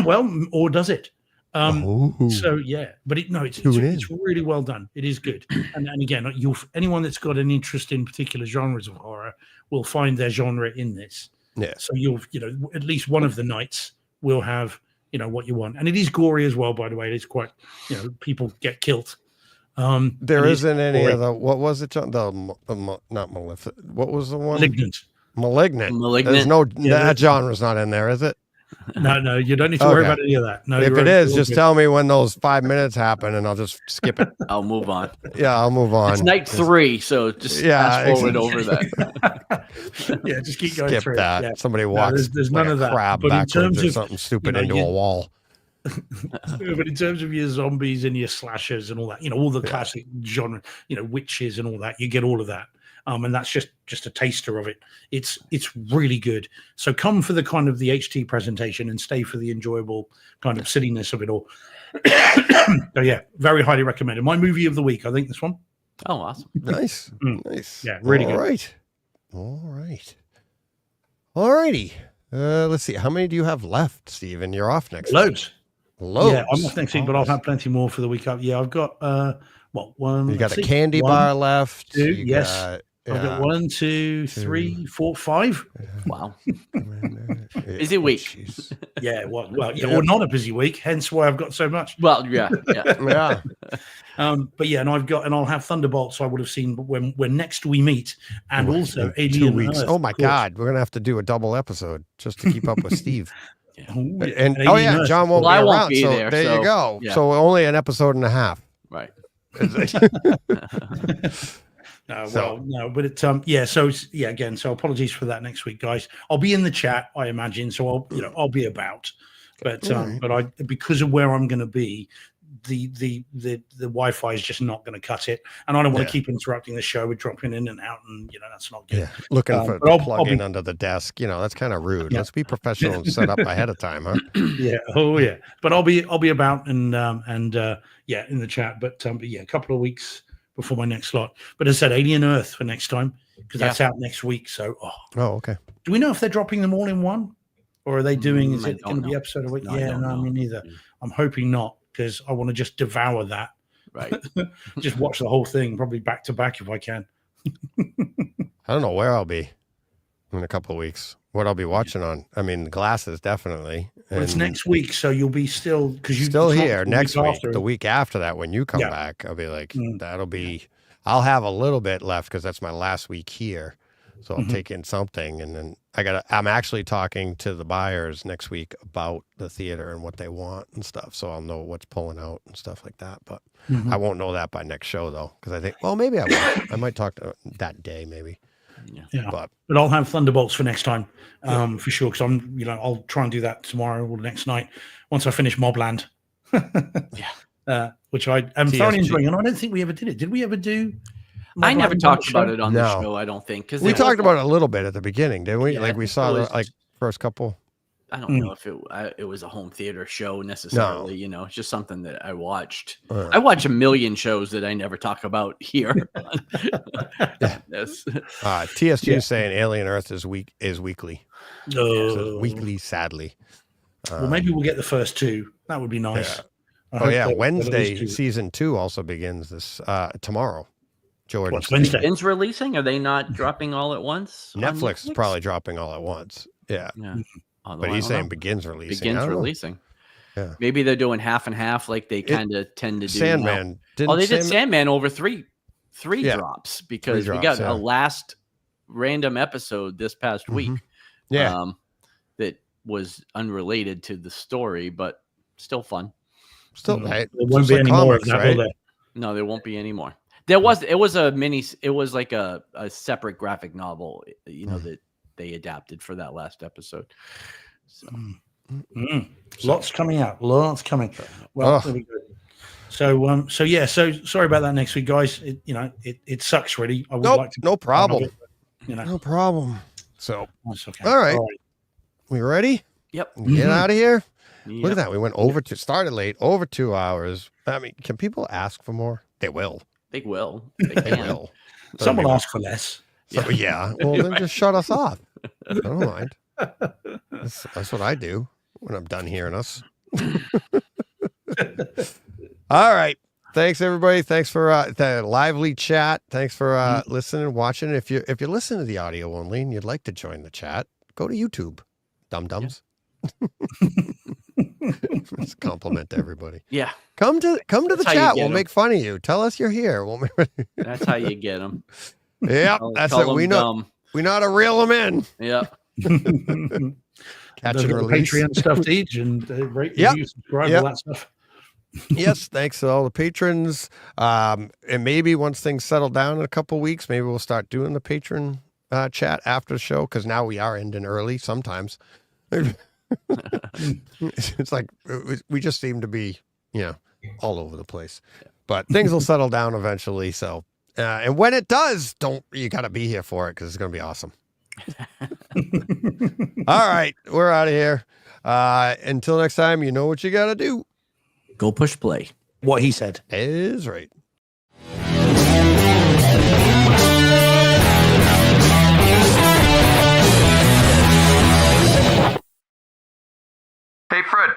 C: Well, or does it? So yeah, but it's really well done. It is good, and again, anyone that's got an interest in particular genres of horror will find their genre in this. Yeah. So you'll at least one of the nights will have what you want, and it is gory as well. By the way, it's quite people get killed.
A: There isn't any of the, what was it, John? Not Maleficent. What was the one? Malignant. There's no, that genre's not in there, is it?
C: No, you don't need to worry about any of that. No,
A: if it is, just tell me when those 5 minutes happen and I'll just skip it.
B: I'll move on.
A: Yeah, I'll move on.
B: It's night 3, so just fast forward over that.
C: Yeah, just keep going
A: skip
C: through
A: that.
C: Yeah.
A: There's none
C: like
A: of that. Crab
C: but
A: backwards
C: in terms
A: or
C: of
A: something stupid into a wall.
C: But in terms of your zombies and your slashers and all that, all the classic genre, witches and all that, you get all of that. And that's just a taster of it. It's really good. So come for the kind of the HT presentation and stay for the enjoyable kind of silliness of it all. So yeah, very highly recommended. My movie of the week, I think this one.
B: Oh, awesome.
A: Nice. Nice.
C: Yeah, really good.
A: All right. All righty. Let's see. How many do you have left, Stephen? You're off next
C: Loads.
A: week. Loads.
C: Yeah, I'm off next week, but I'll have plenty more for the week up. Yeah, I've got one.
A: You got a candy bar left.
C: Two, yes. I've got 1, 2, 3, 4, 5.
B: Wow. Busy week.
C: Yeah, well, or not a busy week, hence why I've got so much.
B: Well, yeah.
C: But yeah, and I'll have Thunderbolts. I would have seen when next we meet, and also
A: Alien 2 weeks.
C: Earth,
A: oh my God, we're gonna have to do a double episode just to keep up with Steve.
C: And
A: John won't be around.
B: Won't be
A: so
B: there
A: you go.
B: Yeah.
A: So only an episode and a half.
B: Right.
C: No, but it again, so apologies for that next week, guys. I'll be in the chat, I imagine, so I'll be about, but I because of where I'm going to be, the Wi-Fi is just not going to cut it, and I don't want to keep interrupting the show with dropping in and out, and that's not good.
A: Looking for the plug-in under the desk, that's kind of rude. Let's be professional and set up ahead of time, huh?
C: But I'll be about in the chat, but a couple of weeks before my next slot. But as I said, Alien Earth for next time, because that's out next week. So
A: okay.
C: Do we know if they're dropping them all in one, or are they doing? Is it going to be episode of week? No, me neither. I'm hoping not, because I want to just devour that.
B: Right.
C: Just watch the whole thing, probably back to back if I can.
A: I don't know where I'll be in a couple of weeks. What I'll be watching on. I mean, the glasses definitely.
C: Well, it's next week, so you'll be because you
A: still here next week. The week after that, when you come back, I'll be like, that'll be. I'll have a little bit left because that's my last week here, so I'll take in something, and then I'm actually talking to the buyers next week about the theater and what they want and stuff, so I'll know what's pulling out and stuff like that. But I won't know that by next show though, because I think maybe I will. I might talk to that day maybe. But
C: I'll have Thunderbolts for next time, for sure. Because I'll try and do that tomorrow or the next night once I finish Mobland. Which I am thoroughly enjoying, and I don't think we ever did it. Did we ever do?
B: I never talked about it on the show. I don't think, because
A: we talked about it a little bit at the beginning, didn't we?
B: Yeah,
A: we saw the first couple.
B: I don't know if it was a home theater show necessarily. It's just something that I watched. I watch a million shows that I never talk about here.
A: TSG is saying Alien Earth is weekly. Weekly, sadly.
C: Well, maybe we'll get the first two. That would be nice.
A: Wednesday season 2 also begins this tomorrow. Jordan,
C: Wednesday?
B: Ben's releasing. Are they not dropping all at once?
A: Netflix is probably dropping all at once. Yeah. But he's saying begins releasing. Yeah.
B: Maybe they're doing half and half, like they kind of tend to do.
A: Sandman.
B: They did Sandman over three drops, because we got a last random episode this past week. That was unrelated to the story, but still fun.
A: Still,
C: there won't be any more of that, will there?
B: No, there won't be any more. It was like a separate graphic novel, that they adapted for that last episode. So
C: lots coming out. Lots coming. Well, there we go. So sorry about that next week, guys. It sucks really. I would like to.
A: No problem. No problem. So
C: that's okay.
A: All right. We ready?
B: Yep.
A: Get out of here. Yep. Look at that. We went started late, over 2 hours. I mean, can people ask for more? They will.
B: They will. They will.
C: Some will ask for less.
A: Well, then just shut us off. I don't mind. That's what I do when I'm done hearing us. All right. Thanks, everybody. Thanks for the lively chat. Thanks for listening and watching. If you listen to the audio only and you'd like to join the chat, go to YouTube. Dum-dums. Just compliment to everybody.
B: Yeah.
A: Come to the chat. We'll make fun of you. Tell us you're here.
B: That's how you get them.
A: Yeah, that's it. We know how to reel them in.
B: Yeah.
A: Catch and release.
C: Patreon stuff to each and rate, review, subscribe, all that stuff.
A: Yes, thanks to all the patrons. And maybe once things settle down in a couple of weeks, maybe we'll start doing the patron chat after the show, because now we are ending early sometimes. It's like we just seem to be all over the place, but things will settle down eventually. So and when it does, you got to be here for it, because it's going to be awesome. All right, we're out of here. Until next time, you know what you got to do.
B: Go push play.
C: What he said
A: is right.
E: Hey, Fred.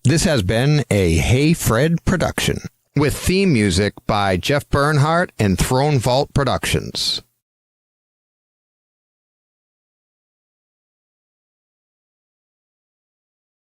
F: This has been a Hey Fred production, with theme music by Jeff Bernhardt and Throne Vault Productions.